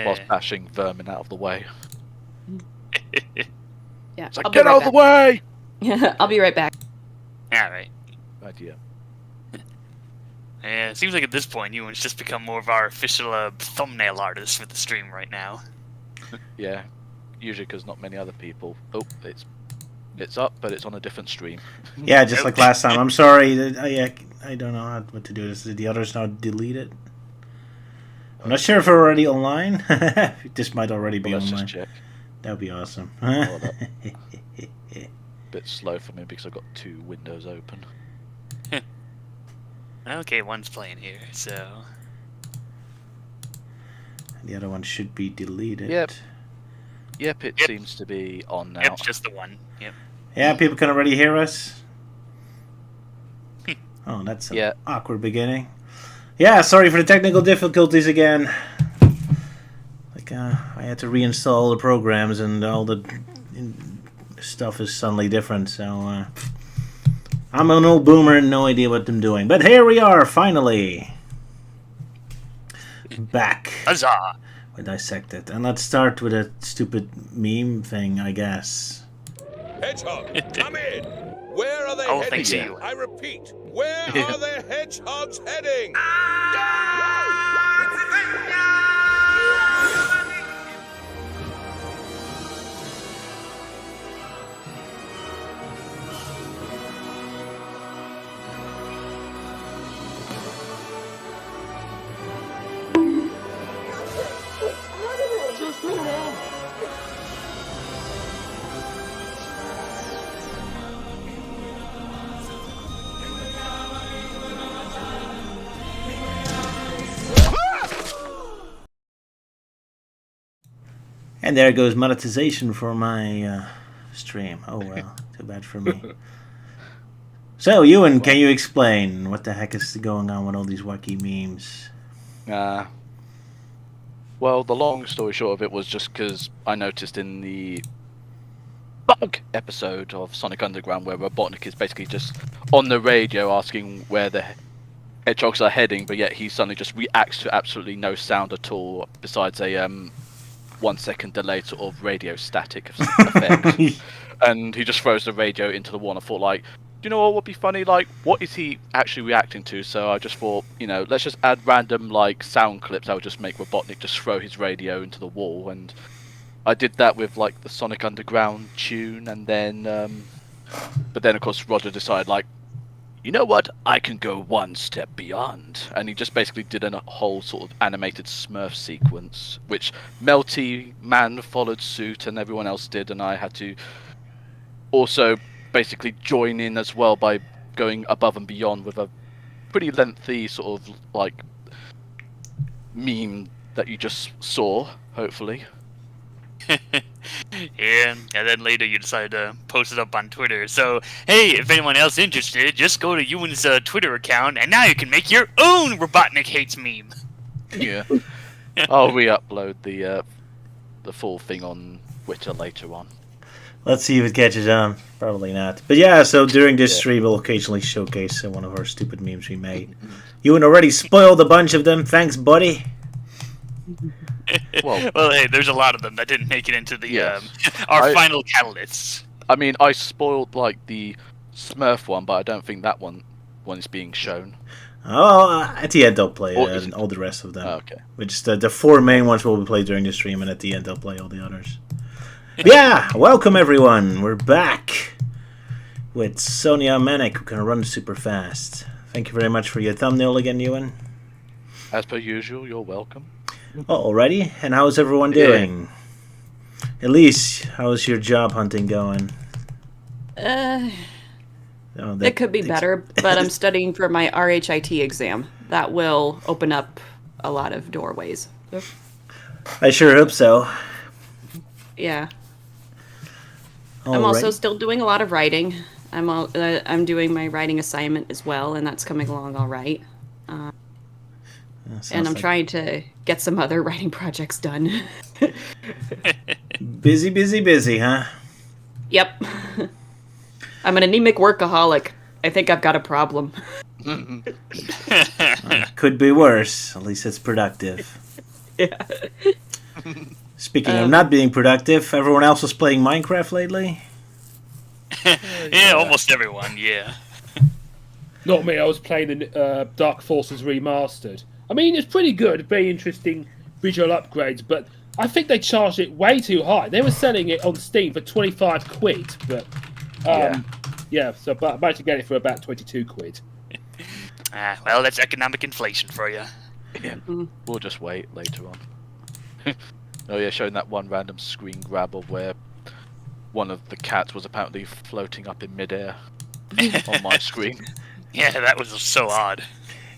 Whilst bashing vermin out of the way. Yeah, It's like, get out of the way! I'll be right back. Alright. Idea. Yeah, it seems like at this point, Euan's just become more of our official thumbnail artist for the stream right now. Yeah, usually because not many other people. Oh, it's up, but it's on a different stream. Yeah, just like last time. I'm sorry. I don't know what to do. Did the others now delete it? I'm not sure if we're already online. This might already be Let's online. just check. That would be awesome. Bit slow for me because I've got 2 windows open. Okay, one's playing here, so... The other one should be deleted. Yep, it seems to be on now. Yep, just the one. Yep. Yeah, people can already hear us. Oh, that's an awkward beginning. Yeah, sorry for the technical difficulties again. Like, I had to reinstall all the programs and all the stuff is suddenly different, so I'm an old boomer and no idea what I'm doing. But here we are, finally. Back. Huzzah! We Dissected. And let's start with a stupid meme thing, I guess. Hedgehog, come in! Where are they Oh, heading? thanks to you. I repeat, where are the hedgehogs heading? And there goes monetization for my stream. Oh well, too bad for me. So, Euan, can you explain what the heck is going on with all these wacky memes? Well, the long story short of it was just because I noticed in the Bug episode of Sonic Underground where Robotnik is basically just on the radio asking where the hedgehogs are heading, but yet he suddenly just reacts to absolutely no sound at all besides a 1 second delay sort of radio static effect. And he just throws the radio into the wall. And I thought, like, do you know what would be funny? Like, what is he actually reacting to? So I just thought, you know, let's just add random, like, sound clips. I would just make Robotnik just throw his radio into the wall. And I did that with, like, the Sonic Underground tune. And then, but then, of course, Roger decided, like, you know what? I can go one step beyond. And he just basically did a whole sort of animated Smurf sequence, which Melty Man followed suit and everyone else did. And I had to also basically join in as well by going above and beyond with a pretty lengthy sort of like meme that you just saw, hopefully. Yeah, and then later you decided to post it up on Twitter. So, hey, if anyone else interested, just go to Euan's Twitter account, and now you can make your own Robotnik Hates meme. Yeah. I'll re-upload the full thing on Twitter later on. Let's see if it catches on. Probably not. But yeah, so during this stream, we'll occasionally showcase one of our stupid memes we made. Euan already spoiled a bunch of them. Thanks, buddy. Well, hey, there's a lot of them that didn't make it into the our final catalysts. I mean, I spoiled like the Smurf one, but I don't think that one is being shown. Oh, at the end I'll play all the rest of them. Oh, okay. Which the 4 main ones will be played during the stream, and at the end I'll play all the others. Yeah, welcome everyone. We're back with Sonia Manic, who can run super fast. Thank you very much for your thumbnail again, Euan. As per usual, you're welcome. Oh, already? And how's everyone doing? Elise, how's your job hunting going? It could be better, but I'm studying for my RHIT exam. That will open up a lot of doorways. I sure hope so. Yeah. I'm also still doing a lot of writing. I'm doing my writing assignment as well, and that's coming along all right. And I'm trying to get some other writing projects done. Busy, huh? Yep. I'm an anemic workaholic. I think I've got a problem. Could be worse. At least it's productive. Yeah. Speaking of not being productive, everyone else was playing Minecraft lately? Yeah, almost everyone, yeah. Not me. I was playing the Dark Forces Remastered. I mean, it's pretty good. Very interesting visual upgrades, but I think they charged it way too high. They were selling it on Steam for 25 quid, but so but I managed to get it for about 22 quid. Well, that's economic inflation for you. Yeah. We'll just wait later on. Oh yeah, showing that one random screen grab of where one of the cats was apparently floating up in midair on my screen. Yeah, that was so odd.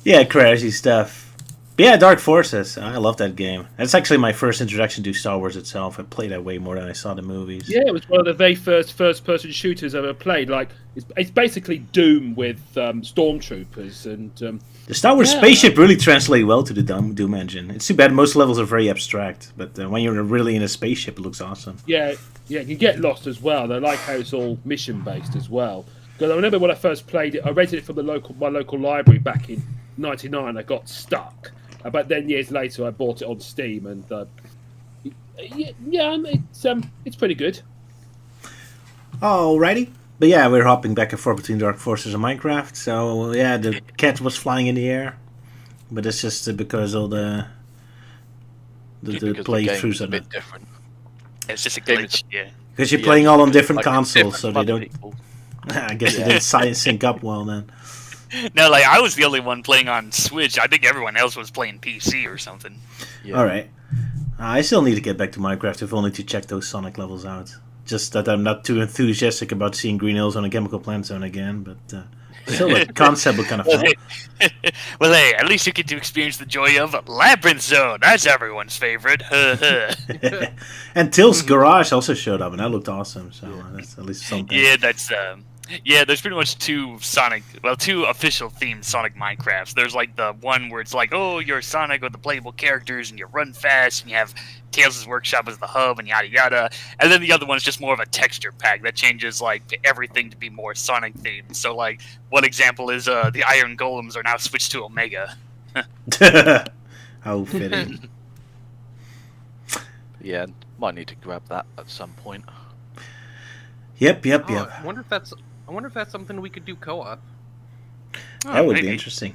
Yeah, crazy stuff. But yeah, Dark Forces. I love that game. That's actually my first introduction to Star Wars itself. I played that way more than I saw the movies. Yeah, it was one of the very first-person shooters I've ever played. Like, it's basically Doom with stormtroopers and. The Star Wars spaceship really translates well to the Doom engine. It's too bad most levels are very abstract, but when you're really in a spaceship, it looks awesome. Yeah, you can get lost as well. I like how it's all mission-based as well. Because I remember when I first played it, I rented it from my local library back in '99. I got stuck, but then years later I bought it on Steam, and it's pretty good. Alrighty. But yeah, we're hopping back and forth between Dark Forces and Minecraft. So yeah, the cat was flying in the air, but it's just because all the playthroughs are a bit different. It's just a glitch, yeah. Because you're playing all on different consoles, so they don't. People. I guess it didn't sync up well then. No, like I was the only one playing on Switch. I think everyone else was playing PC or something. Yeah. All right. I still need to get back to Minecraft, if only to check those Sonic levels out. Just that I'm not too enthusiastic about seeing green hills on a chemical plant zone again, but still the concept was kind of fun. Well, hey, at least you get to experience the joy of Labyrinth Zone. That's everyone's favorite. And Till's garage also showed up, and that looked awesome. So that's at least something. Yeah, that's there's pretty much two official themed Sonic Minecrafts. There's like the one where it's like, oh, you're Sonic with the playable characters, and you run fast, and you have Tails' Workshop as the hub, and yada yada. And then the other one is just more of a texture pack that changes like everything to be more Sonic themed. So like, one example is the Iron Golems are now switched to Omega. How fitting. Yeah, might need to grab that at some point. Yep. I wonder if that's something we could do co-op. That would maybe. be interesting.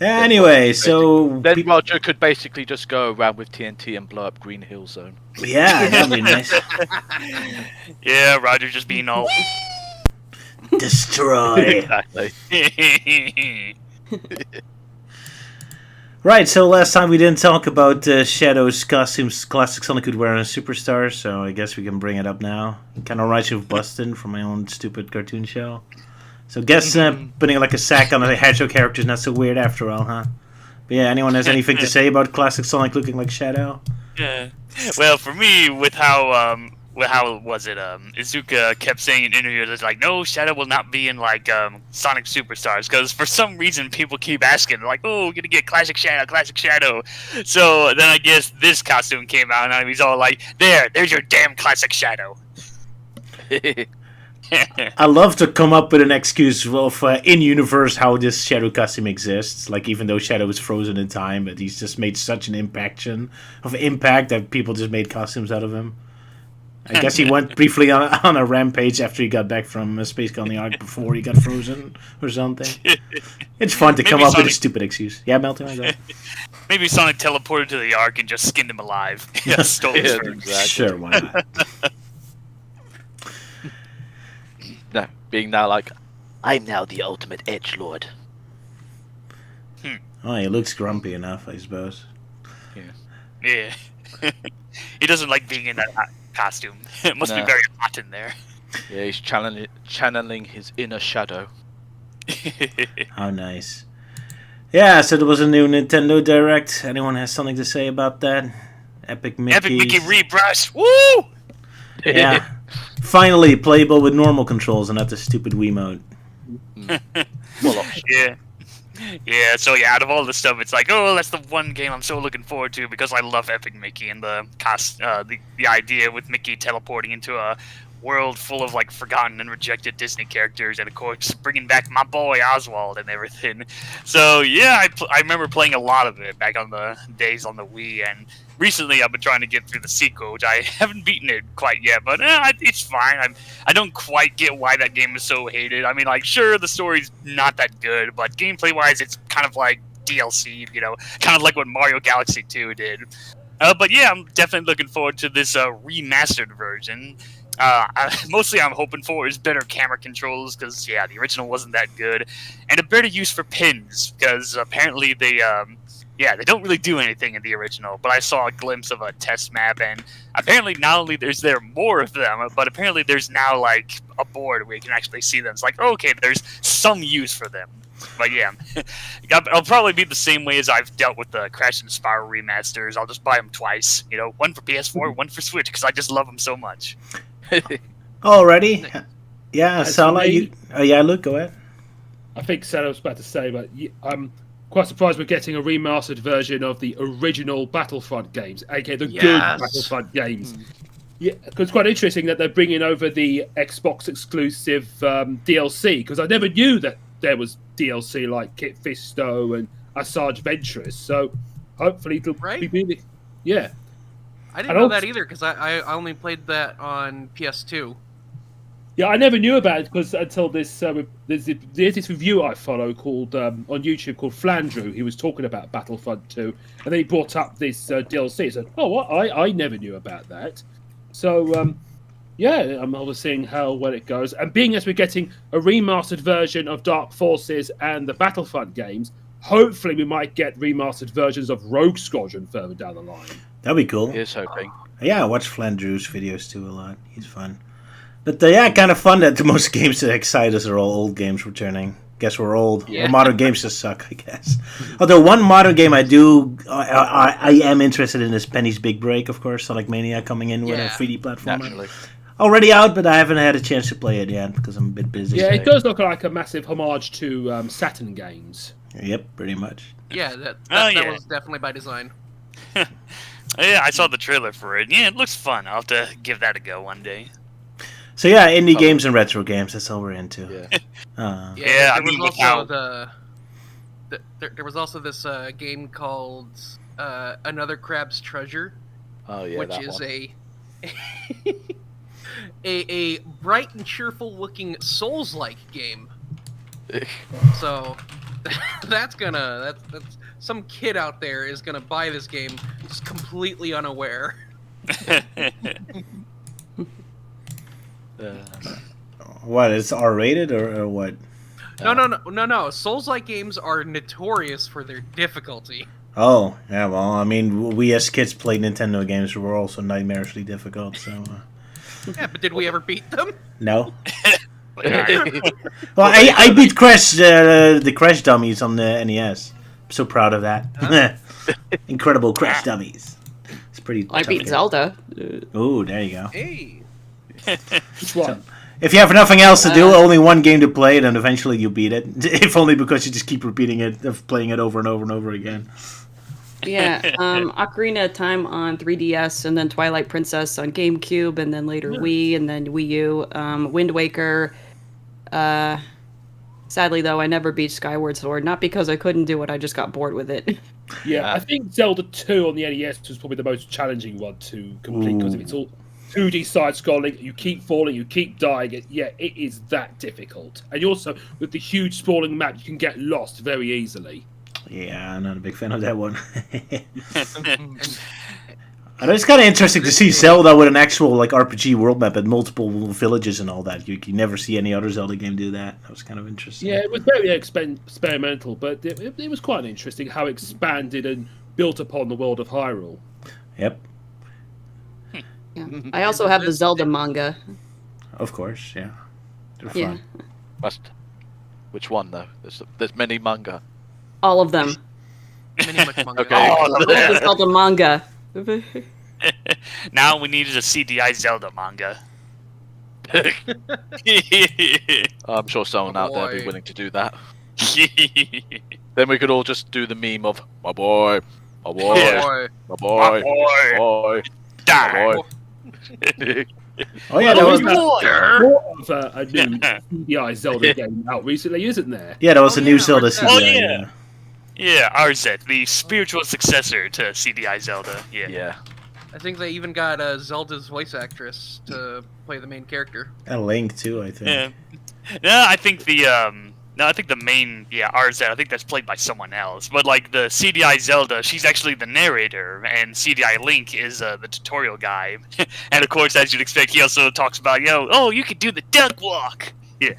Anyway, so then Roger could basically just go around with TNT and blow up Green Hill Zone. yeah, that'd be nice. Yeah, Roger just being all Destroy. Exactly. Right, so last time we didn't talk about Shadow's costumes classic Sonic could wear on a Superstar, so I guess we can bring it up now. Kind of reminds you of Bustin' from my own stupid cartoon show. So guess putting like a sack on a hedgehog character is not so weird after all, huh? But yeah, anyone has anything to say about classic Sonic looking like Shadow? Yeah. Well, for me, with how was it? Izuka kept saying in interviews, it's like, no, Shadow will not be in like Sonic Superstars, because for some reason people keep asking, like, oh, we're gonna get Classic Shadow. So then I guess this costume came out, and he's all like, there's your damn Classic Shadow. I love to come up with an excuse of in universe how this Shadow costume exists. Like, even though Shadow is frozen in time, but he's just made such an impact that people just made costumes out of him. I guess he went briefly on a rampage after he got back from Space Colony Arc before he got frozen or something. It's fun to come up with a stupid excuse. Yeah, Melton, I go. Maybe Sonic teleported to the Ark and just skinned him alive. Stole his fur. Exactly. Sure, why not? No, being now like, I'm now the ultimate edgelord. Oh, he looks grumpy enough, I suppose. Yeah. He doesn't like being in that costume. It must be very hot in there. Yeah, he's channeling his inner Shadow. How nice. Yeah, so there was a new Nintendo Direct. Anyone has something to say about that? Epic Mickey rebrush. Woo! Yeah. Finally playable with normal controls and not the stupid Wiimote. Yeah, so yeah, out of all the stuff, it's like, oh, that's the one game I'm so looking forward to because I love Epic Mickey and the idea with Mickey teleporting into a world full of like forgotten and rejected Disney characters, and of course bringing back my boy Oswald and everything. So yeah, I remember playing a lot of it back on the days on the Wii, and recently I've been trying to get through the sequel, which I haven't beaten it quite yet, but it's fine. I don't quite get why that game is so hated. I mean, like, sure, the story's not that good, but gameplay wise, it's kind of like DLC, kind of like what Mario Galaxy 2 did. But yeah, I'm definitely looking forward to this remastered version. Mostly I'm hoping for is better camera controls, because yeah, the original wasn't that good, and a better use for pins, because apparently they don't really do anything in the original. But I saw a glimpse of a test map, and apparently not only is there more of them, but apparently there's now like a board where you can actually see them. It's like, okay, there's some use for them. But yeah, I'll probably be the same way as I've dealt with the Crash and Spyro remasters. I'll just buy them twice, one for PS4, one for Switch, because I just love them so much. Already? Yeah, Sala, yeah, Luke, go ahead. I think Sala was about to say, but I'm quite surprised we're getting a remastered version of the original Battlefront games, aka the good Battlefront games. Yeah, because it's quite interesting that they're bringing over the Xbox exclusive DLC, because I never knew that there was DLC like Kit Fisto and Asajj Ventress, so hopefully it'll be really... Yeah. I didn't know that either, because I only played that on PS2. Yeah, I never knew about it because until there's this reviewer I follow called on YouTube called Flandrew. He was talking about Battlefront 2, and then he brought up this DLC. I said, "Oh, what? I never knew about that." So yeah, I'm always seeing how well it goes. And being as we're getting a remastered version of Dark Forces and the Battlefront games, hopefully we might get remastered versions of Rogue Squadron further down the line. That'd be cool. Here's hoping. Yeah, I watch Flandrew's videos too a lot. He's fun. But yeah, kind of fun that the most games that excite us are all old games returning. Guess we're old. Yeah. Or modern games just suck, I guess. Although one modern game I am interested in is Penny's Big Break, of course. Sonic Mania coming in with a 3D platformer. Naturally. Already out, but I haven't had a chance to play it yet because I'm a bit busy. Yeah, it does look like a massive homage to Saturn games. Yep, pretty much. Yeah, that was definitely by design. Yeah, I saw the trailer for it. Yeah, it looks fun. I'll have to give that a go one day. So yeah, indie games and retro games, that's all we're into. Yeah. There was also this game called Another Crab's Treasure, which is a bright and cheerful looking Souls-like game. So that's some kid out there is gonna buy this game just completely unaware. What, it's R-rated or what? No. Souls-like games are notorious for their difficulty. Oh, yeah, well, I mean, we as kids played Nintendo games were also nightmarishly difficult, so... Yeah, but did we ever beat them? No. Well, I beat Crash, the Crash dummies on the NES. I'm so proud of that. Huh? Incredible Crash dummies. It's pretty I beat game. Zelda. Ooh, there you go. Hey. So, if you have nothing else to do, only one game to play, then eventually you beat it. If only because you just keep repeating it, playing it over and over and over again. Yeah, Ocarina of Time on 3DS, and then Twilight Princess on GameCube, and then later Wii, and then Wii U. Wind Waker. Sadly, though, I never beat Skyward Sword. Not because I couldn't do it, I just got bored with it. Yeah, I think Zelda 2 on the NES was probably the most challenging one to complete because it's all 2D side-scrolling. You keep falling, you keep dying. It is that difficult. And also, with the huge sprawling map, you can get lost very easily. Yeah, I'm not a big fan of that one. And it's kind of interesting to see Zelda with an actual like RPG world map and multiple villages and all that. You never see any other Zelda game do that. That was kind of interesting. Yeah, it was very experimental, but it was quite interesting how it expanded and built upon the world of Hyrule. Yep. Yeah. I also have the Zelda manga. Of course, yeah. They're Yeah. fun. Which one though? There's many manga. All of them. Many much manga. Okay. All of the Zelda manga. Now we needed a CDI Zelda manga. I'm sure someone out there would be boy. willing to do that. Then we could all just do the meme of my boy, my boy, Yeah. Boy. my boy, My boy. my boy, Die. my boy. Oh yeah, there was more of a new CDI Zelda game out recently, isn't there? a new Zelda RZ. CDI. Oh, yeah. Yeah, RZ, the spiritual successor to CDI Zelda. Yeah. Yeah. I think they even got Zelda's voice actress to play the main character. And Link too, I think. Yeah. No, I think the main RZ. I think that's played by someone else. But like the CDI Zelda, she's actually the narrator, and CDI Link is the tutorial guy. And of course, as you'd expect, he also talks about you could do the duck walk. Yeah.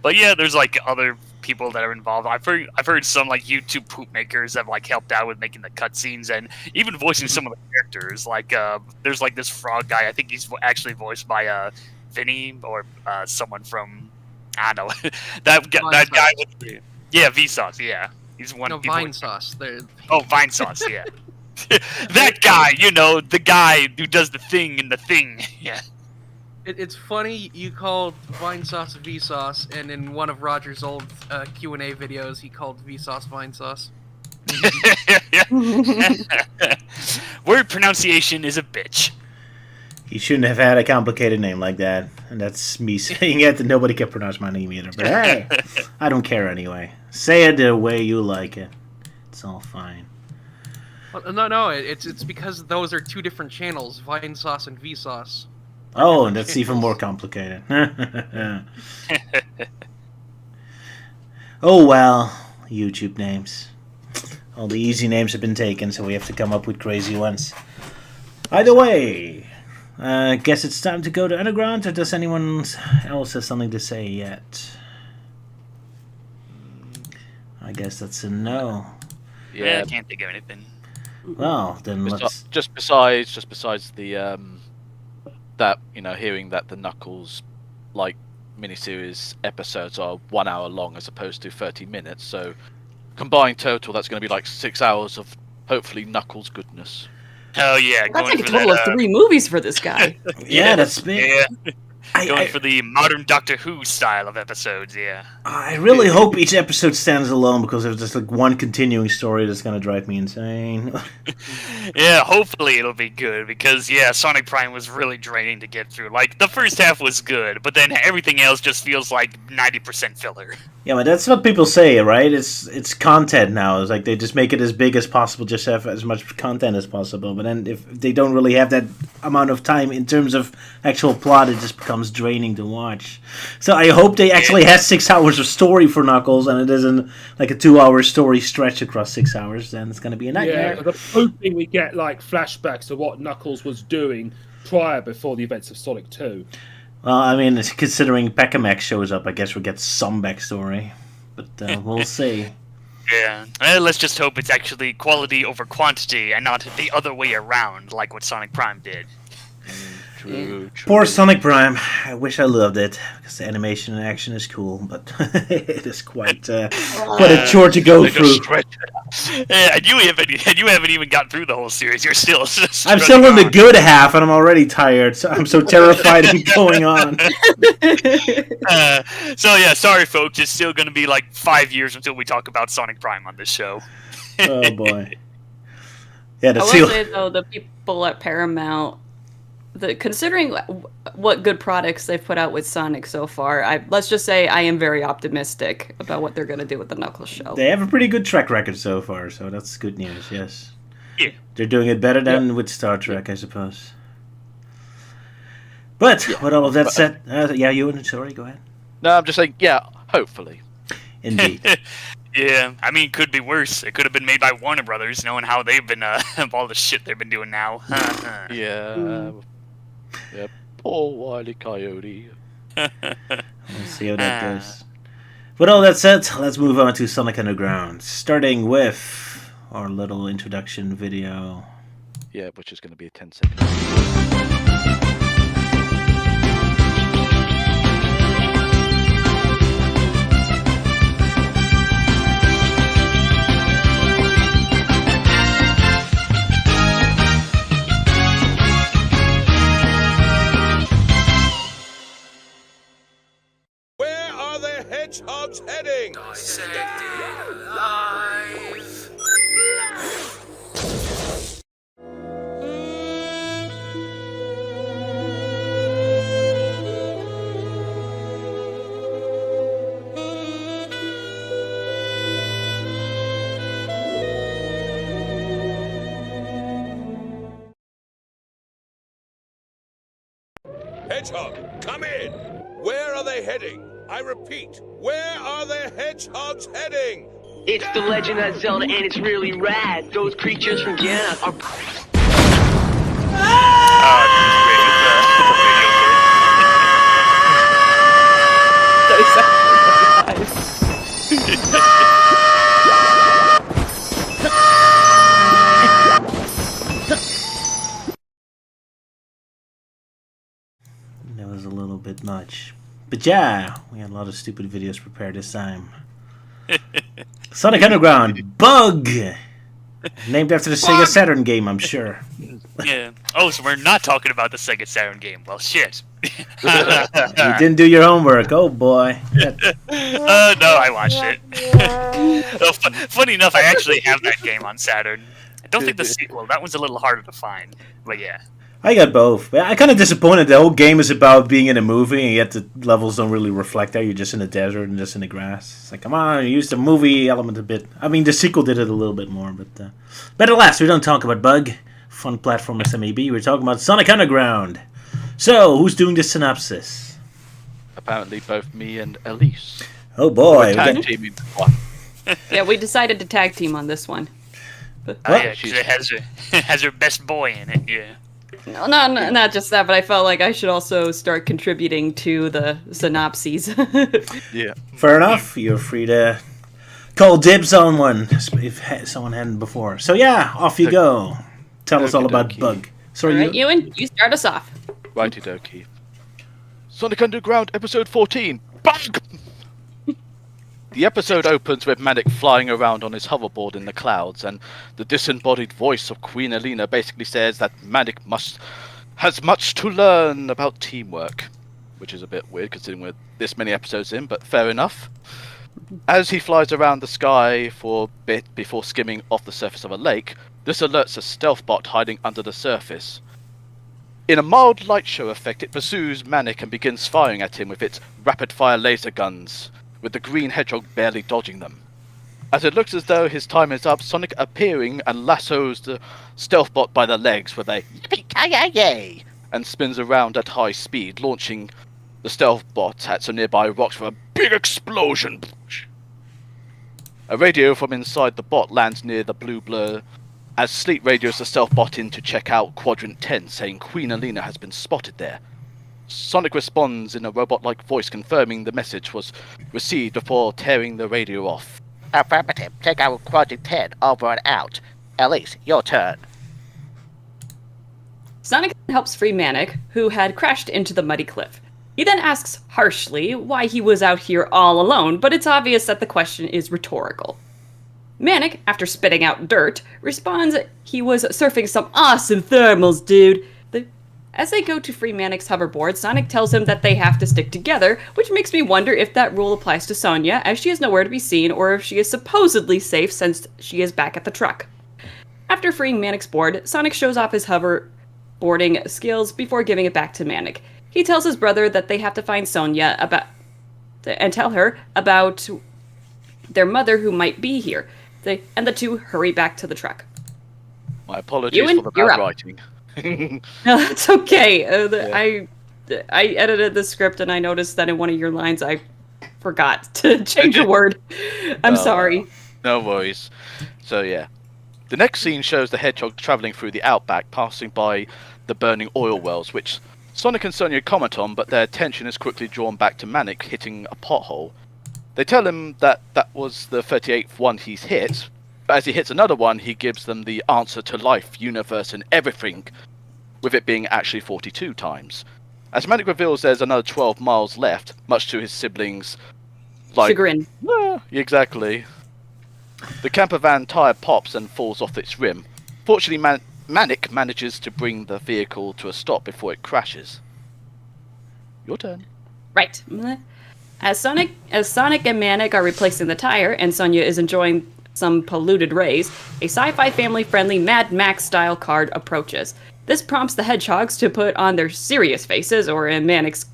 But yeah, there's like other people that are involved. I've heard some like YouTube poop makers have like helped out with making the cutscenes and even voicing some of the characters. Like there's like this frog guy. I think he's actually voiced by Vinny or someone from I don't know that guy with the Vsauce. Yeah, he's one. No, Vine Sauce. Oh, Vine Sauce. Yeah, that guy. The guy who does the thing in the thing. Yeah. It's funny you called Vine Sauce Vsauce, and in one of Roger's old Q&A videos, he called Vsauce Vine Sauce. Word pronunciation is a bitch. He shouldn't have had a complicated name like that. And that's me saying it, and nobody can pronounce my name either. But hey, I don't care anyway. Say it the way you like it. It's all fine. Well, no, it's because those are two different channels, Vine Sauce and Vsauce. Oh, and that's even more complicated. Oh well, YouTube names. All the easy names have been taken, so we have to come up with crazy ones. Either way, guess it's time to go to Underground, or does anyone else have something to say yet? I guess that's a no. Yeah, I can't think of anything. Well, then let's... Just besides the that hearing that the Knuckles miniseries episodes are 1 hour long as opposed to 30 minutes, so combined total that's going to be like 6 hours of hopefully Knuckles goodness. Hell yeah! That's like a total of 3 movies for this guy. Yeah, that's big. Yeah. Going for the modern Doctor Who style of episodes, yeah. I really hope each episode stands alone, because there's just one continuing story that's going to drive me insane. Yeah, hopefully it'll be good, because Sonic Prime was really draining to get through. Like, the first half was good, but then everything else just feels like 90% filler. Yeah, but that's what people say, right? It's content now. It's like they just make it as big as possible, just have as much content as possible. But then if they don't really have that amount of time in terms of actual plot, it just becomes draining to watch. So I hope they actually have 6 hours of story for Knuckles, and it isn't like a 2-hour story stretch across 6 hours. Then it's going to be a nightmare. Yeah, I'm hoping we get flashbacks to what Knuckles was doing before the events of Sonic 2. Well, I mean, considering Pecamax shows up, I guess we'll get some backstory. But we'll see. Yeah, let's just hope it's actually quality over quantity and not the other way around, like what Sonic Prime did. True. Poor Sonic Prime. I wish I loved it, because the animation and action is cool, but it is quite a chore to go through. Yeah, and you haven't even got through the whole series. You're still. I'm still in the good half, and I'm already tired. So I'm so terrified of going on. Sorry, folks. It's still going to be like 5 years until we talk about Sonic Prime on this show. Oh boy. Yeah, I will say though, the people at Paramount, considering what good products they've put out with Sonic so far, let's just say I am very optimistic about what they're going to do with the Knuckles show. They have a pretty good track record so far, so that's good news, yes. Yeah. They're doing it better than with Star Trek, I suppose. But, with all of that said... Euan, sorry, go ahead. No, I'm just saying, hopefully. Indeed. Yeah, I mean, it could be worse. It could have been made by Warner Brothers, knowing how they've been, all the shit they've been doing now. Yeah. Yeah, poor Wile E. Coyote. We'll see how that goes. With all that said, let's move on to Sonic Underground, starting with our little introduction video. Yeah, which is going to be a 10-second. Where are the hedgehogs heading? Dissected live. Hedgehog, come in! Where are they heading? I repeat, where are the hedgehogs heading? It's the Legend of Zelda, and it's really rad. Those creatures from Ganon are... That was a little bit much. But yeah, we had a lot of stupid videos prepared this time. Sonic Underground, Bug! Named after the Sega Saturn game, I'm sure. Yeah. Oh, so we're not talking about the Sega Saturn game. Well, shit. You didn't do your homework, oh boy. No, I watched it. Oh, funny enough, I actually have that game on Saturn. I don't think the sequel. That one's a little harder to find. But yeah. I got both. I'm kind of disappointed. The whole game is about being in a movie, and yet the levels don't really reflect that. You're just in the desert and just in the grass. It's like, come on, use the movie element a bit. I mean, the sequel did it a little bit more, but alas, we don't talk about Bug, fun platform SMEB. We're talking about Sonic Underground. So, who's doing the synopsis? Apparently, both me and Elise. Oh boy, Tag teaming one. Yeah, we decided to tag team on this one. Yeah, 'cause it has her best boy in it. Yeah. No, not just that, but I felt like I should also start contributing to the synopses. Yeah. Fair enough. You're free to call dibs on one if someone hadn't before. So yeah, off you go. Tell us all about Okey-dokey. Bug. Sorry, All right, Euan, you start us off. Righty dokie. Sonic Underground Episode 14. Bug! The episode opens with Manic flying around on his hoverboard in the clouds, and the disembodied voice of Queen Elena basically says that Manic has much to learn about teamwork, which is a bit weird considering we're this many episodes in, but fair enough. As he flies around the sky for a bit before skimming off the surface of a lake, this alerts a stealth bot hiding under the surface. In a mild light show effect, it pursues Manic and begins firing at him with its rapid-fire laser guns, with the green hedgehog barely dodging them. As it looks as though his time is up, Sonic appearing and lassos the stealth bot by the legs with a yippee-ki-yay and spins around at high speed, launching the stealth bot at some nearby rocks for a big explosion. A radio from inside the bot lands near the blue blur as Sleep radios the stealth bot in to check out Quadrant 10, saying Queen Elena has been spotted there. Sonic responds in a robot-like voice, confirming the message was received before tearing the radio off. Affirmative. Take out Quadrant 10. Over and out. Elise, your turn. Sonic helps free Manic, who had crashed into the muddy cliff. He then asks harshly why he was out here all alone, but it's obvious that the question is rhetorical. Manic, after spitting out dirt, responds he was surfing some awesome thermals, dude. As they go to free Manic's hoverboard, Sonic tells him that they have to stick together, which makes me wonder if that rule applies to Sonia, as she is nowhere to be seen, or if she is supposedly safe since she is back at the truck. After freeing Manic's board, Sonic shows off his hoverboarding skills before giving it back to Manic. He tells his brother that they have to find Sonia and tell her about their mother who might be here. And the two hurry back to the truck. My apologies Euan, for the you're bad up. writing. No, it's okay. I edited the script and I noticed that in one of your lines I forgot to change a word. I'm sorry. No worries. So yeah. The next scene shows the hedgehog travelling through the outback, passing by the burning oil wells, which Sonic and Sonia comment on, but their attention is quickly drawn back to Manic hitting a pothole. They tell him that that was the 38th one he's hit, but as he hits another one, he gives them the answer to life, universe, and everything, with it being actually 42 times. As Manic reveals there's another 12 miles left, much to his siblings' Chagrin. Exactly. The camper van tire pops and falls off its rim. Fortunately, Manic manages to bring the vehicle to a stop before it crashes. Your turn. Right. As Sonic and Manic are replacing the tire, and Sonia is enjoying some polluted rays, a sci-fi family-friendly Mad Max-style card approaches. This prompts the hedgehogs to put on their serious faces, or in Manic's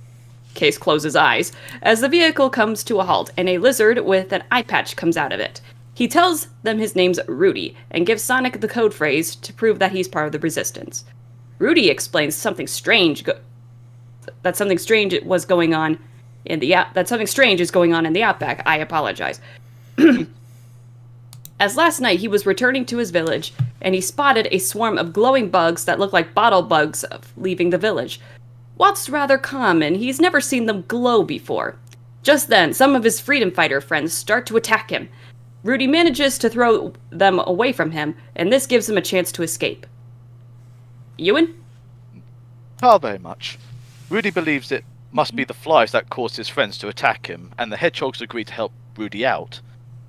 case, close his eyes, as the vehicle comes to a halt, and a lizard with an eye patch comes out of it. He tells them his name's Rudy, and gives Sonic the code phrase to prove that he's part of the Resistance. Rudy explains something strange that something strange was going on in the that something strange is going on in the outback. I apologize. As last night he was returning to his village, and he spotted a swarm of glowing bugs that looked like bottle bugs leaving the village. Whilst rather common, he's never seen them glow before. Just then, some of his freedom fighter friends start to attack him. Rudy manages to throw them away from him, and this gives him a chance to escape. Euan? Not very much. Rudy believes it must be the flies that caused his friends to attack him, and the hedgehogs agree to help Rudy out.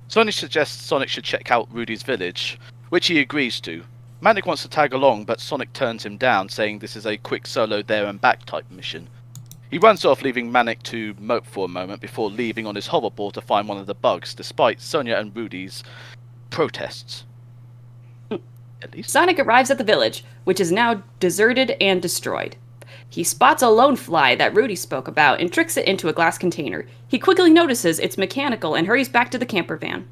Sonic suggests Sonic should check out Rudy's village, which he agrees to. Manic wants to tag along, but Sonic turns him down, saying this is a quick solo there and back type mission. He runs off, leaving Manic to mope for a moment before leaving on his hoverboard to find one of the bugs, despite Sonia and Rudy's protests. Elise? Sonic arrives at the village, which is now deserted and destroyed. He spots a lone fly that Rudy spoke about and tricks it into a glass container. He quickly notices it's mechanical and hurries back to the camper van.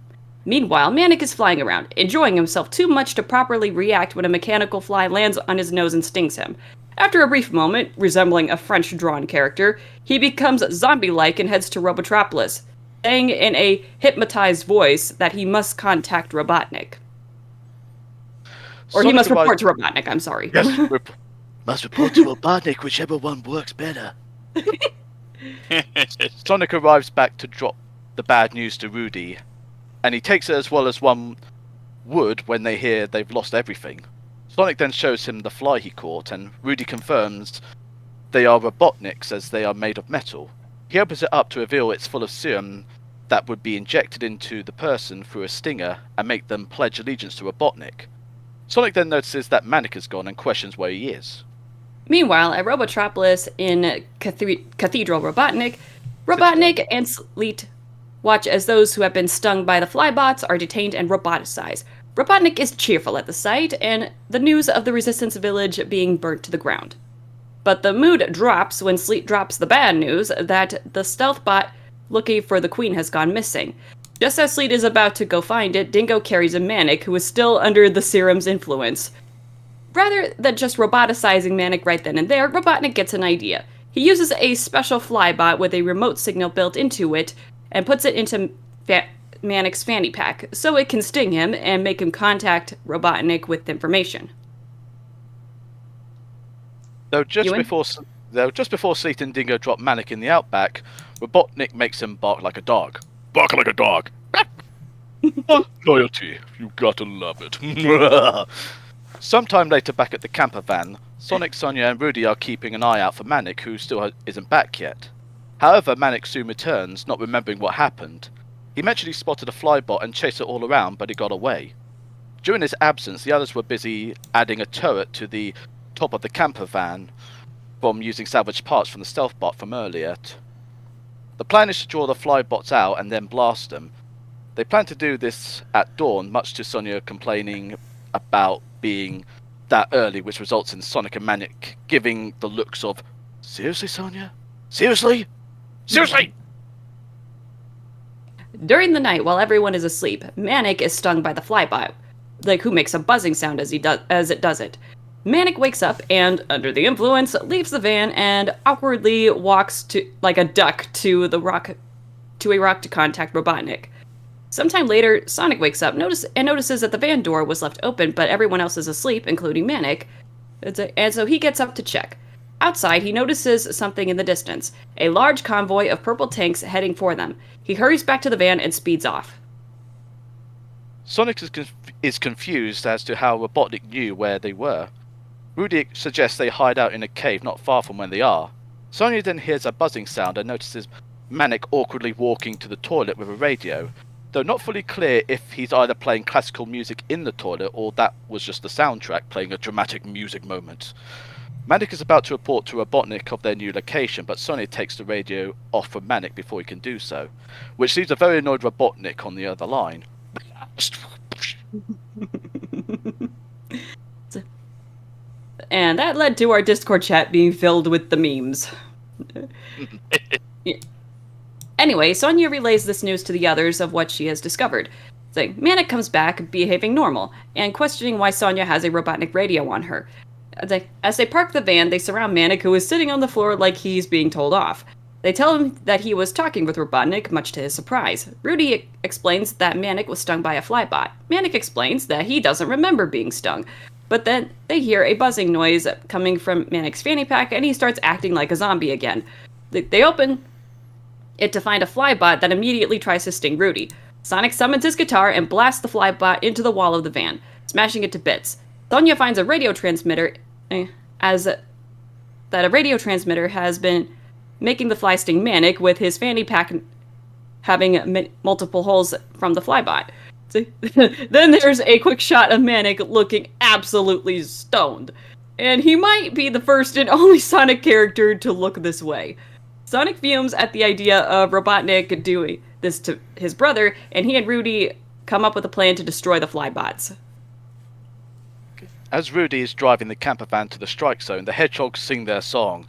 Meanwhile, Manic is flying around, enjoying himself too much to properly react when a mechanical fly lands on his nose and stings him. After a brief moment, resembling a French-drawn character, he becomes zombie-like and heads to Robotropolis, saying in a hypnotized voice that he must contact Robotnik. Or he must report to Robotnik, I'm sorry. Yes, must report to Robotnik, whichever one works better. Sonic arrives back to drop the bad news to Rudy, and he takes it as well as one would when they hear they've lost everything. Sonic then shows him the fly he caught, and Rudy confirms they are Robotniks as they are made of metal. He opens it up to reveal it's full of serum that would be injected into the person through a stinger and make them pledge allegiance to Robotnik. Sonic then notices that Manic is gone and questions where he is. Meanwhile, at Robotropolis in Cathedral Robotnik and Sleet watch as those who have been stung by the flybots are detained and roboticized. Robotnik is cheerful at the sight and the news of the Resistance village being burnt to the ground. But the mood drops when Sleet drops the bad news that the stealth bot looking for the Queen has gone missing. Just as Sleet is about to go find it, Dingo carries a Manic who is still under the serum's influence. Rather than just roboticizing Manic right then and there, Robotnik gets an idea. He uses a special flybot with a remote signal built into it and puts it into Manic's fanny pack, so it can sting him and make him contact Robotnik with information. Though just before Sleet and Dingo drop Manic in the outback, Robotnik makes him bark like a dog. Bark like a dog! Loyalty, you gotta love it. Sometime later back at the camper van, Sonic, Sonia and Rudy are keeping an eye out for Manic, who still isn't back yet. However, Manic soon returns, not remembering what happened. He mentioned he spotted a flybot and chased it all around, but he got away. During his absence, the others were busy adding a turret to the top of the camper van from using salvaged parts from the stealth bot from earlier. The plan is to draw the flybots out and then blast them. They plan to do this at dawn, much to Sonia complaining about being that early, which results in Sonic and Manic giving the looks of, "Seriously, Sonia? Seriously? Seriously?" During the night, while everyone is asleep, Manic is stung by the flybot, who makes a buzzing sound as it does it. Manic wakes up and, under the influence, leaves the van and awkwardly walks like a duck to a rock to contact Robotnik. Sometime later, Sonic wakes up and notices that the van door was left open, but everyone else is asleep, including Manic, and so he gets up to check. Outside, he notices something in the distance, a large convoy of purple tanks heading for them. He hurries back to the van and speeds off. Sonic is confused as to how Robotnik knew where they were. Rudy suggests they hide out in a cave not far from where they are. Sonia then hears a buzzing sound and notices Manic awkwardly walking to the toilet with a radio, though not fully clear if he's either playing classical music in the toilet or that was just the soundtrack playing a dramatic music moment. Manic is about to report to Robotnik of their new location, but Sonia takes the radio off from Manic before he can do so, which leaves a very annoyed Robotnik on the other line. And that led to our Discord chat being filled with the memes. Yeah. Anyway, Sonia relays this news to the others of what she has discovered. Saying Manic comes back behaving normal, and questioning why Sonia has a Robotnik radio on her. As they park the van, they surround Manic, who is sitting on the floor like he's being told off. They tell him that he was talking with Robotnik, much to his surprise. Rudy explains that Manic was stung by a flybot. Manic explains that he doesn't remember being stung. But then they hear a buzzing noise coming from Manic's fanny pack, and he starts acting like a zombie again. They open it to find a flybot that immediately tries to sting Rudy. Sonic summons his guitar and blasts the flybot into the wall of the van, smashing it to bits. Sonya finds a radio transmitter, that a radio transmitter has been making the fly sting Manic, with his fanny pack having multiple holes from the flybot. Then there's a quick shot of Manic looking absolutely stoned. And he might be the first and only Sonic character to look this way. Sonic fumes at the idea of Robotnik doing this to his brother, and he and Rudy come up with a plan to destroy the flybots. As Rudy is driving the camper van to the strike zone, the hedgehogs sing their song,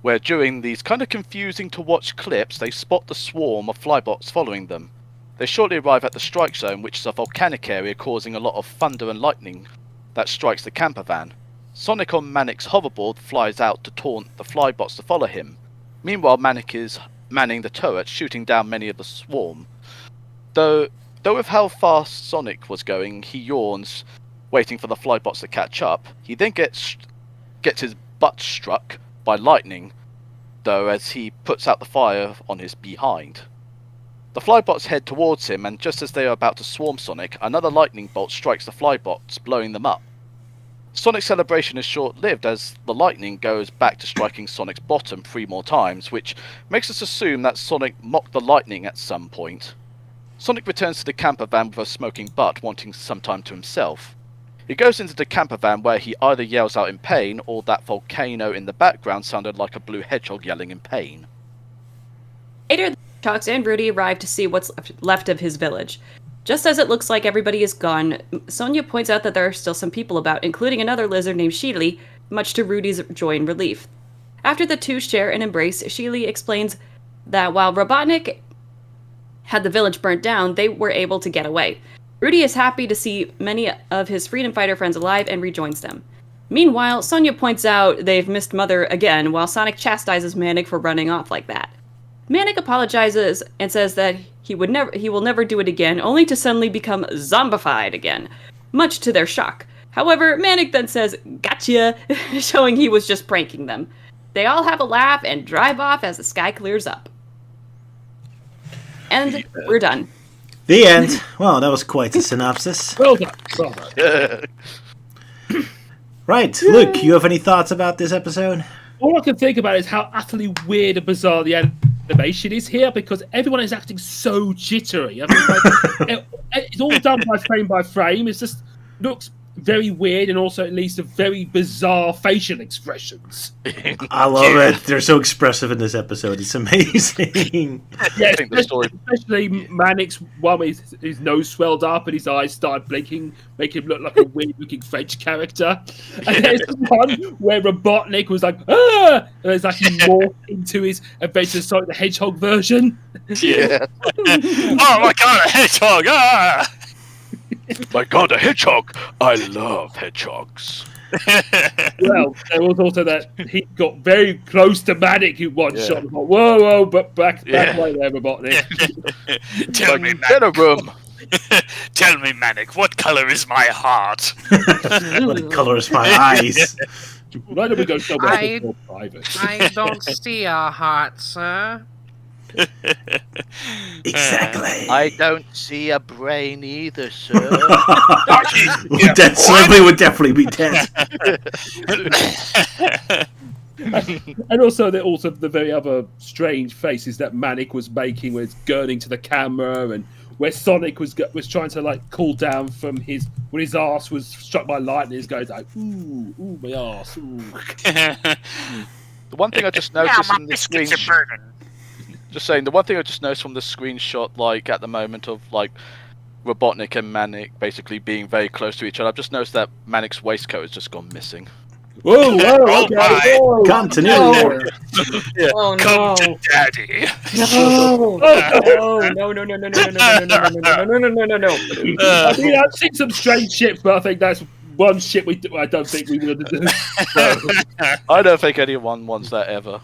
where during these kind of confusing to watch clips, they spot the swarm of flybots following them. They shortly arrive at the strike zone, which is a volcanic area causing a lot of thunder and lightning that strikes the camper van. Sonic on Manic's hoverboard flies out to taunt the flybots to follow him. Meanwhile, Manic is manning the turret, shooting down many of the swarm. Though with how fast Sonic was going, he yawns, waiting for the flybots to catch up. He then gets his butt struck by lightning, though, as he puts out the fire on his behind. The flybots head towards him, and just as they are about to swarm Sonic, another lightning bolt strikes the flybots, blowing them up. Sonic's celebration is short-lived, as the lightning goes back to striking Sonic's bottom 3 more times, which makes us assume that Sonic mocked the lightning at some point. Sonic returns to the camper van with a smoking butt, wanting some time to himself. He goes into the camper van, where he either yells out in pain, or that volcano in the background sounded like a blue hedgehog yelling in pain. Later, the hedgehogs and Rudy arrive to see what's left of his village. Just as it looks like everybody is gone, Sonya points out that there are still some people about, including another lizard named Sheely, much to Rudy's joy and relief. After the two share an embrace, Sheely explains that while Robotnik had the village burnt down, they were able to get away. Rudy is happy to see many of his freedom fighter friends alive and rejoins them. Meanwhile, Sonya points out they've missed Mother again, while Sonic chastises Manic for running off like that. Manic apologizes and says that he will never do it again, only to suddenly become zombified again, much to their shock. However, Manic then says, "Gotcha," showing he was just pranking them. They all have a laugh and drive off as the sky clears up. And we're done. The end. Well, that was quite a synopsis. Well done. Well done. Right, Luke, you have any thoughts about this episode? All I can think about is how utterly weird and bizarre the animation is here, because everyone is acting so jittery. I mean, it's all done by frame. It just looks very weird, and also it leads to very bizarre facial expressions. I love it. They're so expressive in this episode. It's amazing. Yeah, especially Manic's one with his nose swelled up and his eyes started blinking, making him look like a weird-looking French character. And there's one where Robotnik was like, "Ah!" and it's like he morphed into his Adventure Sonic the Hedgehog version. Yeah. Oh my god, a hedgehog! Ah! My god, a hedgehog! I love hedgehogs. Well, there was also that he got very close to Manic in one shot. Like, whoa, but back away there, Robotnik. Tell me, Manic. Tell me, Manic, what color is my heart? What color is my eyes? Why don't we go somewhere more private? I don't see a heart, sir. Exactly. I don't see a brain either, sir. That Sibling would definitely be dead. And also the very other strange faces that Manic was making, with gurning to the camera, and where Sonic was trying to like cool down from when his ass was struck by lightning. He's going like, ooh, my ass. Ooh. The one thing I just noticed in the screenshot. Just saying, the one thing I just noticed from the screenshot, like at the moment of like Robotnik and Manic basically being very close to each other, I've just noticed that Manic's waistcoat has just gone missing. Whoa, okay. Whoa, continuity. Yeah. Oh no! Come to daddy. No! I mean, I've seen some strange shit, but I think that's one shit I don't think we would do. No. I don't think anyone wants that ever.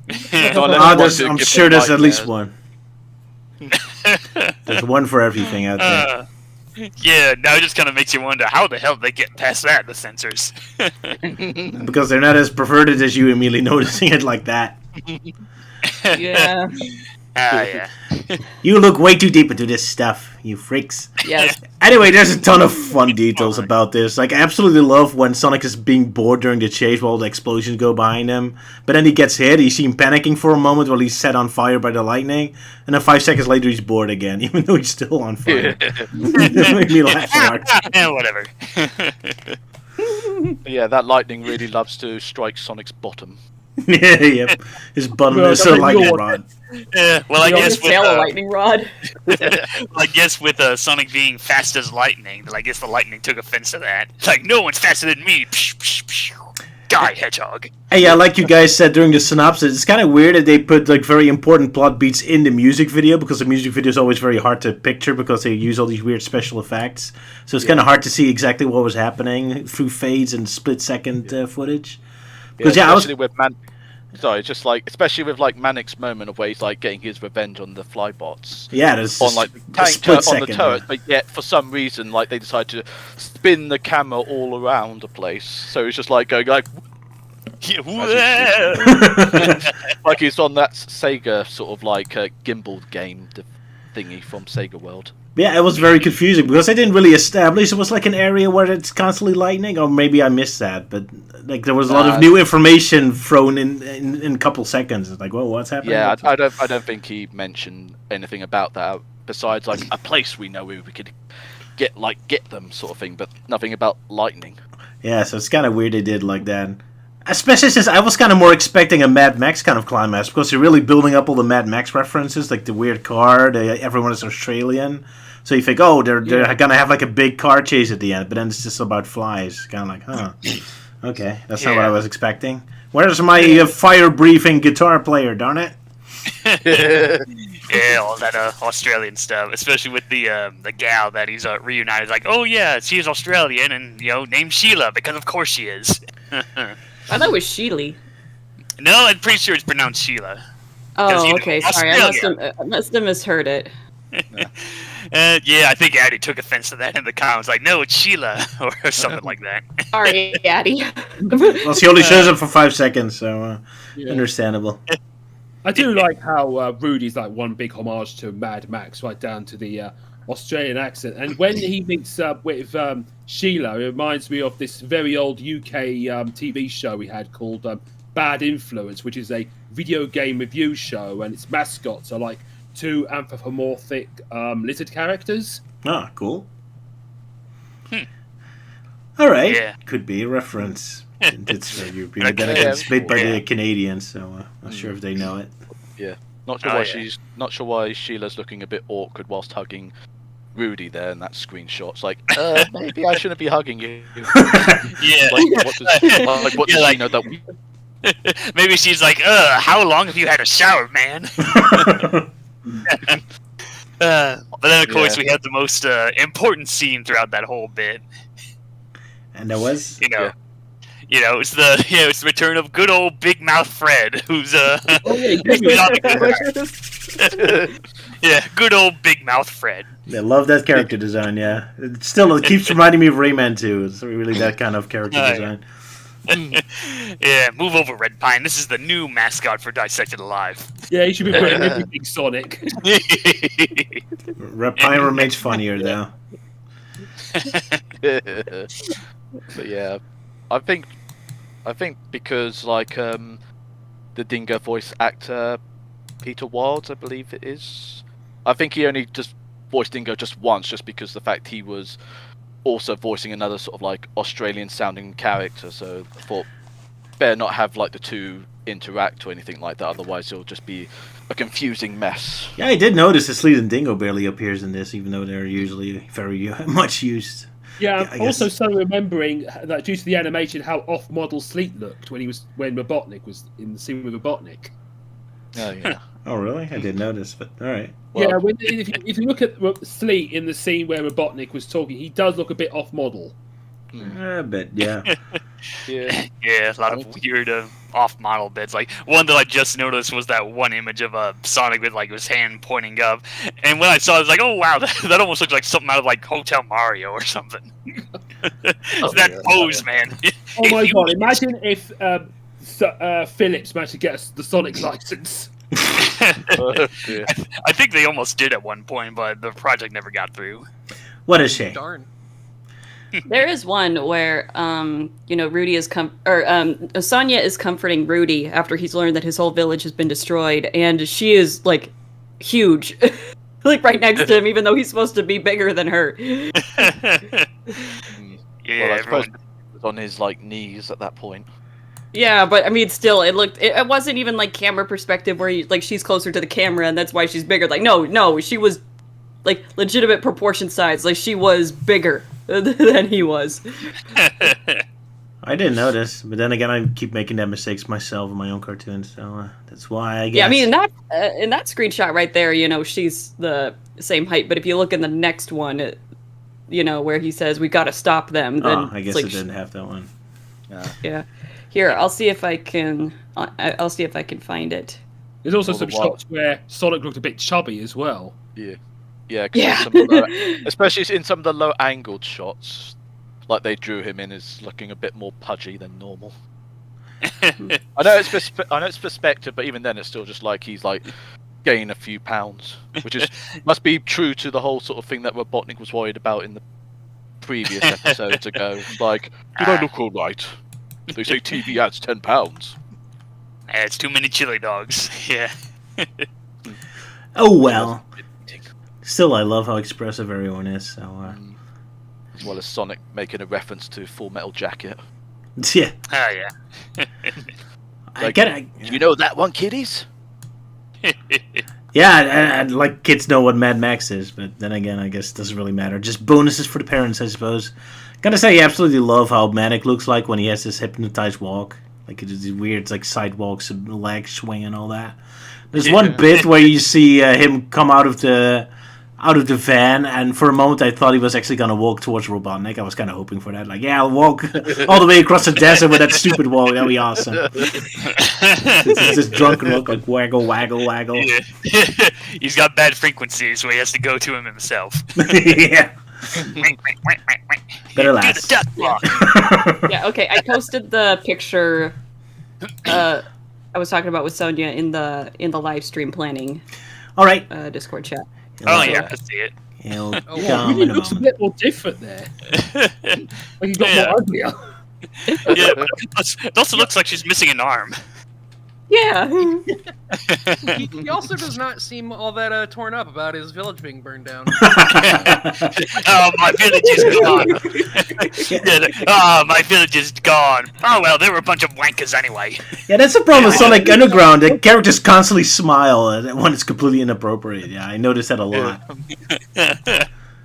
I'm sure there's at least one. There's one for everything out there. Yeah, now it just kind of makes you wonder how the hell they get past that, the censors. Because they're not as perverted as you immediately noticing it like that. Yeah. Yeah. You look way too deep into this stuff, you freaks. Yes. Anyway, there's a ton of fun details about this. Like, I absolutely love when Sonic is being bored during the chase while the explosions go behind him. But then he gets hit, you see him panicking for a moment while he's set on fire by the lightning. And then 5 seconds later, he's bored again, even though he's still on fire. It made me laugh hard. Yeah, whatever. Yeah, that lightning really loves to strike Sonic's bottom. Yep. His bottom is a lightning rod. Yeah, well, I guess with a lightning rod. I guess with Sonic being fast as lightning, I guess the lightning took offense to that. It's like, no one's faster than me. Psh, psh, psh. Die, Hedgehog. Hey, yeah, like you guys said during the synopsis, it's kind of weird that they put like very important plot beats in the music video, because the music video is always very hard to picture because they use all these weird special effects. So it's kind of hard to see exactly what was happening through fades and split-second footage. Because especially with especially with like Manic's moment of where he's like getting his revenge on the Flybots. Yeah, there's on like the tank on the turret, but yet for some reason like they decide to spin the camera all around the place. So it's just like going like like he's on that Sega sort of like gimbal game thingy from Sega World. Yeah, it was very confusing because they didn't really establish it was like an area where it's constantly lightning, or maybe I missed that. But like there was a lot of new information thrown in a couple seconds. It's like, whoa, what's happening? Yeah, I don't think he mentioned anything about that besides like a place we know where we could get them sort of thing, but nothing about lightning. Yeah, so it's kind of weird they did like that. Especially since I was kind of more expecting a Mad Max kind of climax, because they're really building up all the Mad Max references, like the weird car, everyone is Australian. So you think, oh, they're gonna have like a big car chase at the end, but then it's just about flies. Kind of like, huh, okay, that's not what I was expecting. Where's my fire-breathing guitar player? Darn it! Yeah, all that Australian stuff, especially with the gal that he's reunited. Like, oh yeah, she's Australian and named Sheila because of course she is. I thought it was Sheely. No, I'm pretty sure it's pronounced Sheila. Oh, okay. Sorry, I must have misheard it. Yeah, I think Addy took offense to that in the comments. Like, no, it's Sheila or something like that. Sorry, Addy. Well, she only shows up for 5 seconds, so understandable. I do like how Rudy's like one big homage to Mad Max, right down to the Australian accent. And when he meets up with Sheila, it reminds me of this very old UK TV show we had called Bad Influence, which is a video game review show, and its mascots are like 2 anthropomorphic lizard characters. Ah, cool. All right. Yeah. Could be a reference. It's European. Then again, it's made by the Canadians, so not sure if they know it. Yeah. Not sure not sure why Sheila's looking a bit awkward whilst hugging Rudy there in that screenshot. It's like, maybe I shouldn't be hugging you. Yeah. What does she know that we... Maybe she's like, how long have you had a shower, man? But then, of course, we had the most important scene throughout that whole bit. And that was? It's the return of good old Big Mouth Fred, who's good old Big Mouth Fred. I love that character design. Yeah, it keeps reminding me of Rayman 2. It's really that kind of character design. Yeah, move over, Red Pine. This is the new mascot for Dissected Alive. Yeah, you should be putting everything Sonic. Red Pine remains funnier though. But yeah, I think because like the Dingo voice actor Peter Wilds, I believe it is. I think he only just voiced Dingo just once, just because the fact he was also voicing another sort of like Australian sounding character. So I thought better not have like the two interact or anything like that, otherwise it'll just be a confusing mess. Yeah, I did notice that Sleet and Dingo barely appears in this, even though they're usually very much used. Yeah, I'm also remembering that due to the animation, how off-model Sleet looked when Robotnik was in the scene with Robotnik. Oh yeah. Oh really? I didn't notice, but all right. Well, yeah, if you look at Sleet in the scene where Robotnik was talking, he does look a bit off-model. A bit, yeah. Yeah. Yeah, a lot of weird off-model bits. Like one that I just noticed was that one image of Sonic with like his hand pointing up, and when I saw it, I was like, "Oh wow, that almost looks like something out of like Hotel Mario or something." That pose, man. Oh my god! Imagine if Philips managed to get us the Sonic license. I think they almost did at one point, but the project never got through. What a shame. Darn. There is one where, Rudy is Sonya is comforting Rudy after he's learned that his whole village has been destroyed, and she is like huge, like right next to him, even though he's supposed to be bigger than her. Yeah, Well, I suppose everyone. he was on his like knees at that point. Yeah, but I mean, still, it wasn't even like camera perspective where she's closer to the camera and that's why she's bigger. Like, no, she was like legitimate proportion size. Like, she was bigger than he was. I didn't notice, but then again, I keep making that mistakes myself in my own cartoons, so that's why I guess. Yeah, I mean, in that screenshot right there, she's the same height. But if you look in the next one, where he says we got to stop them, then I guess it didn't have that one. Yeah. Here, I'll see if I can. I'll see if I can find it. There's also All some the while- shots where Sonic looked a bit chubby as well. Yeah. Yeah, 'cause Yeah. some of the, especially in some of the low-angled shots, like they drew him in as looking a bit more pudgy than normal. I know it's perspective, but even then, it's still just like he's like gained a few pounds, which must be true to the whole sort of thing that Robotnik was worried about in the previous episodes ago. Like, did I look all right? They say TV adds 10 pounds. Yeah, it's too many chili dogs. Yeah. Oh well. Still, I love how expressive everyone is. So, As well as Sonic making a reference to Full Metal Jacket. yeah, Oh yeah. I get it. You know that one, kiddies? Yeah, and like kids know what Mad Max is, but then again, I guess it doesn't really matter. Just bonuses for the parents, I suppose. Gotta say, I absolutely love how Manic looks like when he has this hypnotized walk. Like, it's these weird, like, sidewalks and leg swing and all that. There's one bit where you see him come out of the van, and for a moment I thought he was actually gonna walk towards Robotnik. I was kind of hoping for that. Like, yeah, I'll walk all the way across the desert with that stupid walk. That'd be awesome. It's this drunken look, like waggle, waggle, waggle. Yeah. He's got bad frequencies, so he has to go to him himself. Yeah. Better Do the last. duck walk. Yeah, okay. I posted the picture I was talking about with Sonya in the live stream planning All right. Discord chat. Oh yeah, I see it. He'll Oh, come wow. Really in a looks a moment. bit more different there. Like he got Yeah. more uglier. Yeah, but it also looks like she's missing an arm. Yeah. He also does not seem all that torn up about his village being burned down. Oh, my village is gone. Oh, my village is gone. Oh well, they were a bunch of wankers anyway. Yeah, that's the problem with Sonic Underground. The characters constantly smile when it's completely inappropriate. Yeah, I noticed that a lot.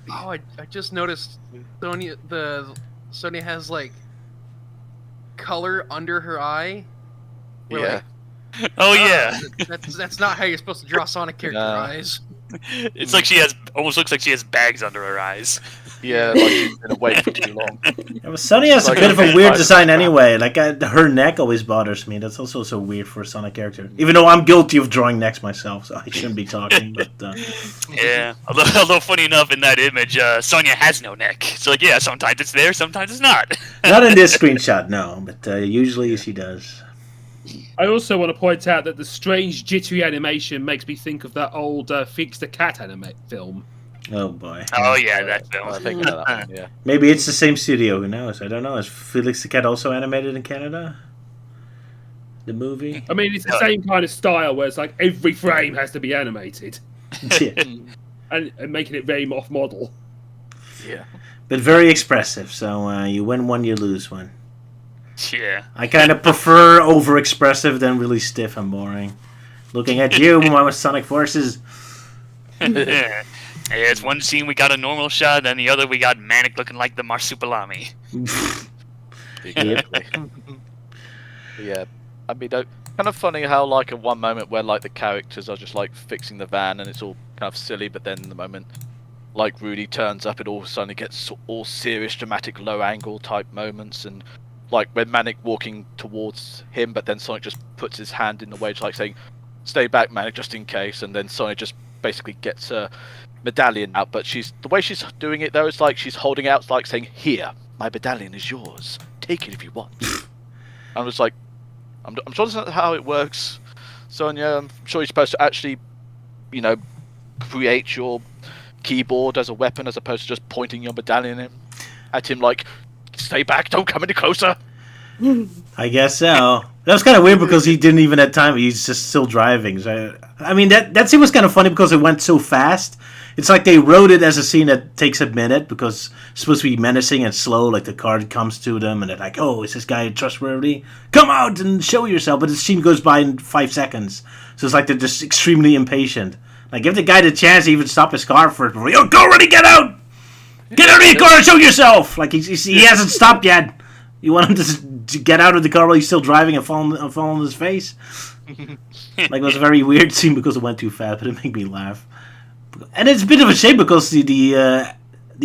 Oh, I just noticed Sonya has like color under her eye. Where, Yeah. like, Oh yeah, that's not how you're supposed to draw Sonic character No. eyes. it's like almost looks like she has bags under her eyes. Yeah, like she's been awake for too long. Yeah, but Sony has a Like, bit of a okay, weird I- design anyway. Like, her neck always bothers me. That's also so weird for a Sonic character. Even though I'm guilty of drawing necks myself, so I shouldn't be talking. But Yeah, although funny enough, in that image, Sonya has no neck. So like, yeah, sometimes it's there, sometimes it's not. not in this screenshot, no. But usually she does. I also want to point out that the strange jittery animation makes me think of that old Fix the Cat film. Oh boy. Oh yeah, that film. I think that one, yeah. Maybe it's the same studio. Who knows? I don't know. Is Felix the Cat also animated in Canada? The movie. I mean, it's the same kind of style where it's like every frame has to be animated Yeah. and making it very off model. Yeah. But very expressive. So you win one, you lose one. Yeah. I kind of prefer over-expressive than really stiff and boring. Looking at you, my Sonic Forces. Yeah, it's one scene we got a normal shot, and the other we got Manic looking like the marsupilami. Exactly. Yeah. I mean, kind of funny how, like, at one moment where, like, the characters are just, like, fixing the van and it's all kind of silly, but then the moment like Rudy turns up and all of a sudden it gets all serious, dramatic, low angle type moments, and like when Manic walking towards him, but then Sonic just puts his hand in the way, like saying, "Stay back, Manic, just in case," and then Sonic just basically gets her medallion out. But the way she's doing it though, it's like she's holding out, like saying, "Here, my medallion is yours. Take it if you want." I was like, I'm sure that's not how it works, Sonia. I'm sure you're supposed to actually, create your keyboard as a weapon as opposed to just pointing your medallion at him like, "Stay back, don't come any closer." I guess so. That was kind of weird because he didn't even have time. He's just still driving. So, I mean, that scene was kind of funny because it went so fast. It's like they wrote it as a scene that takes a minute because it's supposed to be menacing and slow. Like the car comes to them and they're like, "Oh, is this guy trustworthy? Come out and show yourself." But the scene goes by in 5 seconds. So it's like they're just extremely impatient. Like, give the guy the chance to even stop his car first before, "Yo, go already, get out! Get out of your car and show yourself!" Like, he hasn't stopped yet. You want him to get out of the car while he's still driving and fall on his face? Like, it was a very weird scene because it went too fast, but it made me laugh. And it's a bit of a shame because the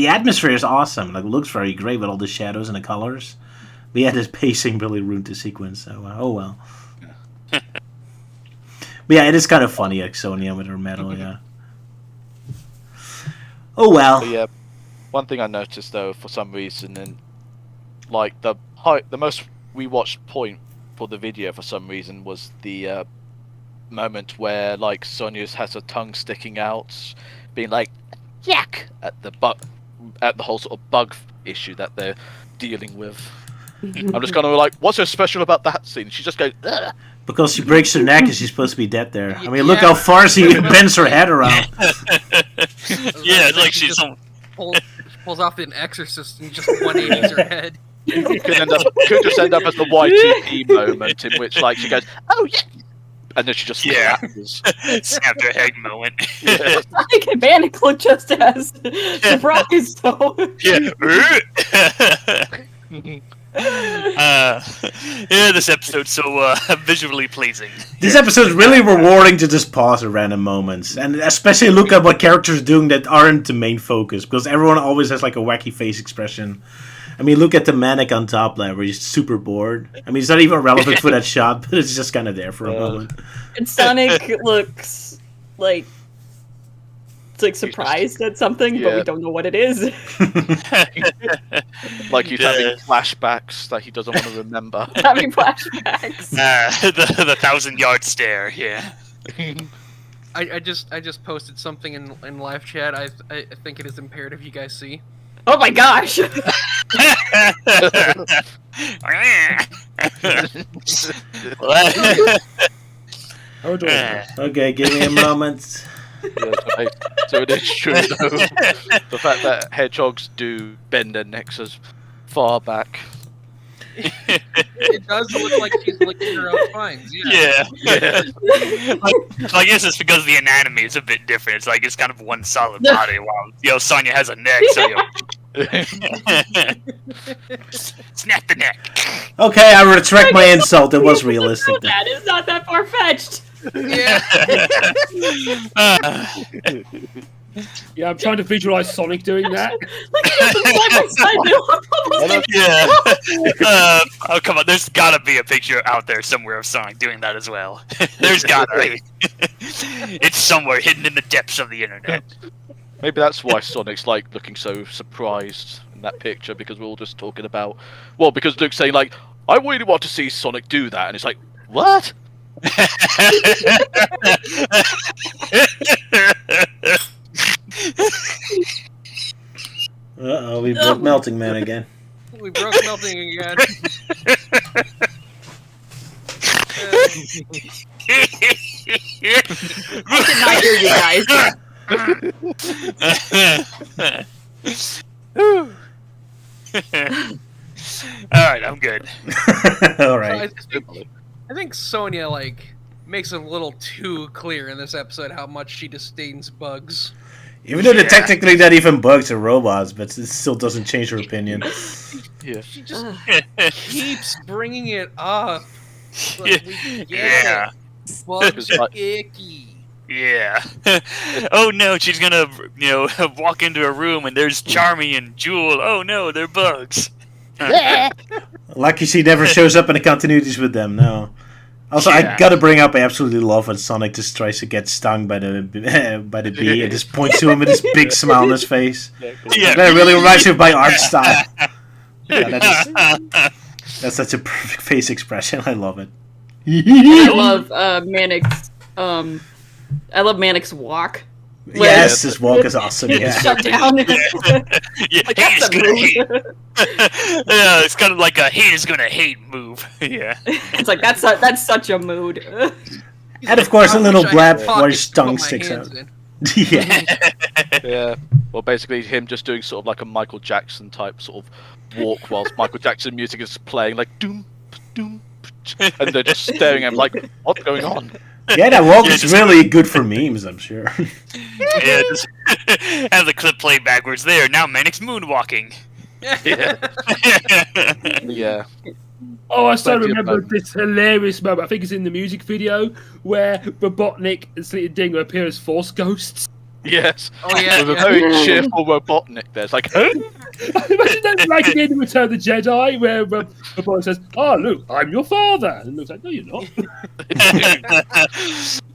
atmosphere is awesome. Like, it looks very great with all the shadows and the colors. But yeah, this pacing really ruined the sequence, so oh well. But yeah, it is kind of funny, like Sonia with her medal, yeah. Oh well. But yeah, one thing I noticed though, for some reason, and like the most rewatched point for the video for some reason was the moment where like Sonia has her tongue sticking out, being like, "Yuck!" at the whole sort of bug issue that they're dealing with. I'm just kind of like, what's so special about that scene? She just goes, "Ugh." Because she breaks her neck and she's supposed to be dead there. I mean, look how far she bends her head around. Yeah, it's like she's pulls off an exorcist and just 180s her head. Could just end up as the YTP moment in which like she goes, "Oh yeah," and then she just collapses. Snapped her head moment. Yeah. Like Manic looked just as surprised though. Yeah. Yeah, this episode's so visually pleasing. This episode's really rewarding to just pause at random moments, and especially look at what characters are doing that aren't the main focus, because everyone always has like a wacky face expression. I mean, look at the Manic on top there, where he's super bored. I mean, it's not even relevant for that shot, but it's just kind of there for a moment. And Sonic looks like it's like surprised at something, but we don't know what it is. Like he's having flashbacks that he doesn't want to remember. Having flashbacks. The 1,000-yard stare. Yeah. I just posted something in live chat. I think it is imperative you guys see. Oh my gosh! Okay, give me a moment. Yeah, so it is true though. The fact that hedgehogs do bend their necks as far back. It does look like she's licking her own spines. Yeah. I guess it's because the anatomy is a bit different. It's like it's kind of one solid body, while Sonya has a neck. So snap the neck. Okay, I retract my insult. It was realistic. That is not that far fetched. Yeah. Yeah, I'm trying to visualize Sonic doing that. Yeah. Oh, come on. There's gotta be a picture out there somewhere of Sonic doing that as well. There's gotta be. It's somewhere hidden in the depths of the internet. Maybe that's why Sonic's like looking so surprised in that picture, because we're all just talking about, well, because Luke's saying like, "I really want to see Sonic do that," and it's like, what? Uh-oh, we broke Melting Man again. We broke Melting again. I did not hear you guys. Alright, I'm good. Alright. I think Sonya makes it a little too clear in this episode how much she disdains bugs. Even though they're technically not even bugs or robots, but it still doesn't change her opinion. Yeah. She just keeps bringing it up. Like, we get it. Bugs are icky. Yeah. Oh no, she's gonna, walk into a room and there's Charmy and Jewel. Oh no, they're bugs. Lucky she never shows up in the continuities with them. No. Also, Yeah. I gotta bring up, I absolutely love when Sonic just tries to get stung by the bee and just points to him with this big smile on his face. Yeah. That really reminds me of my art style. Yeah, that's such a perfect face expression. I love it. I love Manic's. I love Manic's walk. Yes, his walk is awesome. Yeah. Shut down. Yeah, Like, hate is that's a gonna hate. mood. Yeah, it's kind of like a hate is gonna hate move. Yeah. It's like that's such a mood. And of course, a I little wish I blab had where pockets his to put tongue my sticks out. hands in. Yeah. Yeah. Well, basically, him just doing sort of like a Michael Jackson type sort of walk whilst Michael Jackson music is playing, like doom, doom, and they're just staring at him like, what's going on? Yeah, that walk Yeah, is just- really good for memes, I'm sure. Yeah, just have the clip play backwards there. Now Manic's moonwalking. Yeah. Yeah. Oh, I still Plenty of remember moments. this hilarious moment. I think it's in the music video where Robotnik and Sleet and Dingo appear as Force ghosts. Yes. Oh yeah, With a yeah. very cheerful Robotnik there. It's like, huh? Imagine that, like in Return of the Jedi, where Robotnik says, "Oh, Luke, I'm your father," and Luke's like, "No, you're not."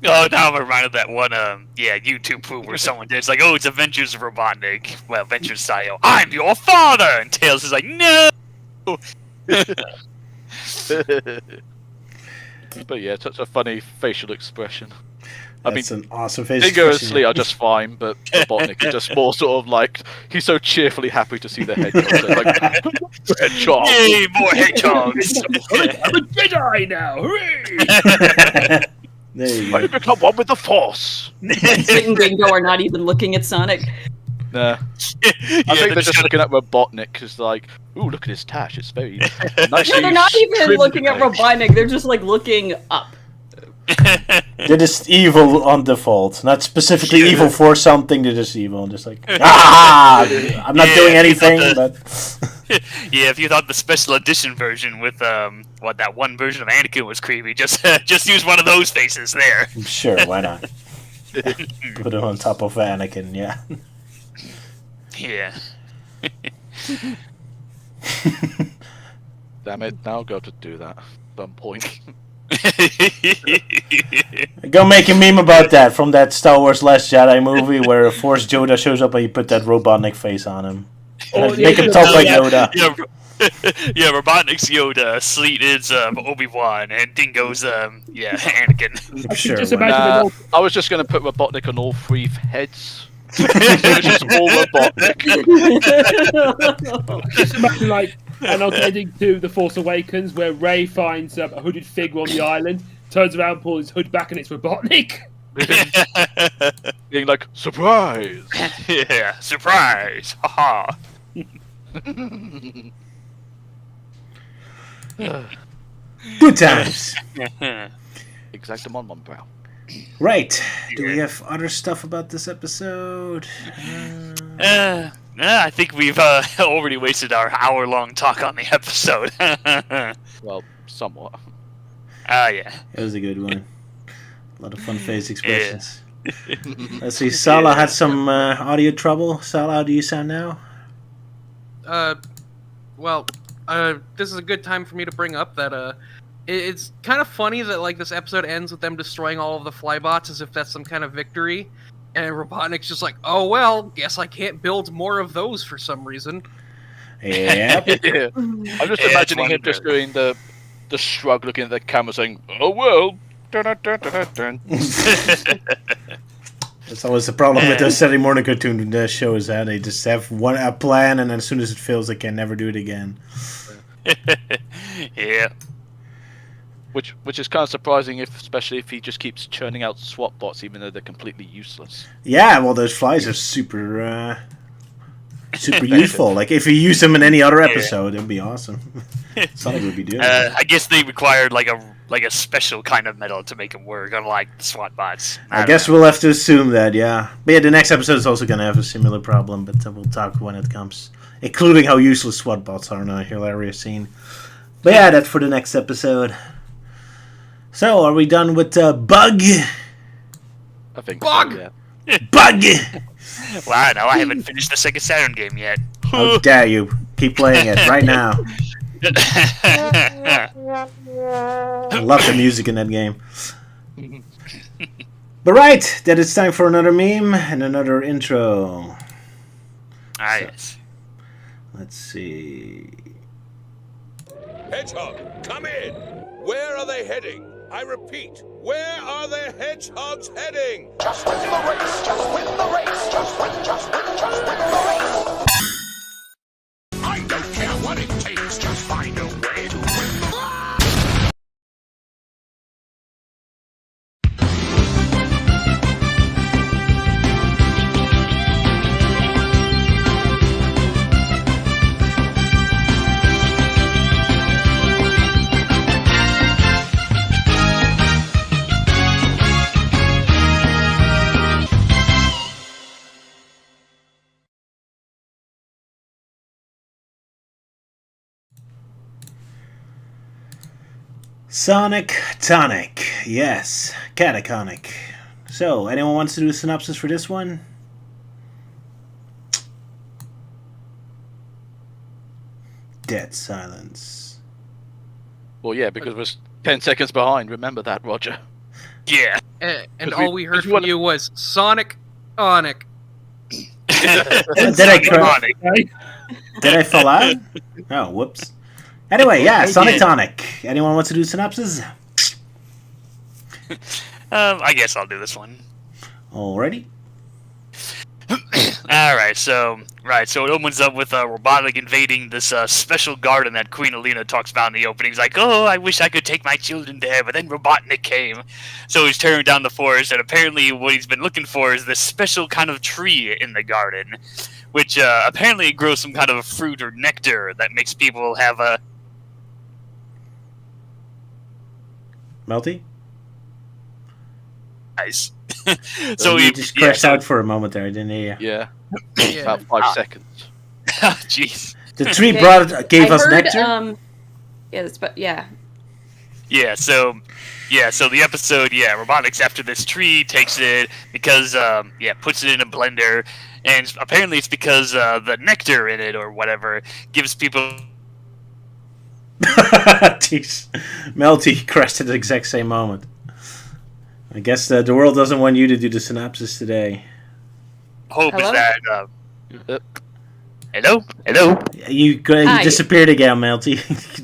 Oh, now I'm reminded of that one, YouTube poop where someone did. It's like, oh, it's Adventures of Robotnik. Well, Adventures style. I'm your father, and Tails is like, no. But yeah, such a funny facial expression. I mean, That's an awesome face Dingo and expression. Slee are just fine, but Robotnik is just more sort of like, he's so cheerfully happy to see the hedgehog. So like, hedgehog. Yay, more hedgehogs. I'm a Jedi now! Hooray! There you Why go. you become one with the Force? Sleet and Dingo are not even looking at Sonic. Nah. I think they're just looking at Robotnik because, like, ooh, look at his tash. It's very nicely. No, they're not even trimmed looking at edge." Robotnik. They're just like looking up. They're just evil on default. Not specifically Yeah. evil for something, they're just evil. Just like, ah! I'm not Yeah, doing you thought anything, the- but... Yeah, if you thought the special edition version with that one version of Anakin was creepy, just use one of those faces there. Sure, why not? Put it on top of Anakin, yeah. Yeah. Damn it! Now I've got to do that. At some point. Go make a meme about that from that Star Wars Last Jedi movie where a Force Yoda shows up and you put that Robotnik face on him. Oh, Make him yeah, talk like yeah. Yoda. Yeah, Robotnik's Yoda, Sleet is Obi-Wan, and Dingo's Anakin. I'm sure. Just why imagine not? Nah, all- I was just going to put Robotnik on all three heads. So it's just all Robotnik. Just imagine like an heading to The Force Awakens where Rey finds a hooded figure on the island, turns around, pulls his hood back, and it's Robotnik. Being like, surprise! Yeah, surprise! Haha. Good times. Exactamon Monbrow. Right. Do we have other stuff about this episode? I think we've already wasted our hour-long talk on the episode. Well, somewhat. Yeah. It was a good one. A lot of fun face expressions. Let's see. Sala had some audio trouble. Sala, how do you sound now? Well, this is a good time for me to bring up that it's kind of funny that like this episode ends with them destroying all of the flybots as if that's some kind of victory, and Robotnik's just like, oh well, guess I can't build more of those for some reason. Yeah. Yeah. I'm just Yeah, imagining it's him just wonder. doing the shrug, looking at the camera, saying, "Oh well." Dun, dun, dun, dun, dun. That's always the problem with those Saturday morning cartoon shows. They just have a plan, and then as soon as it fails, they can never do it again. Yeah. Which is kind of surprising, especially if he just keeps churning out swap bots, even though they're completely useless. Yeah, well, those flies are super useful. Like if you use them in any other episode, it'd be awesome. Sonic would be doing it. I guess they required like a special kind of metal to make them work, unlike the SWAT bots. I guess we'll have to assume that, yeah. But yeah, the next episode is also going to have a similar problem, but we'll talk when it comes. Including how useless SWAT bots are in a hilarious scene. But yeah, that's for the next episode. So, are we done with Bug? I think Bug! so, yeah. Bug! Wow, no, I haven't finished the Sega Saturn game yet. How dare you? Keep playing it right now. I love the music in that game. But right, that it's time for another meme and another intro. Yes. Let's see. Hedgehog, come in! Where are they heading? I repeat, where are the hedgehogs heading? Just win the race, just win the race, just win the race. I don't care what it takes, just find a way to win the Sonic Tonic. Yes, catatonic. So, anyone wants to do a synopsis for this one? Dead silence. Well, yeah, because we're 10 seconds behind. Remember that, Roger. Yeah. And all we heard from you was Sonic Onic. Did I cry? Did I fall out? Oh, whoops. Anyway, yeah, Sonic Tonic. Anyone wants to do synopsis? I guess I'll do this one. Alrighty. Alright, so it opens up with Robotic invading this special garden that Queen Alina talks about in the opening. He's like, oh, I wish I could take my children there, but then Robotnik came. So he's tearing down the forest, and apparently what he's been looking for is this special kind of tree in the garden, which apparently grows some kind of fruit or nectar that makes people have a... Melty? Nice. So you just crashed out for a moment there, didn't you? Yeah. Yeah. About 5 seconds. Jeez. The tree Okay. gave I us heard, nectar? Yeah. So the episode, Robotnik's after this tree, takes it because, puts it in a blender, and apparently it's because the nectar in it or whatever gives people... Jeez. Melty crashed at the exact same moment. I guess the world doesn't want you to do the synopsis today. Hope Hello? is that... Hello? You Hi. disappeared again, Melty.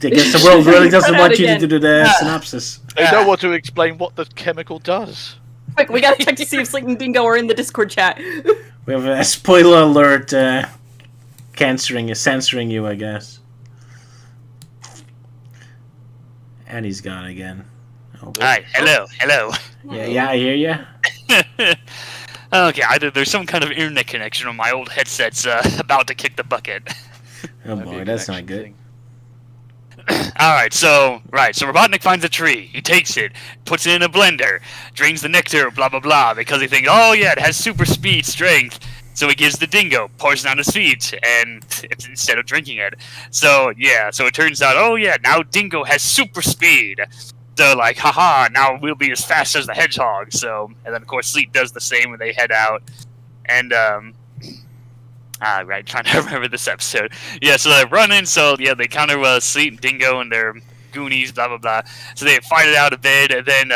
I guess the world really doesn't Cut out want you to again. do the synopsis. They don't want to explain what the chemical does. Quick, we gotta check to see if Sleep and Dingo are in the Discord chat. We have a spoiler alert censoring you, I guess. And he's gone again. Oh, Hi, hello. yeah, I hear ya. Okay, either there's some kind of internet connection or my old headset's about to kick the bucket. Oh boy, that's not good. Alright, so Robotnik finds a tree, he takes it, puts it in a blender, drains the nectar, blah blah blah, because he thinks, oh yeah, it has super speed, strength, so he gives the dingo, pours it on his feet, and instead of drinking it. So it turns out, oh yeah, now dingo has super speed. So like, haha, now we'll be as fast as the hedgehog. So, and then of course Sleet does the same when they head out, and right, trying to remember this episode. Yeah, so they're running. So yeah, they counter Sleet and Dingo and their Goonies, blah blah blah. So they fight it out a bit, and then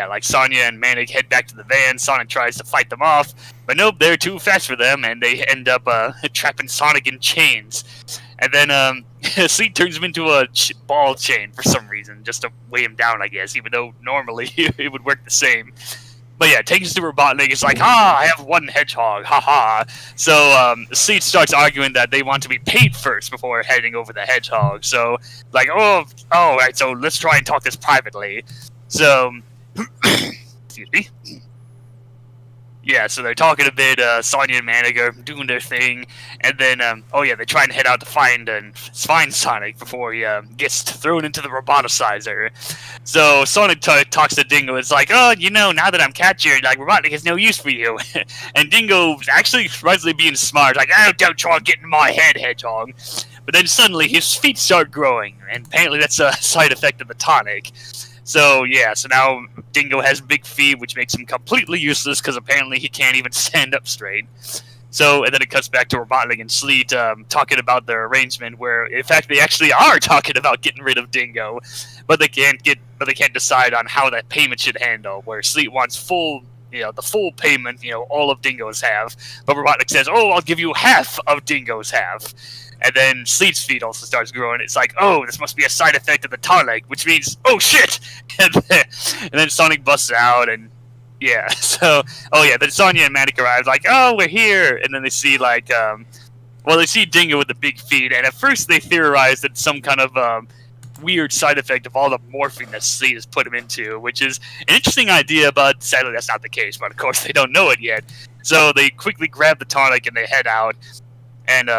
like Sonya and Manic head back to the van. Sonic tries to fight them off, but nope, they're too fast for them, and they end up trapping Sonic in chains. And then Sleet turns him into a ball chain for some reason, just to weigh him down, I guess, even though normally it would work the same. But yeah, takes to Robotnik. It's like, I have one hedgehog, haha. So Sleet starts arguing that they want to be paid first before heading over the hedgehog. So like, right, so let's try and talk this privately. So, excuse me. Yeah, so they're talking a bit, Sonya and Manic are doing their thing, and then, they try and head out to find Sonic before he gets thrown into the roboticizer. So Sonic talks to Dingo, it's like, now that I'm captured, like, Robotnik has no use for you. And Dingo's actually surprisingly being smart, like, don't try to get in my head, hedgehog. But then suddenly his feet start growing, and apparently that's a side effect of the tonic. So yeah, so now Dingo has big feet, which makes him completely useless because apparently he can't even stand up straight. So, and then it cuts back to Robotnik and Sleet talking about their arrangement, where in fact they actually are talking about getting rid of Dingo, but they can't decide on how that payment should handle. Where Sleet wants full, the full payment, all of Dingo's half, but Robotnik says, "Oh, I'll give you half of Dingo's half." And then Sleet's feet also starts growing. It's like, oh, this must be a side effect of the tonic, which means, oh shit! And then Sonic busts out, and yeah, so, then Sonya and Manic arrive, like, oh, we're here! And then they see, they see Dingo with the big feet, and at first they theorize that some kind of, weird side effect of all the morphine that Sleet has put him into, which is an interesting idea, but sadly that's not the case, but of course they don't know it yet. So they quickly grab the tonic and they head out, and,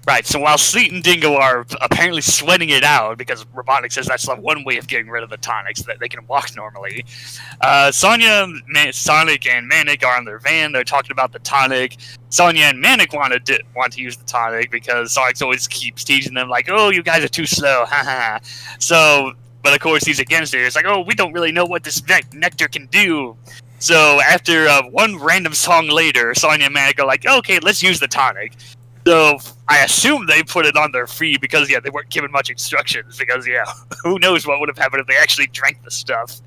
right, so while Sleet and Dingo are apparently sweating it out, because Robotnik says that's the one way of getting rid of the tonic, so that they can walk normally, Sonya, Sonic, and Manic are on their van. They're talking about the tonic. Sonya and Manic want to use the tonic because Sonic always keeps teasing them, like, oh, you guys are too slow, haha. So, but of course he's against it. It's like, oh, we don't really know what this nectar can do. So after one random song later, Sonya and Manic are like, okay, let's use the tonic. So I assume they put it on their feet because, they weren't given much instructions because, who knows what would have happened if they actually drank the stuff.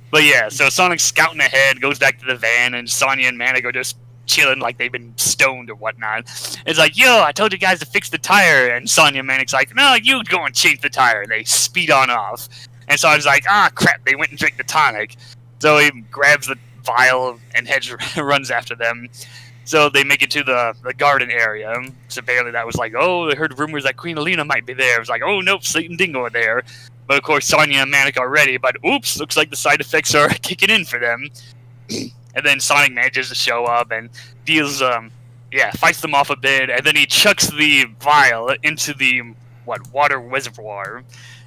But so Sonic's scouting ahead, goes back to the van, and Sonya and Manic are just chilling like they've been stoned or whatnot. It's like, yo, I told you guys to fix the tire, and Sonya and Manic's like, no, you go and change the tire. And they speed on off. And Sonya's like, ah, crap, they went and drank the tonic. So he grabs the vial and runs after them. So they make it to the garden area. So apparently that was like, oh, they heard rumors that Queen Alina might be there. It was like, oh, nope, Sleet and Dingo are there. But of course, Sonya and Manic are ready. But oops, looks like the side effects are kicking in for them. And then Sonic manages to show up and deals, fights them off a bit. And then he chucks the vial into the, water reservoir.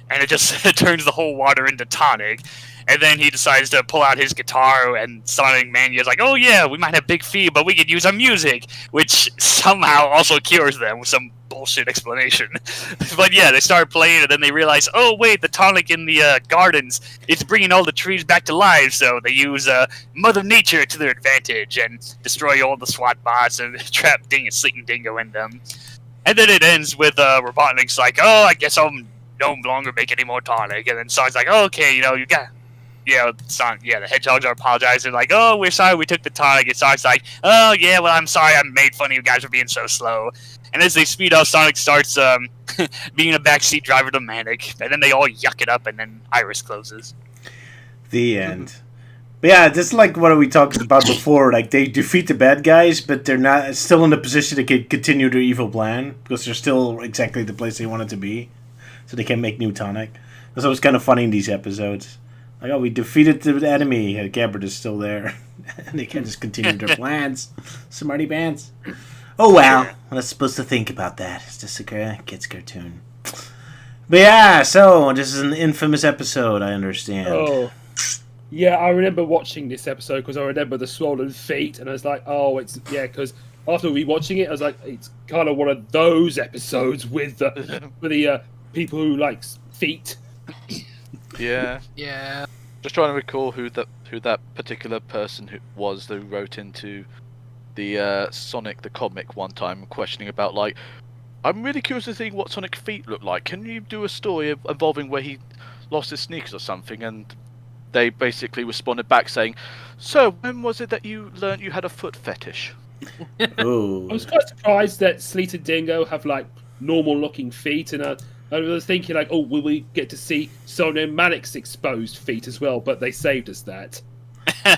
And it just turns the whole water into tonic. And then he decides to pull out his guitar, and Sonic Mania is like, oh yeah, we might have big feet, but we could use our music, which somehow also cures them with some bullshit explanation. But they start playing, and then they realize, oh wait, the tonic in the gardens, it's bringing all the trees back to life, so they use Mother Nature to their advantage, and destroy all the SWAT bots, and trap Sleet and Dingo in them. And then it ends with Robotnik's like, oh, I guess I'll no longer make any more tonic, and then Sonic's like, oh, okay, you got... the hedgehogs are apologizing, like, oh, we're sorry we took the tonic, and Sonic's like, oh, yeah, well, I'm sorry I made fun of you guys for being so slow. And as they speed up, Sonic starts being a backseat driver to Manic, and then they all yuck it up, and then Iris closes. The end. But yeah, just like what we talked about before, like, they defeat the bad guys, but they're not still in a position to continue their evil plan, because they're still exactly the place they wanted to be, so they can make new tonic. So it's kind of funny in these episodes. Like, oh, we defeated the enemy. Gabbard is still there. And they can just continue their plans. Smarty pants. Oh, wow. I'm not supposed to think about that. It's just a kid's cartoon. But yeah, so this is an infamous episode, I understand. Oh. Yeah, I remember watching this episode because I remember the swollen feet. And I was like, oh, because after rewatching it, I was like, it's kind of one of those episodes with the people who like feet. Yeah. Yeah. Just trying to recall who that particular person who wrote into the Sonic the comic one time, questioning about, like, I'm really curious to see what Sonic feet look like. Can you do a story involving where he lost his sneakers or something? And they basically responded back saying, so when was it that you learned you had a foot fetish? Ooh. I was quite surprised that Sleet and Dingo have like normal looking feet, and I was thinking, like, oh, will we get to see Sonya and Manic's exposed feet as well? But they saved us that.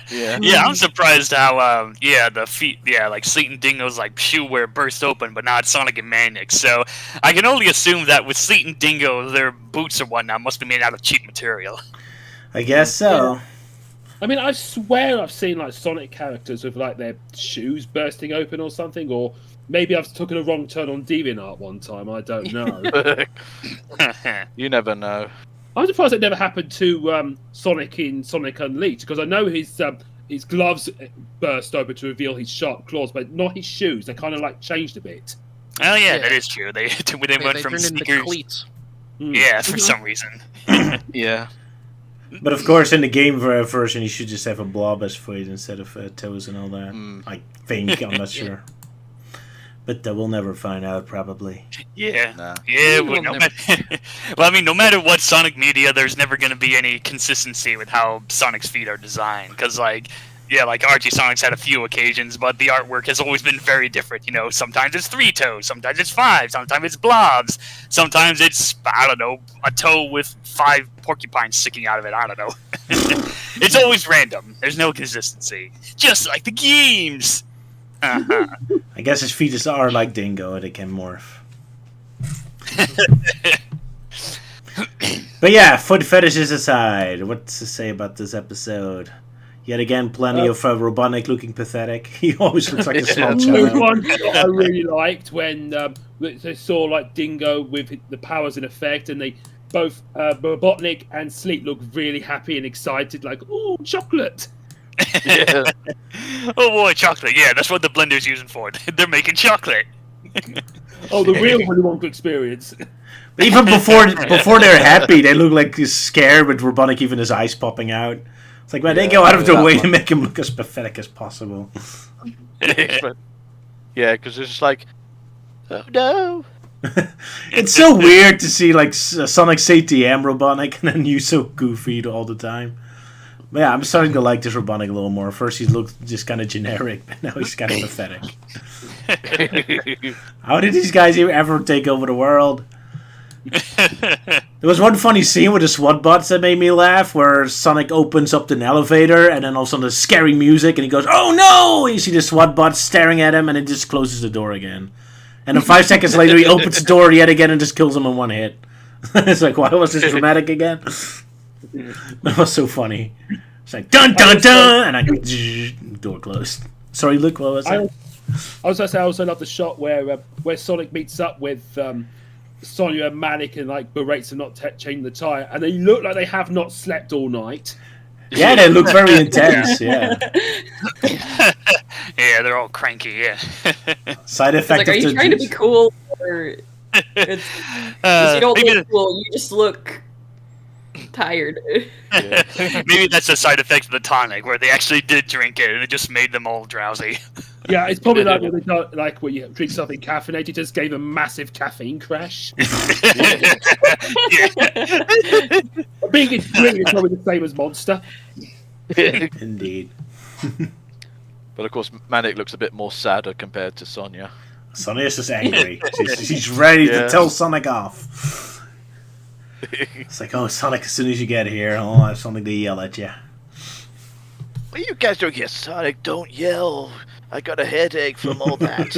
Yeah, I'm surprised how, the feet, like Sleet and Dingo's, like, shoe wear burst open, but not Sonic and Manic. So I can only assume that with Sleet and Dingo, their boots or whatnot must be made out of cheap material. I guess so. Yeah. I mean, I swear I've seen, like, Sonic characters with, like, their shoes bursting open or something, or maybe I've taken a wrong turn on DeviantArt one time, I don't know. You never know. I'm surprised it never happened to Sonic in Sonic Unleashed, because I know his gloves burst open to reveal his sharp claws, but not his shoes. They kind of, like, changed a bit. Oh, yeah, that is true. They went from turned sneakers... into cleats. Yeah, for some reason. Yeah. But of course, in the game version, you should just have a blob as foot instead of toes and all that. I think, I'm not sure. But we'll never find out, probably. Yeah. Nah. Yeah, well, well, I mean, no matter what Sonic media, there's never going to be any consistency with how Sonic's feet are designed. Because, like, yeah, like Archie Sonic's had a few occasions, but the artwork has always been very different. You know, sometimes it's 3 toes, sometimes it's 5, sometimes it's blobs, sometimes it's, I don't know, a toe with 5 porcupines sticking out of it. I don't know. It's always random. There's no consistency. Just like the games. Uh-huh. I guess his feet are like Dingo, they can morph. But yeah, foot fetishes aside, what to say about this episode? Yet again, plenty of Robotnik looking pathetic. He always looks like a small There's child. one shot I really liked when they saw like Dingo with the powers in effect, and they both Robotnik and Sleep look really happy and excited, like, "Ooh, chocolate!" Yeah. Oh boy, chocolate. Yeah, that's what the blender's using for. They're making chocolate. Oh, the real Willy Wonka experience. Even before they're happy, they look like scared with Robotnik even his eyes popping out. It's like, man, they go out of their way to make him look as pathetic as possible. Yeah, because it's just like, oh no. It's so weird to see like Sonic's ATM Robotnik and then you so goofy all the time. But yeah, I'm starting to like this Robotnik a little more. First he looked just kind of generic, but now he's kind of pathetic. How did these guys ever take over the world? There was one funny scene with the SWAT bots that made me laugh, where Sonic opens up an elevator and then all of a sudden there's scary music and he goes, "Oh no!" And you see the SWAT bots staring at him and it just closes the door again. And then 5 seconds later he opens the door yet again and just kills him in one hit. It's like, why was this dramatic again? That was so funny. It's like, dun dun dun! And I door closed. Sorry, Luke, what was that? I was going to say, I also love the shot where Sonic meets up with Sonya and Manic and like berates them not changing the tire, and they look like they have not slept all night. Yeah, they look very intense. Yeah. Yeah, they're all cranky. Yeah. Side effect. Like, are you trying to be cool, or it's, you don't look cool? You just look tired. Yeah. Maybe that's a side effect of the tonic, where they actually did drink it and it just made them all drowsy. Yeah, it's probably like when you drink something caffeinated, just gave a massive caffeine crash. Being a drink is probably the same as Monster. Indeed. But of course, Manic looks a bit more sadder compared to Sonya. Sonya's just angry. She's ready to tell Sonic off. It's like, oh, Sonic, as soon as you get here, I'll have something to yell at you. Well, you guys don't get Sonic. Don't yell. I got a headache from all that.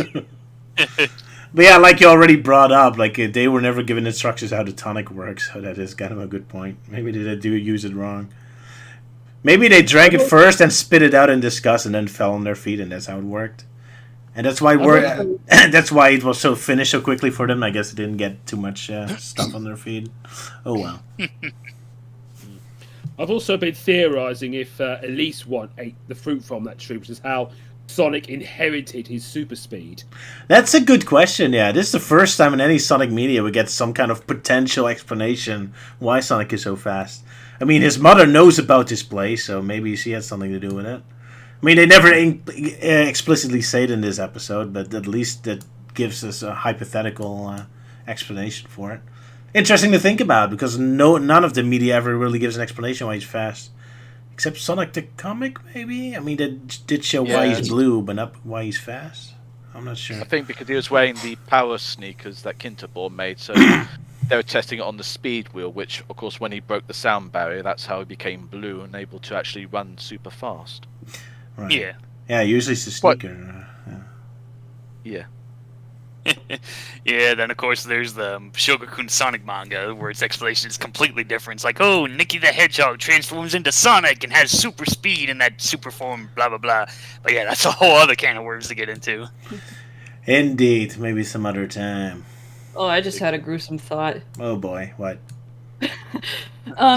But yeah, like you already brought up, like they were never given instructions how the tonic works, so that is kind of a good point. Maybe they do use it wrong. Maybe they drank it first and spit it out in disgust and then fell on their feet, and that's how it worked. And that's why that's why it was so finished so quickly for them. I guess they didn't get too much stuff on their feet. Oh well. I've also been theorising if Elise ate the fruit from that tree, which is how Sonic inherited his super speed. That's a good question, yeah. This is the first time in any Sonic media we get some kind of potential explanation why Sonic is so fast. I mean, his mother knows about this place, so maybe she had something to do with it. I mean, they never explicitly say it in this episode, but at least that gives us a hypothetical explanation for it. Interesting to think about, because none of the media ever really gives an explanation why he's fast. Except Sonic the comic, maybe? I mean, they did show why he's blue, but not why he's fast. I'm not sure. I think because he was wearing the power sneakers that Kinterborn made, so they were testing it on the speed wheel, which, of course, when he broke the sound barrier, that's how he became blue and able to actually run super fast. Right. Yeah. Yeah, usually it's a sneaker. Yeah. Yeah, then of course there's the Shogakukan Sonic manga, where its explanation is completely different. It's like, oh, Nicky the Hedgehog transforms into Sonic and has super speed in that super form, blah blah blah. But yeah, that's a whole other can of worms to get into. Indeed, maybe some other time. Oh, I just had a gruesome thought. Oh boy, what?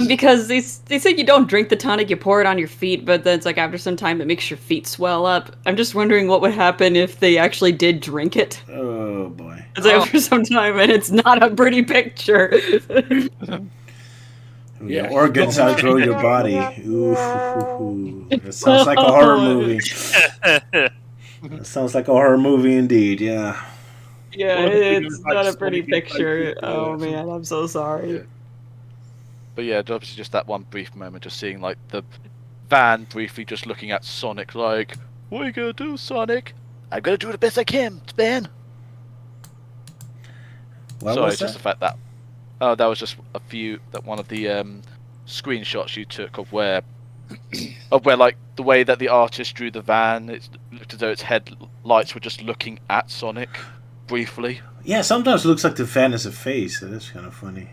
Because they say you don't drink the tonic, you pour it on your feet, but then it's like after some time it makes your feet swell up. I'm just wondering what would happen if they actually did drink it. Oh boy. It's after some time and it's not a pretty picture. Yeah. Your organs outgrow your body. Ooh, that sounds like a horror movie. That sounds like a horror movie indeed. Yeah. Yeah, Well, it's like not a Sonic pretty in picture. places, Oh yeah. man, I'm so sorry. Yeah. But yeah, obviously just that one brief moment, just seeing like the van briefly just looking at Sonic like, "What are you gonna do, Sonic?" "I'm gonna do the best I can, man." What Sorry, was just that? the fact that that was just one of the screenshots you took of where like the way that the artist drew the van. It looked as though its headlights were just looking at Sonic briefly. Yeah, sometimes it looks like the fan is a face. That is kind of funny.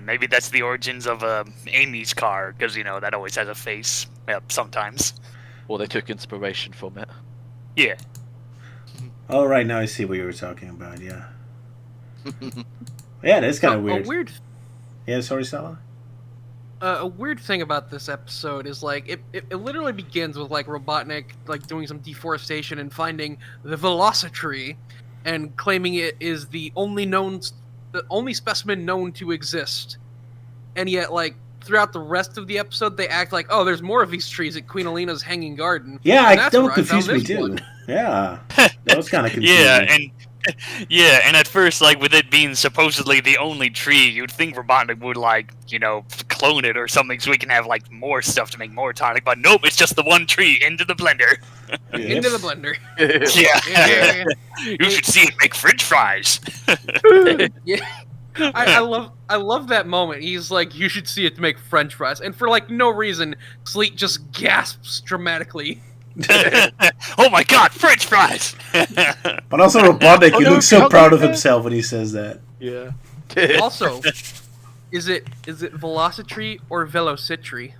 Maybe that's the origins of Amy's car, because that always has a face. Sometimes. Or they took inspiration from it. Yeah. Oh, right, now I see what you were talking about, yeah. Yeah, that's kind of weird. Yeah, sorry, Sala? A weird thing about this episode is like it literally begins with like Robotnik like doing some deforestation and finding the Velocitree and claiming it is the only specimen known to exist. And yet like throughout the rest of the episode they act like, oh, there's more of these trees at Queen Alina's hanging garden. Yeah, And that's that where I found confused me this too. one. Yeah, that was kind of confusing. and at first, like, with it being supposedly the only tree, you'd think Robotnik would, like, clone it or something so we can have, like, more stuff to make more tonic, but nope, it's just the one tree into the blender. Into the blender. Yeah. You should see it make french fries. Yeah. I love that moment. He's like, you should see it make french fries. And for, like, no reason, Sleet just gasps dramatically. Oh my god, french fries! But also Robotnik, he looks so proud of himself when he says that. Yeah. Also, is it Velocitree or Velocitree?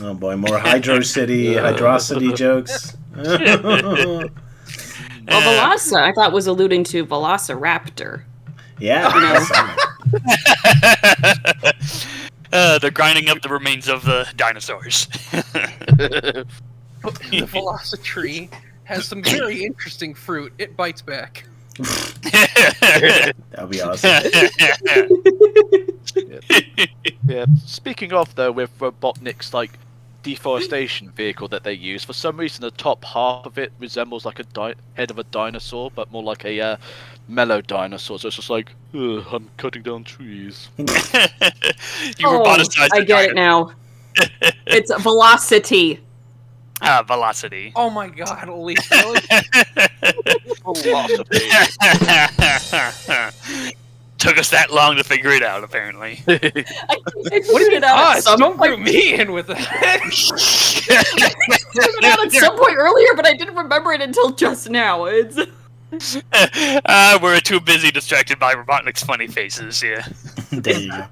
Oh boy, more Hydrocity jokes. Well, Velosa, I thought was alluding to Velociraptor. Yeah. They're grinding up the remains of the dinosaurs. The Velocitree has some very interesting fruit. It bites back. That'd be awesome. Yeah. Speaking of though, with Robotnik's like deforestation vehicle that they use, for some reason the top half of it resembles like a head of a dinosaur, but more like a mellow dinosaur. So it's just like, I'm cutting down trees. You I get it now. It's velocity. Velocity. Oh my god, Elise, really? Velocity. Took us that long to figure it out, apparently. What do you mean? Don't bring me in with that. I figured it out at some point earlier, but I didn't remember it until just now. It's We're too busy distracted by Robotnik's funny faces, yeah. There you go.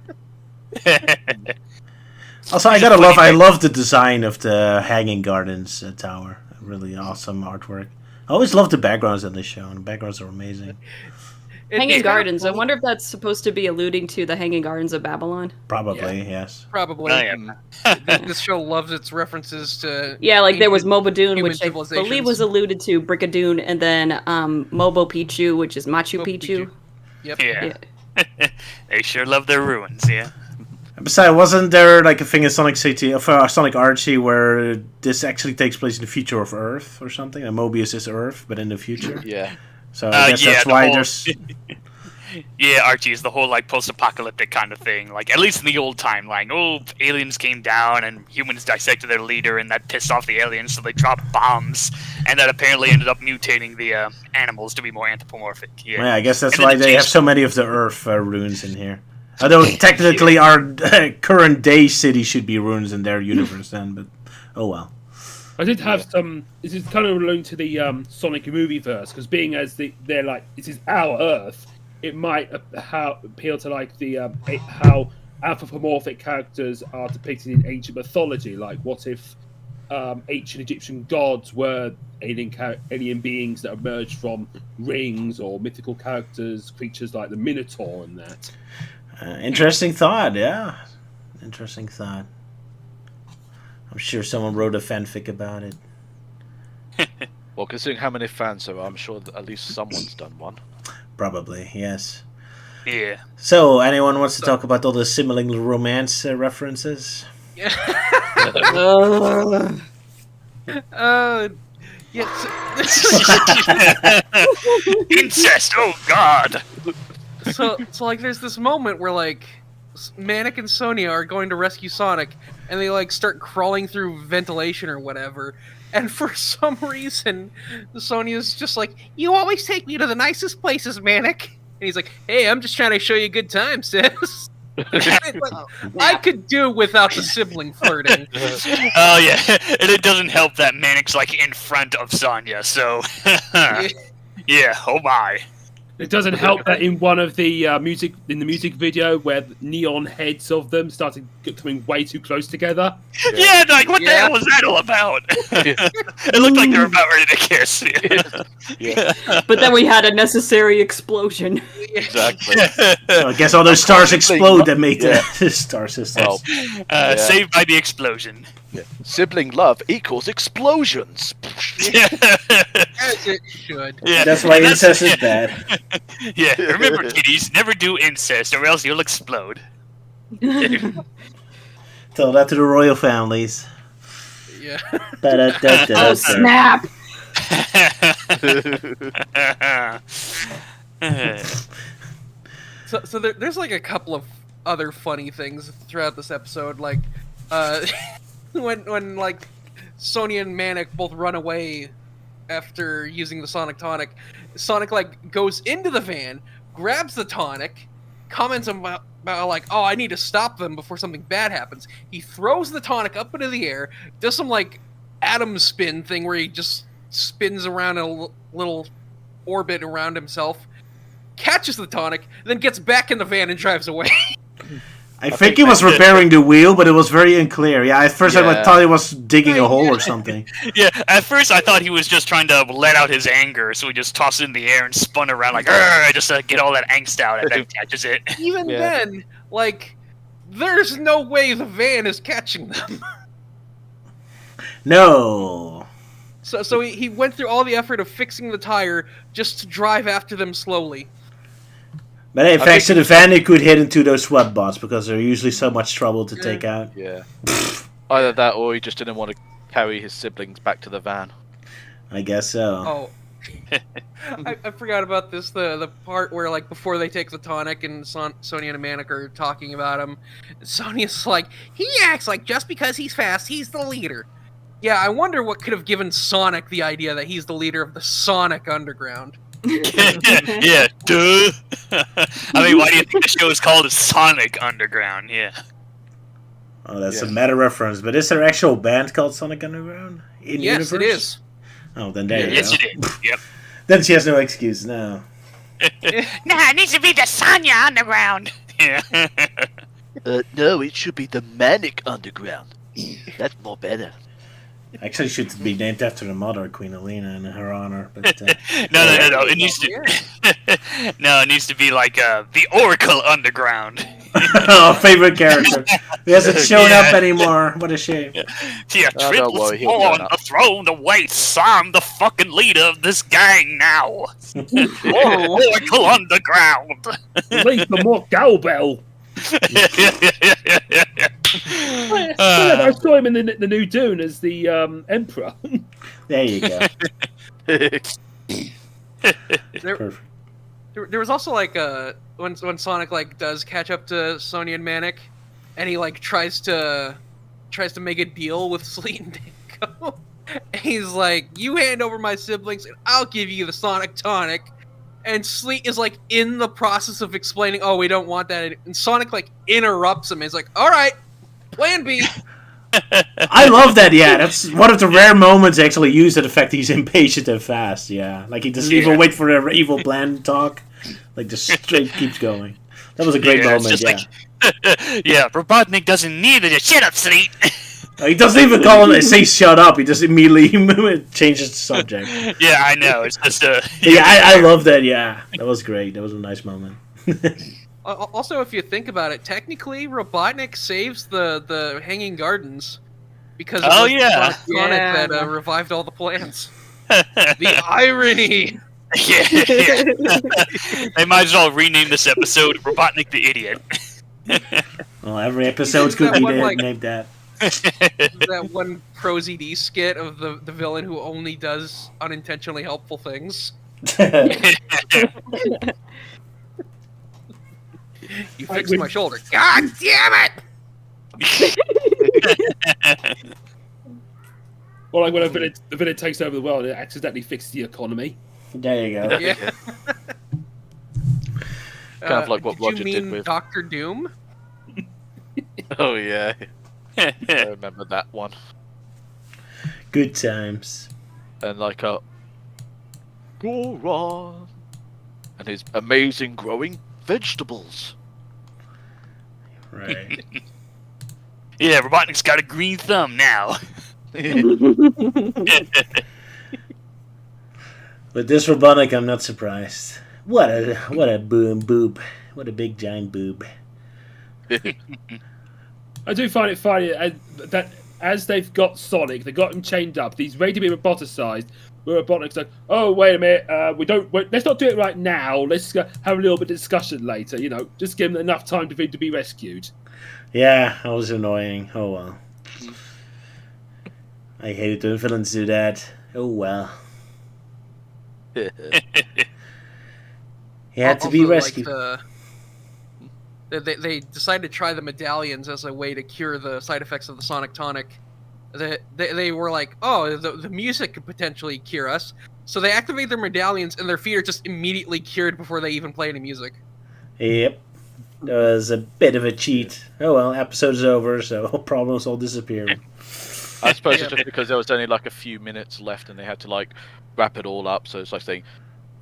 Also, I love the design of the Hanging Gardens tower. Really awesome artwork. I always love the backgrounds in this show, and the backgrounds are amazing. Hanging Gardens. I wonder if that's supposed to be alluding to the Hanging Gardens of Babylon. Probably, yes. Probably. Oh, This show loves its references to... Yeah, like there was Mobadoon, human which I civilizations. believe was alluded to, Brigadoon, and then Mobo Pichu, which is Machu Mobo Picchu. Yep. Yeah. They sure love their ruins, yeah. Besides, wasn't there like a thing in Sonic City, Sonic Archie, where this actually takes place in the future of Earth or something? And Mobius is Earth, but in the future. Yeah. So I guess that's why there's. Yeah, Archie is the whole like post-apocalyptic kind of thing. Like at least in the old timeline, aliens came down and humans dissected their leader, and that pissed off the aliens, so they dropped bombs, and that apparently ended up mutating the animals to be more anthropomorphic. Yeah, I guess that's And then why it they have changed- so many of the Earth runes in here. Although technically our current day city should be runes in their universe then, but oh well. I did have some. This is kind of alluding to the Sonic movie verse, because being as they're like this is our Earth, it might appeal to like the how anthropomorphic characters are depicted in ancient mythology. Like, what if ancient Egyptian gods were alien beings that emerged from rings, or mythical creatures like the Minotaur and that. Interesting thought, yeah. Interesting thought. I'm sure someone wrote a fanfic about it. Well, considering how many fans there are, I'm sure that at least someone's done one. Probably, yes. Yeah. So, anyone wants to talk about all the sibling romance references? Yeah. Yes. Incest. Oh God. So like, there's this moment where like Manic and Sonia are going to rescue Sonic, and they like start crawling through ventilation or whatever. And for some reason, Sonia's just like, "You always take me to the nicest places, Manic." And he's like, "Hey, I'm just trying to show you a good time, sis." I could do without the sibling flirting. Oh yeah, and it doesn't help that Manic's like in front of Sonya, so yeah. Oh my. It doesn't help that in one of the music video where the neon heads of them started coming way too close together. Yeah, like what the hell was that all about? It looked like they were about ready to kiss. Yeah. But then we had a necessary explosion. Exactly. So I guess all those stars explode that make the star system. Well, Saved by the explosion. yeah. Sibling love equals explosions. As it should. Yeah, That's why that's- incest is bad. Yeah, remember, kiddies, never do incest, or else you'll explode. Tell that to the royal families. Yeah. Oh snap! So there's like a couple of other funny things throughout this episode, like when like Sonya and Manic both run away after using the Sonic Tonic. Sonic like goes into the van, grabs the tonic, comments about like, "Oh, I need to stop them before something bad happens." He throws the tonic up into the air, does some like atom spin thing where he just spins around in a little orbit around himself, catches the tonic, then gets back in the van and drives away. I think he was repairing the wheel, but it was very unclear. Yeah, at first I thought he was digging a hole or something. Yeah, at first I thought he was just trying to let out his anger, so he just tossed it in the air and spun around like, just to get all that angst out, and then catches it. Even then, like, there's no way the van is catching them. No. So he went through all the effort of fixing the tire just to drive after them slowly. But hey, thanks to the van, he could hit into those SWAT bots because they're usually so much trouble to take out. Yeah. Either that, or he just didn't want to carry his siblings back to the van. I guess so. Oh. I forgot about this, the part where, like, before they take the tonic and Sonya and Manic are talking about him, Sonya's like, "He acts like just because he's fast, he's the leader." Yeah, I wonder what could have given Sonic the idea that he's the leader of the Sonic Underground. Yeah, duh. I mean, why do you think the show is called Sonic Underground? Yeah. Oh, that's a meta reference. But is there an actual band called Sonic Underground in Yes, universe? it is. Oh, then there you Yes, go. it is. Yep. Then she has no excuse. No. Nah, it needs to be the Sonya Underground. Yeah. No, it should be the Manic Underground. That's more better. Actually, should be named after the mother, Queen Elena, in her honor. But No. It needs to. No, it needs to be like the Oracle Underground. oh, favorite character. He hasn't shown up anymore. What a shame. Yeah, Oh, don't Triple's worry, he'll turn on up. the throne to wait. So I'm the fucking leader of this gang now. Oracle Underground. Release the more cowbell. I saw him in the new Dune as the Emperor. There you go. There was also like when Sonic like does catch up to Sonya and Manic, and he like tries to make a deal with Sleet and Dingo. He's like, "You hand over my siblings, and I'll give you the Sonic Tonic." And Sleet is like in the process of explaining, "Oh, we don't want that," and Sonic like interrupts him. He's like, "All right, Plan B." I love that, yeah. That's one of the rare moments I actually use the fact he's impatient and fast, yeah. Like he doesn't even wait for the evil plan to talk. Like just straight keeps going. That was a great it's moment, just yeah. like, yeah, Robotnik doesn't need it. Shut up, Sleet. He doesn't even call him say shut up, he just immediately changes the subject. Yeah, I know. It's just Yeah, I love that, yeah. That was great. That was a nice moment. Also, if you think about it, technically Robotnik saves the Hanging Gardens because it was Sonic that revived all the plants. The irony. They might as well rename this episode Robotnik the Idiot. Well, every episode's That could be one, like- named that. That one ProZD skit of the villain who only does unintentionally helpful things. You fixed my shoulder. God damn it! Or like when the villain takes over the world and it accidentally fixes the economy. There you go. Yeah. Kind of like what did Roger you did mean with. Doctor Doom? Oh yeah, I remember that one. Good times. And like Goron and his amazing growing vegetables. Right. Yeah, Robotnik's got a green thumb now. With this Robotnik, I'm not surprised. What a boob. What a big giant boob. I do find it funny that as they've got Sonic, they got him chained up. He's ready to be roboticized. Where Robotnik's like, oh wait a minute, let's not do it right now. Let's have a little bit of discussion later. You know, just give him enough time for him to be rescued. Yeah, that was annoying. Oh well. I hate it when villains do that. Oh well. He had to be Also, rescued. They decided to try the medallions as a way to cure the side effects of the Sonic Tonic. They were like, oh, the music could potentially cure us. So they activate their medallions and their feet are just immediately cured before they even play any music. Yep. That was a bit of a cheat. Oh well, episode's over, so problems all disappear. I suppose it's just because there was only like a few minutes left and they had to like wrap it all up. So it's like saying,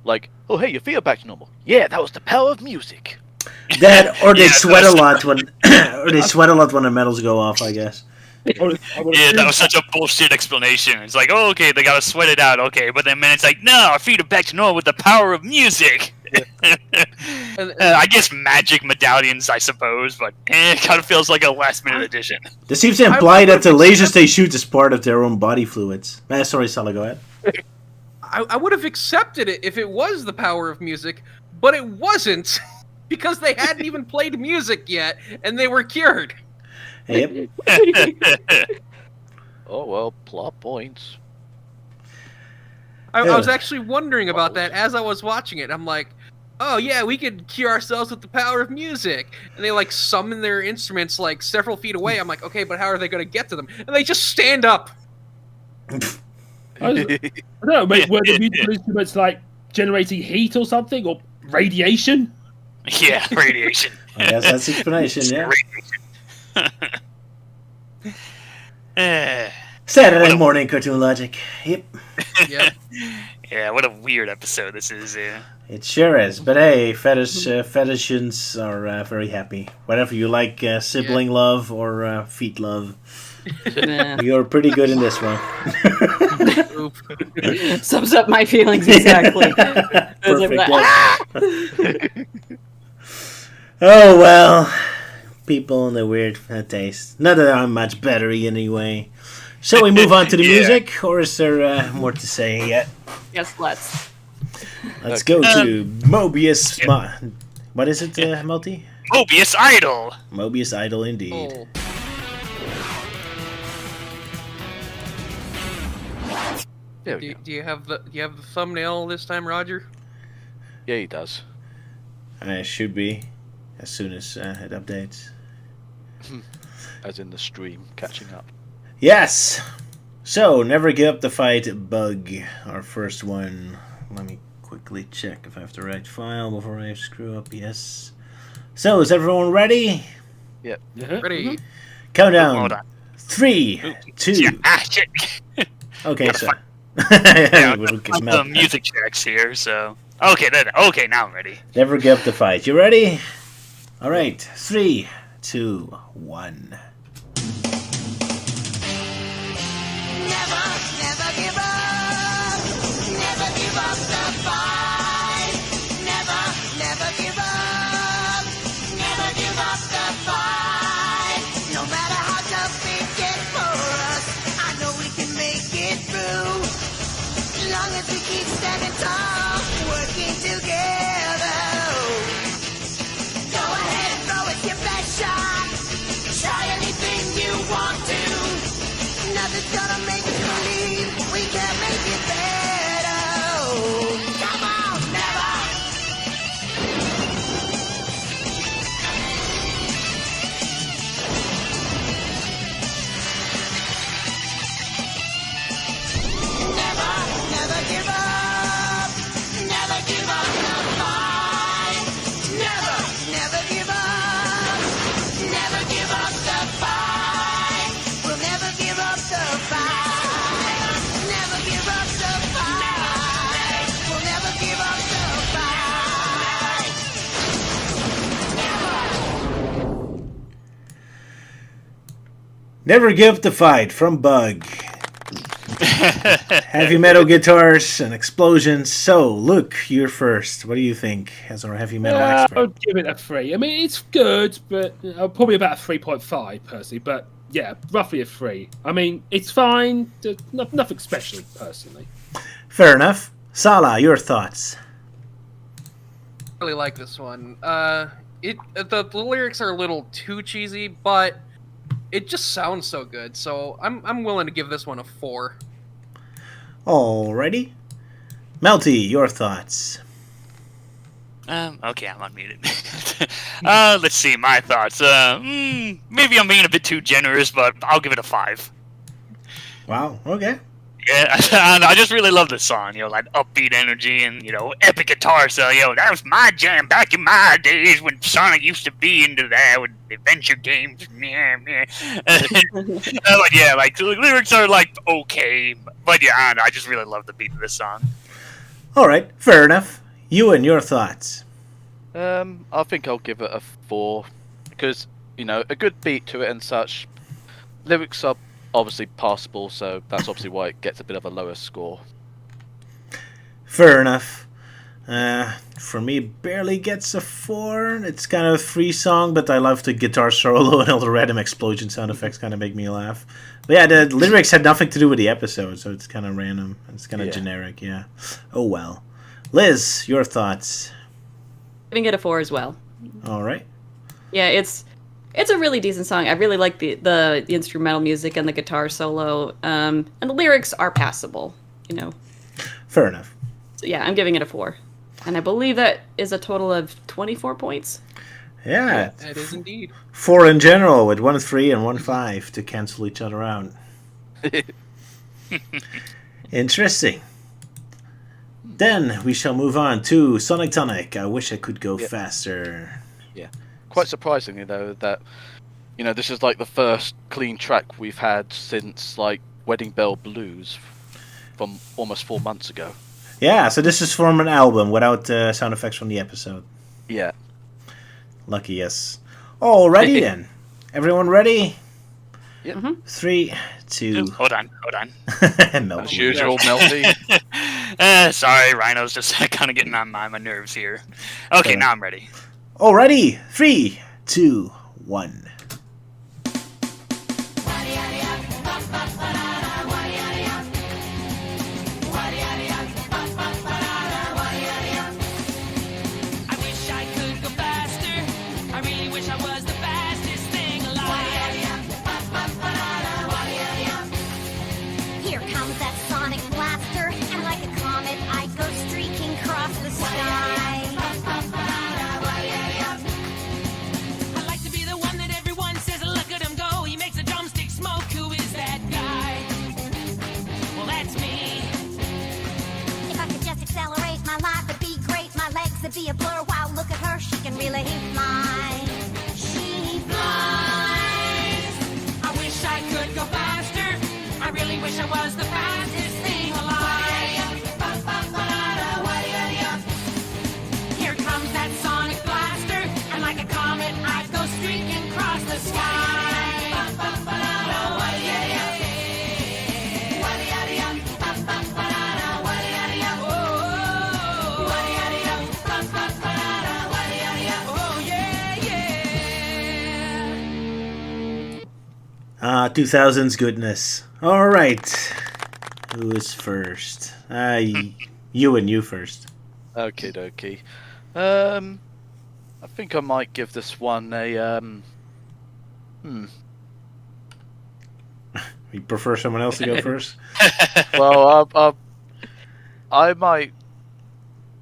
like, oh hey, your feet are back to normal. Yeah, that was the power of music. That, or they sweat a lot when, the medals go off, I guess. Yeah, that was such a bullshit explanation. It's like, oh, okay, they gotta sweat it out, okay, but then it's like, no, our feet are back to normal with the power of music. I guess magic medallions, I suppose, but it kind of feels like a last-minute addition. This seems to imply that the lasers they shoot is part of their own body fluids. Sorry, Sala, go ahead. I would have accepted it if it was the power of music, but it wasn't, because they hadn't even played music yet, and they were cured. Yep. Oh well, plot points. I was actually wondering about that as I was watching it. I'm like, oh yeah, we could cure ourselves with the power of music. And they like summon their instruments like several feet away. I'm like, okay, but how are they going to get to them? And they just stand up. I don't know, were the musical instruments like generating heat or something, or radiation? Yeah, radiation. I guess that's the explanation, yeah. Saturday morning cartoon logic. Yep. Yep. Yeah, what a weird episode this is. Yeah. It sure is. But hey, fetishians are very happy. Whatever you like, sibling love or feet love. You're pretty good in this one. Sums up my feelings exactly. Perfect. Like, Oh well, people and their weird taste. Not that I'm much better anyway. Shall we move on to the music, or is there more to say yet? yes, let's. Let's go to Mobius. What is it, Multi? Mobius Idol. Mobius Idol, indeed. Oh. There Do we go. you have the thumbnail this time, Roger? Yeah, he does. It should be, as soon as it updates. As in the stream catching up. Yes! So, never give up the fight, Bug. Our first one. Let me quickly check if I have the right file before I screw up. Yes. So, is everyone ready? Yep. Ready? Countdown. Hold on. 3, 2. Shit. Okay, so. Yeah, We'll I'm the music checks here, so. Okay, now I'm ready. Never give up the fight. You ready? Alright. 3, 2, 1. Never give up. Never give up the fight. Never give up. Never give up the fight. No matter how tough it gets for us, I know we can make it through. As long as we keep standing tall, give up the fight. Never, never give up. Never give up the fight. We'll never give up the fight. Never give up the fight. We'll never give up the fight. Never give the fight from Bug. Heavy metal guitars and explosions. So, Luke, you're first. What do you think as our heavy metal expert? I'll give it a 3. I mean, it's good, but probably about a 3.5 personally. But yeah, roughly a 3. I mean, it's fine. Nothing special personally. Fair enough. Sala, your thoughts? Really like this one. The lyrics are a little too cheesy, but it just sounds so good. So I'm willing to give this one a 4. Alrighty. Melty, your thoughts? Okay, I'm unmuted. Let's see, my thoughts. Maybe I'm being a bit too generous, but I'll give it a 5. Wow, okay. Yeah, and I just really love this song, like upbeat energy and, epic guitar. So, that was my jam back in my days when Sonic used to be into that with adventure games. Yeah. The lyrics are, okay. But, yeah, I just really love the beat of this song. Alright, fair enough. Euan, your thoughts? I think I'll give it a 4 because a good beat to it and such. Lyrics are obviously passable, so that's obviously why it gets a bit of a lower score. Fair enough. For me, barely gets a 4. It's kind of a free song, but I love the guitar solo and all the random explosion sound effects kind of make me laugh. But yeah, the lyrics had nothing to do with the episode, so it's kind of random. It's kind of generic, yeah. Oh well. Liz, your thoughts? Giving it a 4 as well. Alright. Yeah, it's a really decent song. I really like the instrumental music and the guitar solo. And the lyrics are passable, Fair enough. So yeah, I'm giving it a 4. And I believe that is a total of 24 points. Yeah. It is indeed. 4 in general, with 1 3 and 1 5 to cancel each other out. Interesting. Then we shall move on to Sonic Tonic. I wish I could go faster. Yeah. Quite surprisingly, though, that this is the first clean track we've had since Wedding Bell Blues from almost 4 months ago. Yeah, so this is from an album without sound effects from the episode. Yeah. Lucky us. Alrighty then. Everyone ready? Yep. 3, 2... Hold on. Melty. As usual, Melty. Sorry, Rhino's just kind of getting on my nerves here. Okay, now I'm ready. Alrighty. 3, 2, 1. Be a blur. Wow, look at her, she can really fly. She flies. I wish I could go faster. I really wish I was the fastest thing alive. Here comes that sonic blaster, and like a comet, I go streaking across the sky. Ah, 2000s goodness. Alright. Who is first? Euan, you first. Okie dokie. I think I might give this one a, You prefer someone else to go first? Well, I might...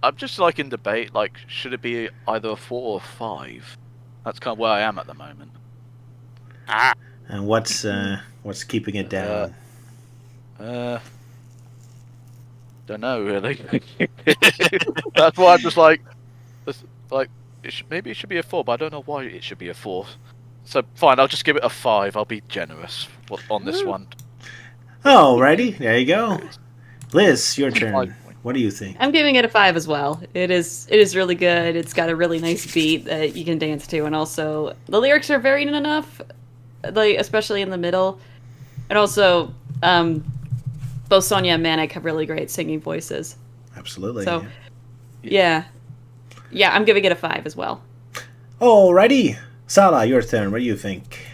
I'm just in debate, should it be either a 4 or 5? That's kind of where I am at the moment. And what's keeping it down? The don't know really. That's why I'm just like, maybe it should be a 4, but I don't know why it should be a 4. So fine, I'll just give it a 5. I'll be generous on this one. Alrighty, there you go. Liz, your turn. What do you think? I'm giving it a 5 as well. It is really good. It's got a really nice beat that you can dance to, and also the lyrics are varied enough, like especially in the middle. And also, both Sonia and Manic have really great singing voices. Absolutely. So, yeah, I'm giving it a 5 as well. Alrighty, Sala, your turn. What do you think?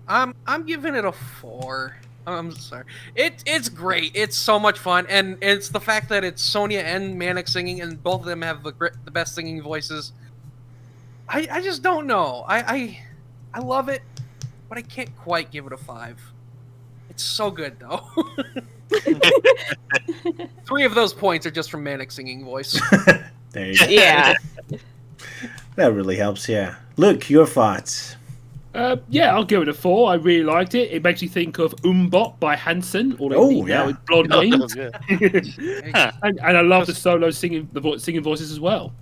I'm giving it a 4. I'm sorry. It's great. It's so much fun, and it's the fact that it's Sonia and Manic singing, and both of them have the best singing voices. I just don't know. I love it, but I can't quite give it a 5. It's so good though. 3 of those points are just from Manic singing voice. There you go. Yeah. That really helps. Yeah. Luke, your thoughts. Yeah, I'll give it a 4. I really liked it. It makes you think of Umbop by Hanson, or now with blonde wings. And I love the solo singing voices as well.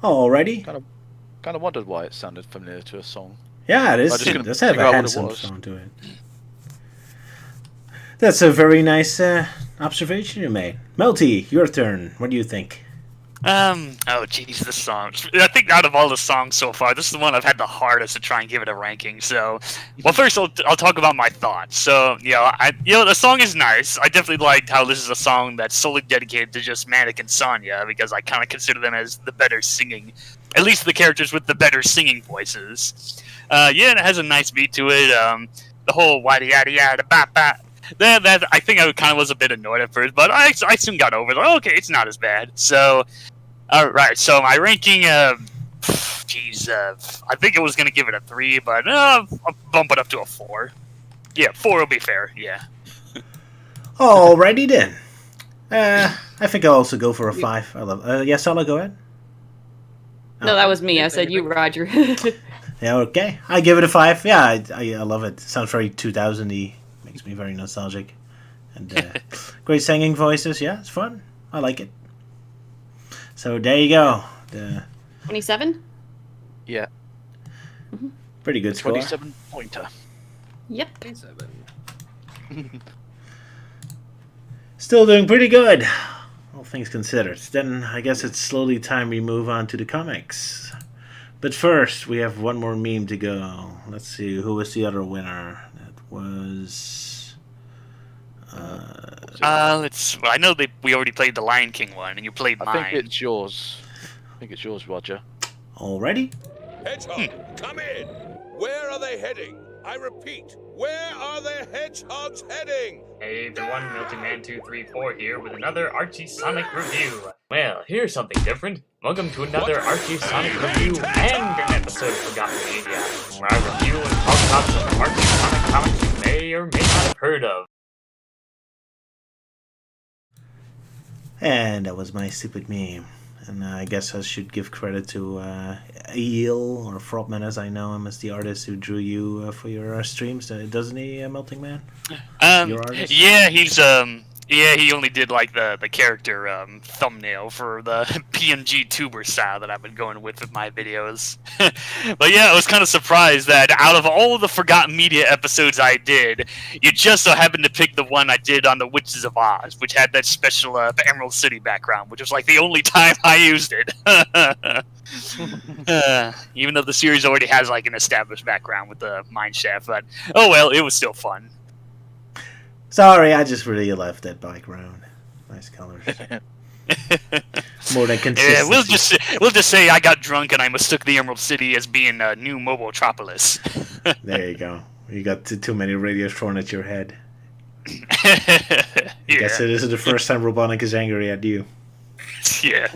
Alrighty. Kind of wondered why it sounded familiar to a song. Yeah, it is. It does have a handsome song to it. That's a very nice observation you made. Melty, your turn. What do you think? Oh geez, this song. I think out of all the songs so far, this is the one I've had the hardest to try and give it a ranking. So, well, first I'll talk about my thoughts. So, the song is nice. I definitely liked how this is a song that's solely dedicated to just Manic and Sonya, because I kind of consider them as the better singing, at least the characters with the better singing voices. And it has a nice beat to it. The whole yada yada yada ba ba. That I think I kind of was a bit annoyed at first, but I soon got over it. Like, okay, it's not as bad. So. Alright, so my ranking, I think I was going to give it a 3, but I'll bump it up to a 4. Yeah, 4 will be fair, yeah. Alrighty then. I think I'll also go for a 5. I love yes, Sala, go ahead. No, that was me. I said you, Roger. Yeah, okay. I give it a 5. Yeah, I love it. Sounds very 2000-y. Makes me very nostalgic. And great singing voices. Yeah, it's fun. I like it. So there you go. 27? Yeah. Mm-hmm. Pretty good score. 27 pointer. Yep. 27. Still doing pretty good, all things considered. Then I guess it's slowly time we move on to the comics. But first, we have one more meme to go. Let's see, who was the other winner? That was... I know we already played the Lion King one, and you played mine. I think it's yours. Roger. Already? Hedgehog, come in! Where are they heading? I repeat, where are the hedgehogs heading? Hey everyone, Milton Man234 here with another Archie Sonic review. Well, here's something different. Welcome to another Archie Sonic review and an episode of Forgotten Media, where I review and talk about some Archie Sonic comics you may or may not have heard of. And that was my stupid meme. And I guess I should give credit to Eel, or Frotman as I know him, as the artist who drew you for your streams, doesn't he, Melting Man? Your artist? Yeah, he only did like the character thumbnail for the PNG tuber style that I've been going with my videos. But yeah, I was kind of surprised that out of all the Forgotten Media episodes I did, you just so happened to pick the one I did on the Witches of Oz, which had that special Emerald City background, which was like the only time I used it. Even though the series already has like an established background with the mineshaft, but oh well, it was still fun. Sorry, I just really left that background. Nice colors. More than consistency. Yeah, we'll just say I got drunk and I mistook the Emerald City as being a new Mobotropolis. There you go. You got too many radios thrown at your head. I guess it isn't the first time Robotnik is angry at you. Yeah,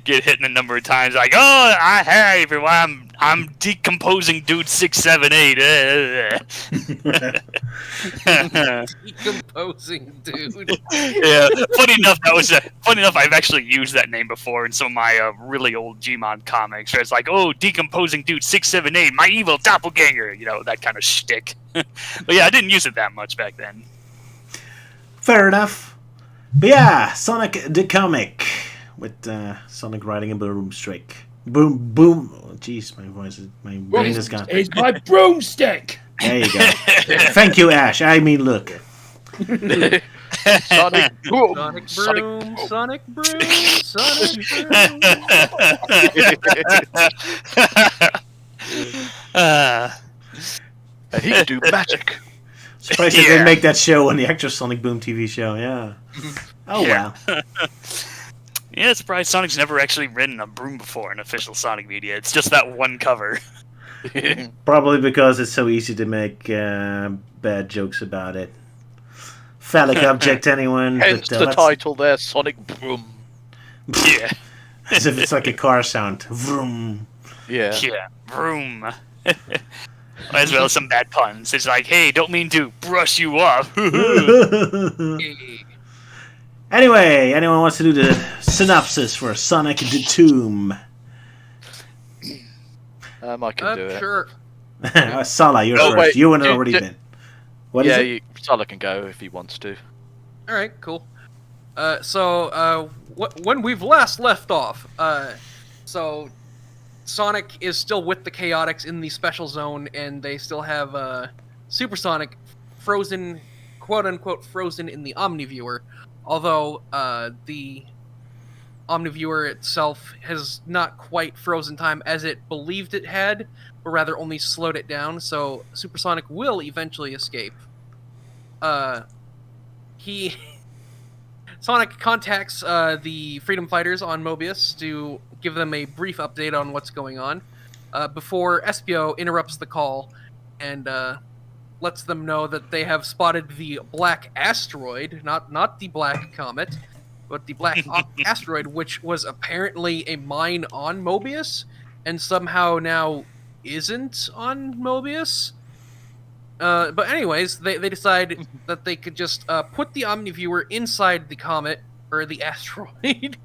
get hit a number of times like, oh, hey everyone, I'm decomposing dude 678. Decomposing dude. Yeah, funny enough, I've actually used that name before in some of my really old Gmon comics, where it's like, oh, decomposing dude 678, my evil doppelganger, that kind of shtick. But yeah, I didn't use it that much back then. Fair enough. But yeah, Sonic the comic with Sonic riding a broomstick. Boom, boom. Oh, jeez, my brain is gone. It's my broomstick. There you go. Thank you, Ash. I mean, look. Sonic boom. Sonic broom, Sonic broom, Sonic broom. And he can do magic. Surprised they didn't make that show on the actual Sonic Boom TV show. Yeah. Oh Yeah. well. Yeah, surprised Sonic's never actually ridden a broom before in official Sonic media. It's just that one cover. Probably because it's so easy to make bad jokes about it. Phallic object, anyone? Hence but, the let's- title there, Sonic Broom. Yeah. As if it's like a car sound. Vroom. Yeah. Yeah. Broom. As well as some bad puns. It's like, hey, don't mean to brush you off. Anyway, anyone wants to do the synopsis for Sonic the Tomb? I can do it. Sure. Sala, you're Oh, first. wait, You and you already did- been. What is it? Sala can go if he wants to. All right, cool. When we've last left off, so Sonic is still with the Chaotix in the Special Zone, and they still have Super Sonic frozen, quote unquote, frozen in the Omniviewer. Although the Omniviewer itself has not quite frozen time as it believed it had, but rather only slowed it down. So Super Sonic will eventually escape. Sonic contacts the Freedom Fighters on Mobius to give them a brief update on what's going on, before Espio interrupts the call and lets them know that they have spotted the black asteroid, not the black comet, but the black asteroid, which was apparently a mine on Mobius, and somehow now isn't on Mobius. But anyways, they decide that they could just put the Omniviewer inside the comet, or the asteroid,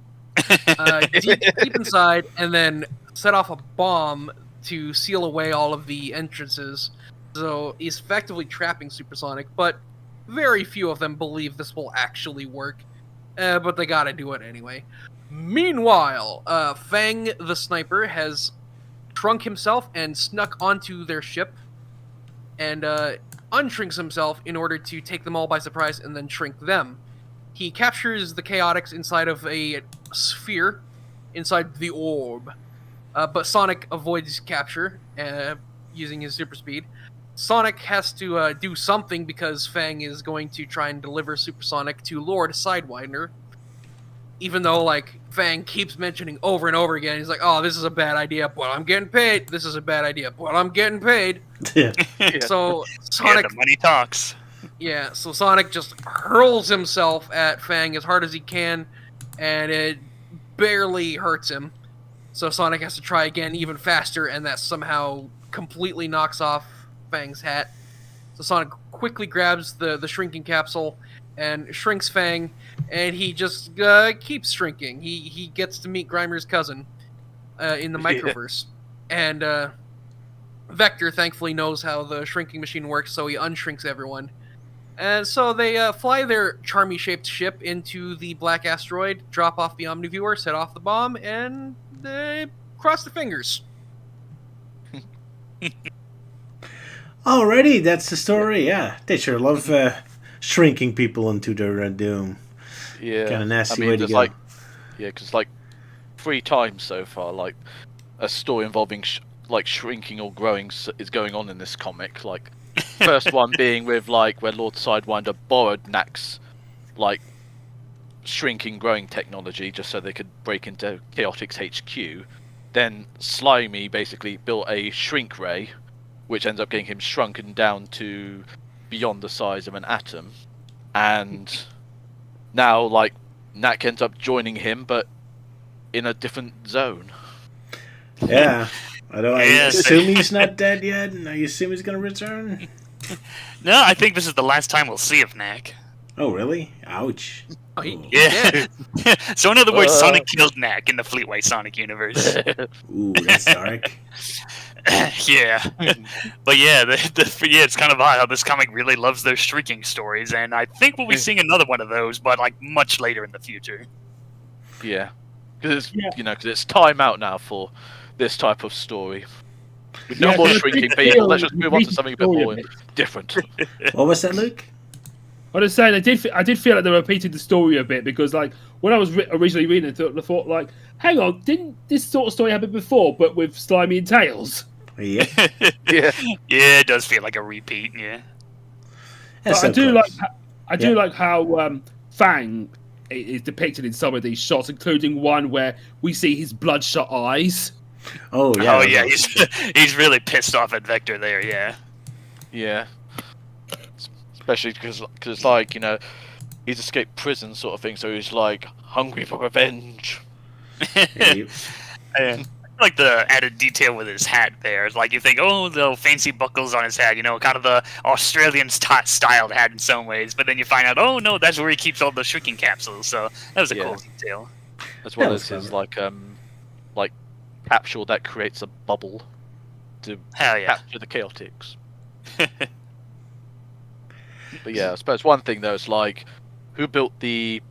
deep inside, and then set off a bomb to seal away all of the entrances. So he's effectively trapping Supersonic, but very few of them believe this will actually work. But they gotta do it anyway. Meanwhile, Fang the Sniper has shrunk himself and snuck onto their ship, and unshrinks himself in order to take them all by surprise and then shrink them. He captures the Chaotix inside of a sphere, inside the orb. But Sonic avoids capture, using his super speed. Sonic has to do something because Fang is going to try and deliver Supersonic to Lord Sidewinder. Even though, like, Fang keeps mentioning over and over again, he's like, oh, this is a bad idea, but I'm getting paid. This is a bad idea, but I'm getting paid. Yeah. So Sonic... Yeah, the money talks. Yeah, so Sonic just hurls himself at Fang as hard as he can, and it barely hurts him. So Sonic has to try again even faster, and that somehow completely knocks off Fang's hat. So Sonic quickly grabs the shrinking capsule and shrinks Fang, and he just keeps shrinking. He gets to meet Grimer's cousin in the Microverse. And Vector thankfully knows how the shrinking machine works, so he unshrinks everyone. And so they fly their charmy-shaped ship into the black asteroid, drop off the Omniviewer, set off the bomb, and they cross their fingers. Alrighty, that's the story. Yeah, they sure love shrinking people into their doom. Yeah. Kind of nasty I mean, way to there's go. like, yeah, because like 3 times so far, like a story involving like shrinking or growing is going on in this comic. Like, first one being with like where Lord Sidewinder borrowed Knack's like shrinking growing technology just so they could break into Chaotix HQ. Then Slimy basically built a shrink ray, which ends up getting him shrunken down to beyond the size of an atom. And now, like, Knack ends up joining him, but in a different zone. Yeah. I Yes. assume he's not dead yet. I assume he's going to return. No, I think this is the last time we'll see of Knack. Oh, really? Ouch. Oh, he Yeah. did. So in other words, Sonic killed Knack in the Fleetway Sonic universe. Ooh, that's dark. Yeah, but yeah, yeah, it's kind of odd how this comic really loves those shrieking stories, and I think we'll be seeing another one of those, but like much later in the future. Yeah, because it's time out now for this type of story. With no more shrieking people, let's just move on to something a bit more different. What was that, Luke? I was saying, I did feel like they were repeating the story a bit because, like, when I was originally reading it, I thought, like, hang on, didn't this sort of story happen before, but with Slimy and Tails? Yeah. Yeah, it does feel like a repeat. Yeah, But I do like how Fang is depicted in some of these shots, including one where we see his bloodshot eyes. Oh yeah. Oh yeah, he's really pissed off at Vector there. Yeah. Yeah. Especially because it's like, he's escaped prison sort of thing, so he's like hungry for revenge. I like the added detail with his hat there. It's like you think, oh, the fancy buckles on his hat, kind of the Australian styled hat in some ways, but then you find out, oh no, that's where he keeps all the shrinking capsules. So that was a cool detail. As well as his like capsule that creates a bubble to capture the chaotix. But yeah, I suppose one thing though is like, who built the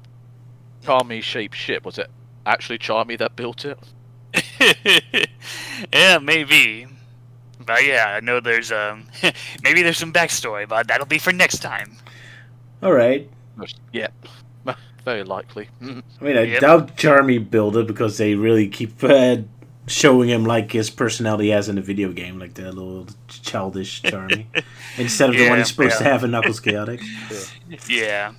Charmy shaped ship? Was it actually Charmy that built it? Yeah, maybe. But yeah, I know there's maybe there's some backstory, but that'll be for next time. All right. Yeah, very likely. I mean, I doubt Charmy built it because they really keep showing him like his personality as in the video game, like the little childish Charmy, instead of the one he's supposed to have in Knuckles Chaotix. Yeah.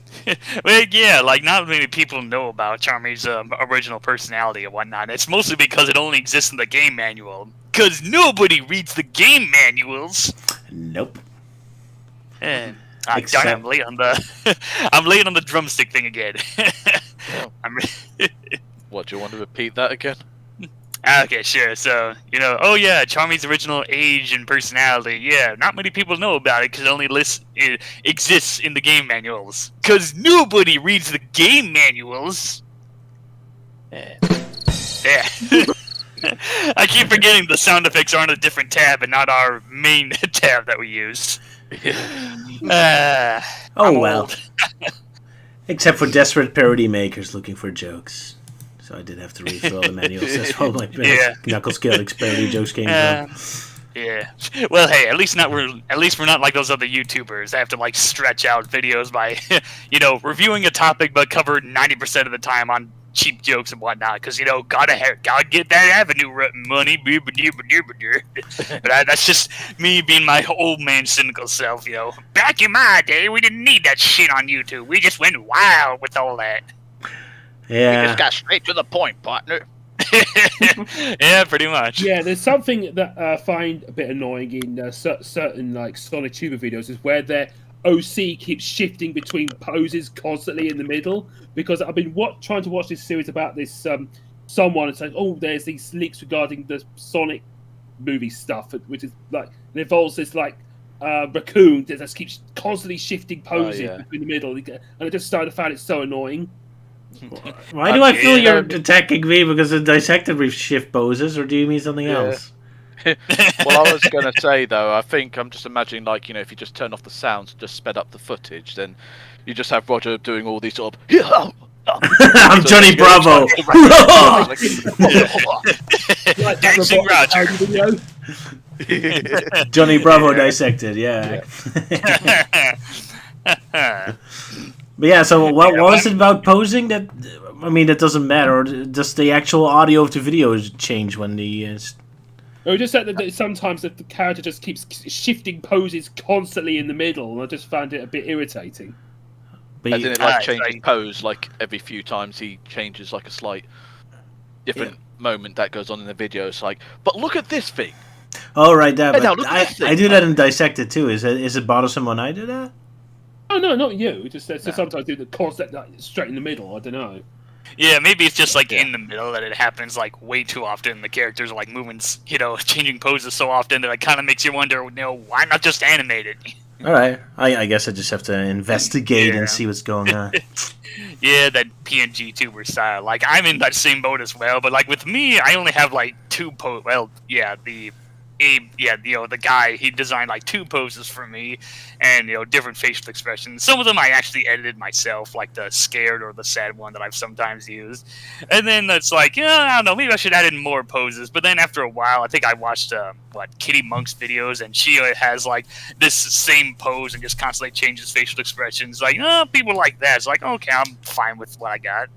Well, yeah, like not many people know about Charmy's original personality and whatnot. It's mostly because it only exists in the game manual. Because nobody reads the game manuals. Nope. Darn, I'm late on the I'm late on the drumstick thing again. What, do you want to repeat that again? Okay, sure. So, oh yeah, Charmy's original age and personality. Yeah, not many people know about it because it only exists in the game manuals. Because nobody reads the game manuals. Yeah. I keep forgetting the sound effects are on a different tab and not our main tab that we use. Oh well. Except for desperate parody makers looking for jokes. So I did have to read through all the manuals. That's where my Knuckles Chaotix parody jokes came from. Yeah. Well, hey, at least we're not like those other YouTubers that have to like stretch out videos by, reviewing a topic but cover 90% of the time on cheap jokes and whatnot. Because gotta get that avenue money. But that's just me being my old man cynical self. Back in my day, we didn't need that shit on YouTube. We just went wild with all that. Yeah. We just got straight to the point, partner. Yeah, pretty much. Yeah, there's something that I find a bit annoying in certain like Sonic Tuber videos is where their OC keeps shifting between poses constantly in the middle. Because I've been trying to watch this series about this someone and saying, oh, there's these leaks regarding the Sonic movie stuff, which is like it involves this like raccoon that just keeps constantly shifting poses between the middle, and I just started to find it so annoying. Why do I feel you're attacking me because of Dissected with shift poses, or do you mean something else? Well, I was going to say, though, I think I'm just imagining, like, if you just turn off the sounds, just sped up the footage, then you just have Roger doing all these sort of... I'm Johnny Bravo! Dancing Roger! Johnny Bravo Dissected, yeah. But yeah, so what was it about posing that? I mean, that doesn't matter. Does the actual audio of the video change when the? It just said that sometimes the character just keeps shifting poses constantly in the middle, and I just found it a bit irritating. But as in it like changes pose like every few times he changes like a slight different moment that goes on in the video. It's like, but look at this thing. Oh right, that. I do that in Dissected too. Is it bothersome when I do that? Oh no, not you. Just sometimes do the concept like straight in the middle. I don't know. Yeah, maybe it's just like in the middle that it happens like way too often. The characters are like moving, changing poses so often that it kind of makes you wonder, why not just animate it? All right. I guess I just have to investigate Yeah. and see what's going on. Yeah, that PNG tuber style. Like, I'm in that same boat as well, but like with me, I only have like two the guy, he designed like 2 poses for me, and different facial expressions. Some of them I actually edited myself, like the scared or the sad one that I've sometimes used. And then it's like, I don't know, maybe I should add in more poses. But then after a while, I think I watched Kitty Monk's videos, and she has like this same pose and just constantly changes facial expressions. Like, people like that. It's like, okay, I'm fine with what I got.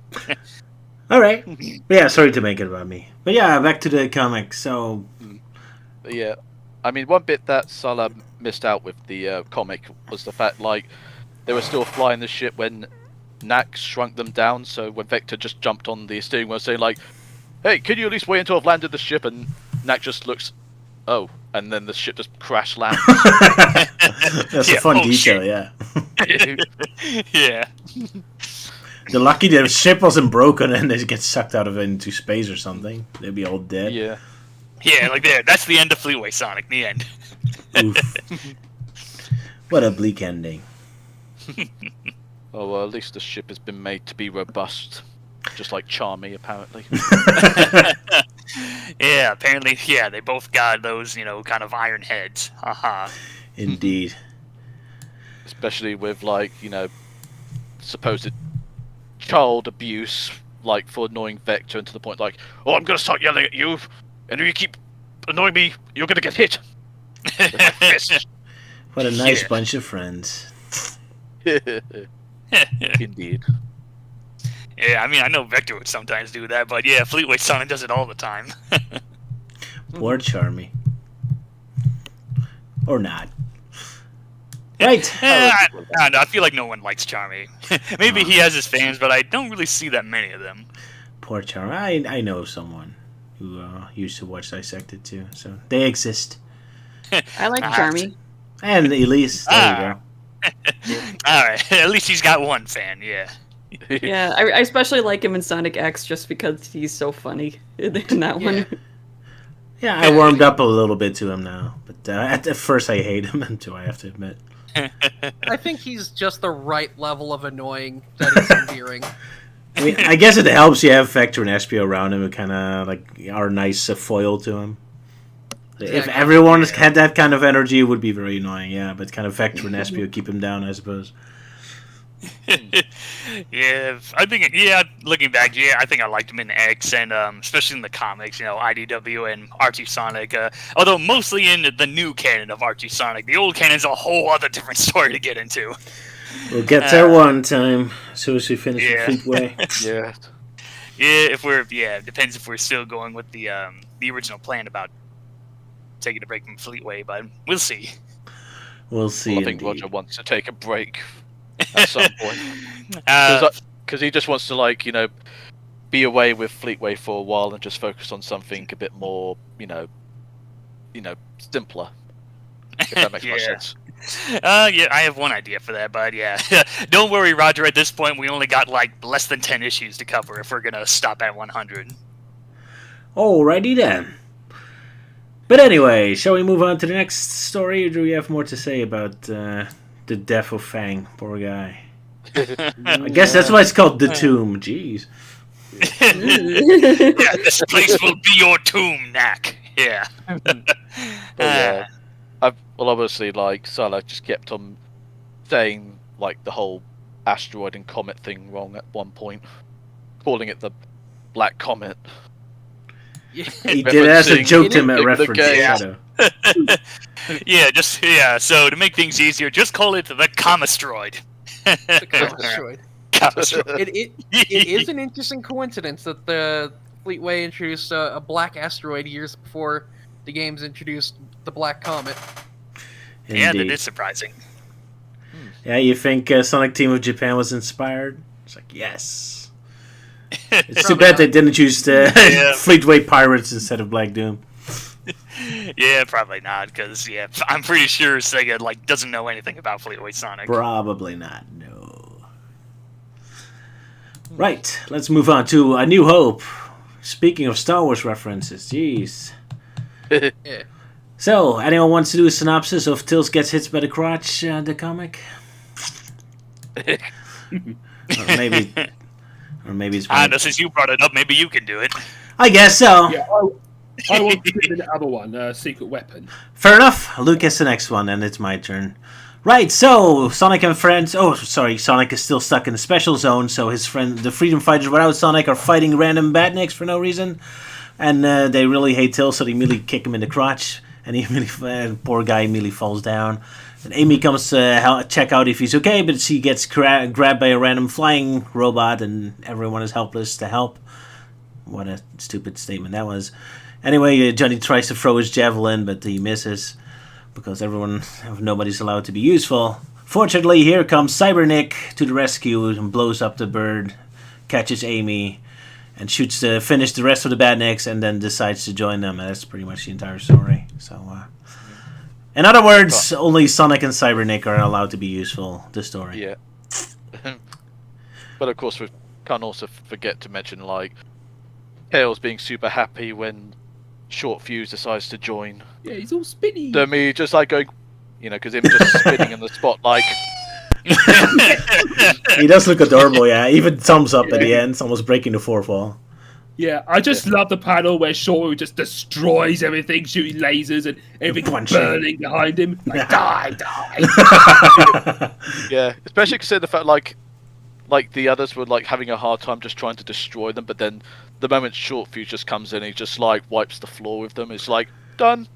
All right. Yeah, sorry to make it about me. But yeah, back to the comic. So, Yeah, I mean, one bit that Sala missed out with the comic was the fact, like, they were still flying the ship when Nak shrunk them down, so when Vector just jumped on the steering wheel saying, like, hey, could you at least wait until I've landed the ship? And Nak just looks, oh, and then the ship just crash lands. that's a fun detail, yeah. Yeah. They're lucky the ship wasn't broken and they get sucked out of it into space or something. They'd be all dead. Yeah. Yeah, like there. That's the end of Fleetway Sonic. The end. Oof. What a bleak ending. Oh, well, at least the ship has been made to be robust. Just like Charmy, apparently. Yeah, apparently, yeah, they both got those, kind of iron heads. Haha. Indeed. Especially with, like, supposed child abuse, like, for annoying Vector, and to the point, like, oh, I'm gonna start yelling at you, and if you keep annoying me, you're gonna get hit. With my fist. What a nice bunch of friends. Indeed. Yeah, I mean, I know Vector would sometimes do that, but yeah, Fleetway Sonic does it all the time. Poor Charmy. Or not. Right. I don't know, I feel like no one likes Charmy. Maybe he has his fans, but I don't really see that many of them. Poor Charmy. I know someone who used to watch Dissected too, so they exist. I like Charmy. And Elise. There you go. Alright, at least he's got one fan, yeah. Yeah, I especially like him in Sonic X just because he's so funny in that one. Yeah, I warmed up a little bit to him now, but at first I hate him, too, I have to admit. I think he's just the right level of annoying that is endearing. I mean, I guess it helps you have Vector and Espio around him who kind of like are nice foil to him. If everyone had that kind of energy, it would be very annoying, yeah, but kind of Vector and Espio keep him down, I suppose. Yeah, I think, looking back, I think I liked him in X, and especially in the comics, IDW and Archie Sonic, although mostly in the new canon of Archie Sonic. The old canon's a whole other different story to get into. We'll get there one time, as soon as we finish the Fleetway. Yeah. Yeah, it depends if we're still going with the original plan about taking a break from Fleetway, but we'll see. We'll see. Well, I think indeed. Roger wants to take a break at some point. Because he just wants to, like, be away with Fleetway for a while and just focus on something a bit more, simpler. If that makes more sense. Yeah, I have one idea for that, but yeah. Don't worry, Roger, at this point we only got, like, less than 10 issues to cover if we're gonna stop at 100. Alrighty then. But anyway, shall we move on to the next story, or do we have more to say about the death of Fang? Poor guy. I guess that's why it's called The Tomb. Jeez. Yeah, this place will be your tomb, Nak. Yeah. Yeah. Obviously, like, Sala just kept on saying, like, the whole asteroid and comet thing wrong at one point, calling it the Black Comet. He did as a joke to him at reference to Shadow. So to make things easier, just call it the Comastroid. The Comastroid. It is an interesting coincidence that the Fleetway introduced a black asteroid years before the games introduced the Black Comet. Indeed. Yeah, that is surprising. Yeah, you think Sonic Team of Japan was inspired? It's like, yes. It's too bad they didn't choose Fleetway Pirates instead of Black Doom. Yeah, probably not, because, I'm pretty sure Sega, doesn't know anything about Fleetway Sonic. Probably not, no. Right, let's move on to A New Hope. Speaking of Star Wars references, jeez. Yeah. So, anyone wants to do a synopsis of Tails Gets Hit by the Crotch, the comic? or maybe it's... I know, since you brought it up, maybe you can do it. I guess so. Yeah, I want to do the other one, Secret Weapon. Fair enough. Luke gets the next one, and it's my turn. Right, so Sonic and friends... Oh, sorry, Sonic is still stuck in the special zone, so his friend, the Freedom Fighters without Sonic, are fighting random badniks for no reason. And they really hate Tails, so they immediately kick him in the crotch. And poor guy immediately falls down. And Amy comes to check out if he's okay, but she gets grabbed by a random flying robot, and everyone is helpless to help. What a stupid statement that was. Anyway, Johnny tries to throw his javelin, but he misses because nobody's allowed to be useful. Fortunately, here comes Cybernick to the rescue and blows up the bird, catches Amy, and shoots to finish the rest of the badniks, and then decides to join them. That's pretty much the entire story. So, in other words, only Sonic and Cybernick are allowed to be useful. The story. Yeah. But of course, we can't also forget to mention like Tails being super happy when Short Fuse decides to join. Yeah, he's all spinny. Me just like going, because him just spinning in the spot like. He does look adorable, yeah. Even thumbs up at the end, it's almost breaking the fourth wall. Yeah, I just love the panel where Short just destroys everything, shooting lasers and everything burning behind him. Like, die. Yeah, especially considering the fact like the others were like having a hard time just trying to destroy them, but then the moment Short Fuse just comes in, he just like wipes the floor with them. It's like done.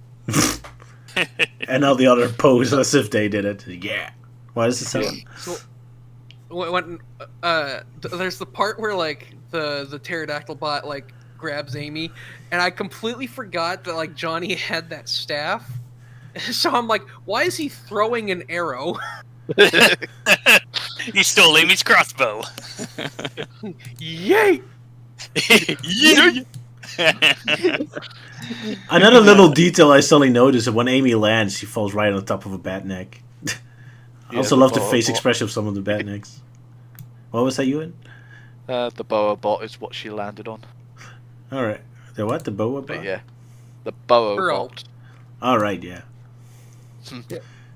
And all the other pose as if they did it. Yeah. Why does it sound? So, when there's the part where like the pterodactyl bot like grabs Amy, and I completely forgot that like Johnny had that staff. So I'm like, why is he throwing an arrow? He stole Amy's crossbow. Yay! Yay! Another little detail I suddenly noticed is when Amy lands, she falls right on top of a batnik. I also love the face expression of some of the batniks. What was that, Euan? The boa bot is what she landed on. Alright. The what? The boa bot? But yeah. The boa bot. Alright, yeah.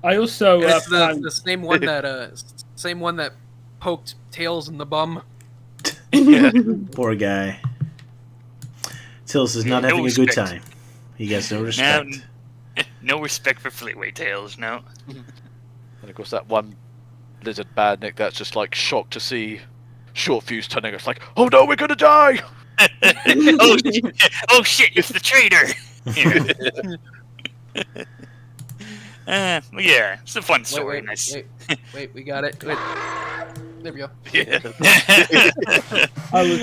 I also it's the same one that poked Tails in the bum. Yeah. Poor guy. Tails is not having a good time. He gets no respect. No respect for Fleetway Tails, no. And of course that one lizard badnik that's just like shocked to see Short Fuse turning. It's like, oh no, we're gonna die! Oh shit, it's the traitor! Yeah, it's a fun story. Wait, we got it. Wait. There we go. Yeah. I was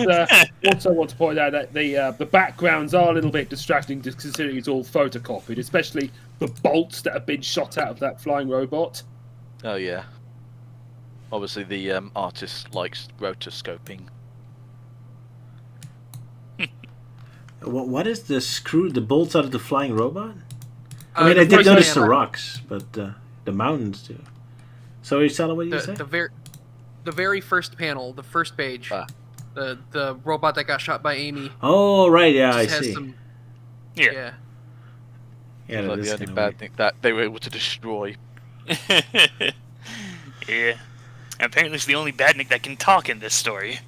also want to point out that the backgrounds are a little bit distracting, just considering it's all photocopied, especially the bolts that have been shot out of that flying robot. Oh yeah. Obviously, the artist likes rotoscoping. What is the screw? The bolts out of the flying robot? I mean, I did notice the rocks, but the mountains too. Sorry, Sala, what did you say? The very first panel, the first page, the robot that got shot by Amy. Oh right, yeah, I see. Yeah. Yeah, like the only bad thing that they were able to destroy. Yeah. Apparently, it's the only badnik that can talk in this story.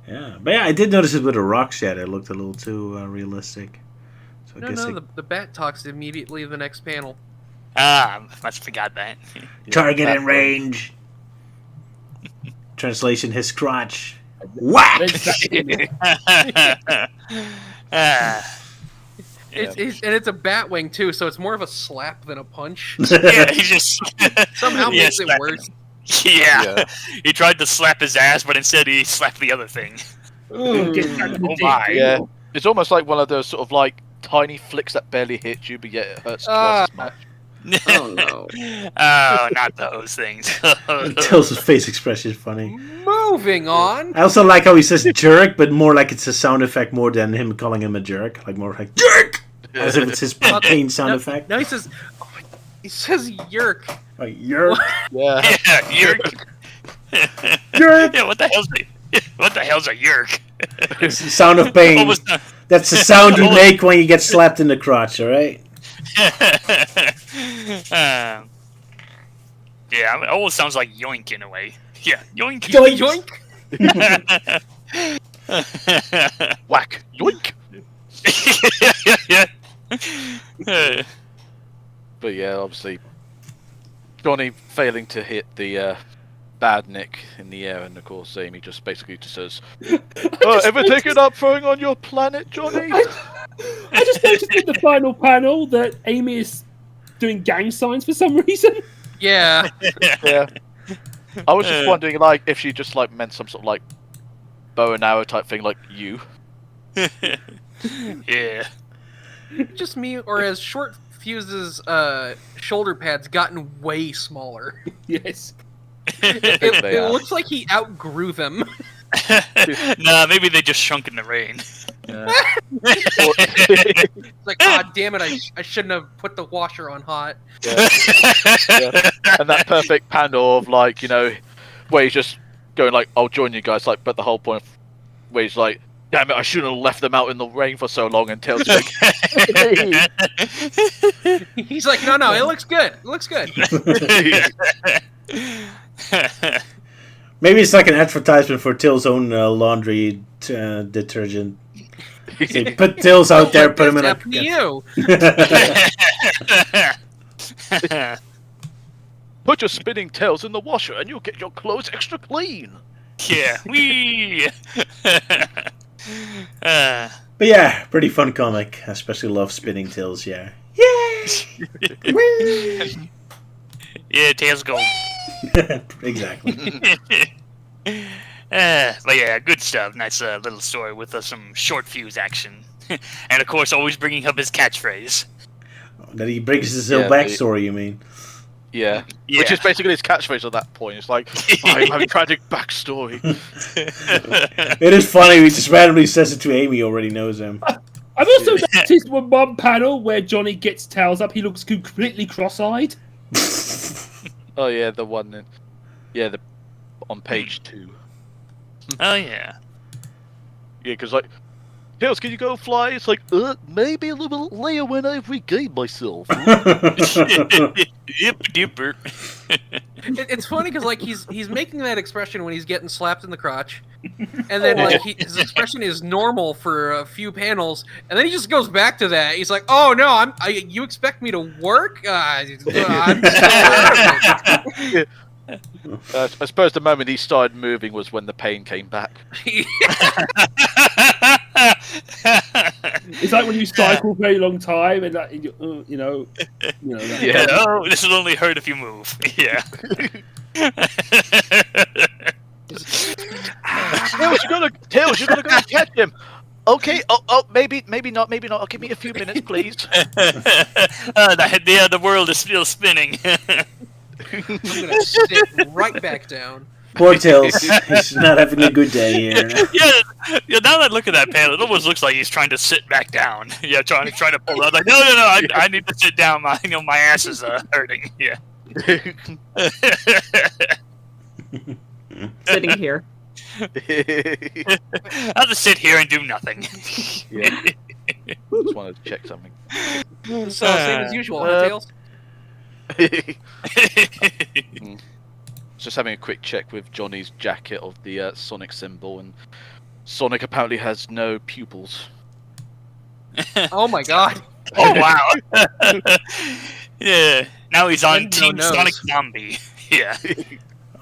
Yeah, but yeah, I did notice it with a rock shed. It looked a little too realistic. So The bat talks immediately in the next panel. Ah, must have forgot that. Target in range. Translation: his crotch. Whack! It's a bat wing too, so it's more of a slap than a punch. Yeah, he just somehow makes it worse. Yeah. He tried to slap his ass, but instead he slapped the other thing. Oh my! Yeah, it's almost like one of those sort of like tiny flicks that barely hit you, but yet it hurts twice as much. Oh no! Oh, not those things. Tails' face expression is funny. Moving on. I also like how he says jerk, but more like it's a sound effect more than him calling him a jerk. Like more like jerk, as if it's his pain sound effect. No, he says yerk. Like yerk. Yeah, yerk. Yerk. Yeah, what the hell's a yerk? It's the sound of pain. That's the sound you make when you get slapped in the crotch. All right. Yeah, I mean, it almost sounds like yoink in a way. Yeah, yoink. Yoink. Whack. Yoink. Yeah. But yeah, obviously, Johnny failing to hit the bad Nick in the air, and of course Amy just basically just says, "Ever taken up throwing on your planet, Johnny?" I just noticed in the final panel that Amy is doing gang signs for some reason. Yeah. Yeah. I was just wondering, like, if she just like meant some sort of like bow and arrow type thing, like you. Yeah. Just me, or has Short Fuse's shoulder pads gotten way smaller? Yes. It looks like he outgrew them. Nah, maybe they just shrunk in the rain. Yeah. It's like, God damn it, I shouldn't have put the washer on hot. Yeah. Yeah. And that perfect panel of like, you know, where he's just going like, "I'll join you guys," like, but the whole point of where he's like, "Damn it, I shouldn't have left them out in the rain for so long," and Tails like, He's like, no, it looks good. It looks good. Maybe it's like an advertisement for Tails' own laundry detergent. So you put Tails out there, put him in What's happened to you? "Put your spinning tails in the washer and you'll get your clothes extra clean." Yeah. Wee. But yeah, pretty fun comic. I especially love spinning Tails. Yeah. Yeah, Tails go. Exactly. But yeah, good stuff. Nice little story with some short fuse action. And of course, always bringing up his catchphrase. That he brings his own backstory, you mean? Yeah. Which is basically his catchphrase at that point. It's like, "I have a tragic backstory." It is funny, he just randomly says it to Amy, who already knows him. I've also noticed one panel where Johnny gets Tails up, he looks completely cross-eyed. Oh yeah, the one in, on page 2. Oh yeah. Yeah, because like, "Tails, can you go fly?" It's like, maybe a little bit later when I've regained myself. Yip, dipper. It's funny because like he's making that expression when he's getting slapped in the crotch, and then like his expression is normal for a few panels, and then he just goes back to that. He's like, "Oh no, you expect me to work? I'm I suppose the moment he started moving was when the pain came back. It's like when you cycle for a very long time and like, you know. Yeah. Oh, this will only hurt if you move. Yeah. Tails, you're gonna go catch him. Okay. Oh, maybe not. Oh, give me a few minutes, please. The world is still spinning. I'm gonna sit right back down. Poor Tails, he's not having a good day here. Yeah. Now that I look at that panel, it almost looks like he's trying to sit back down. Yeah, trying to pull out. Like, no, I need to sit down. My ass is hurting. Yeah. Sitting here. I'll just sit here and do nothing. Yeah. Just wanted to check something. So same as usual, huh, Tails? Just having a quick check with Johnny's jacket of the Sonic symbol, and Sonic apparently has no pupils. Oh my god. Oh wow. Yeah. Now he's on And Team no Sonic nose. Zombie. Yeah.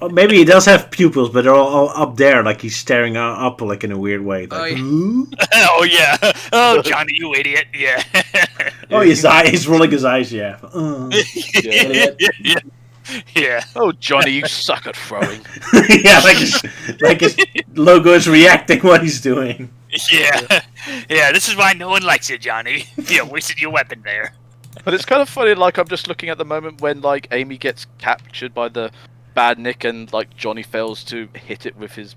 Oh, maybe he does have pupils, but they're all up there, like he's staring up, like in a weird way. Like, yeah. "Ooh?" Oh yeah. Oh Johnny, you idiot. Yeah. Oh, he's rolling his eyes. Yeah. Yeah. Yeah. Oh, Johnny, you suck at throwing. Yeah, like his logo is reacting what he's doing. Yeah. Yeah. This is why no one likes you, Johnny. Yeah, wasted your weapon there. But it's kind of funny. Like, I'm just looking at the moment when like Amy gets captured by the bad Nick, and like Johnny fails to hit it with his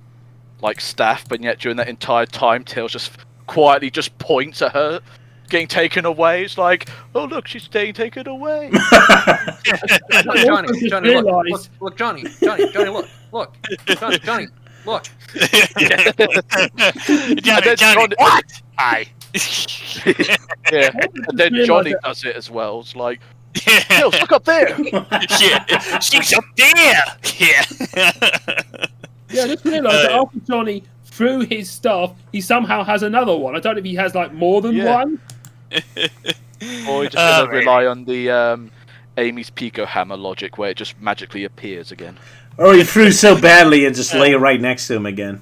like staff, but yet during that entire time, Tails just quietly just points at her getting taken away. It's like, oh look, she's getting taken away. Johnny, look, Johnny, look, Johnny, look. Johnny, what? Aye. Yeah, and then Johnny does it as well. It's like, Tails, look up there. Yeah, she's up there. Yeah. Yeah, I just realised that after Johnny threw his stuff, he somehow has another one. I don't know if he has like more than one. Or you just gonna rely on the Amy's Pico hammer logic, where it just magically appears again. Or he threw so badly and just lay right next to him again.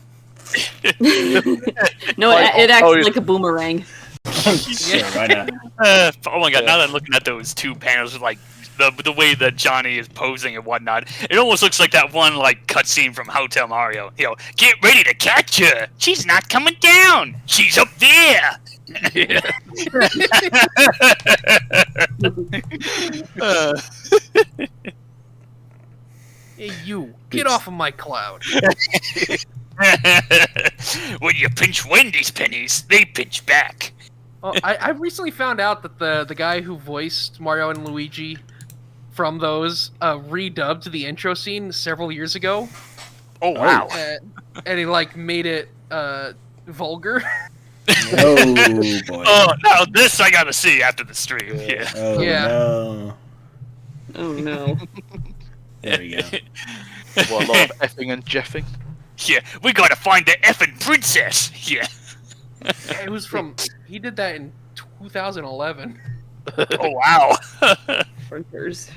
No, it acts like a boomerang. Yeah, why not? Oh my god! Now that I'm looking at those two panels, with like the way that Johnny is posing and whatnot, it almost looks like that one like cutscene from Hotel Mario. You know, get ready to catch her. She's not coming down. She's up there. Hey, you, get off of my cloud. When you pinch Wendy's pennies, they pinch back. Oh, I recently found out that the guy who voiced Mario and Luigi from those redubbed the intro scene several years ago. Oh wow! And he like made it vulgar. Oh boy! Oh no, this I gotta see after the stream. Yeah. Oh no! Oh no! There we go. What, a lot of effing and jeffing. Yeah, we gotta find the effing princess. Yeah. It was from. He did that in 2011. Oh wow. Printers.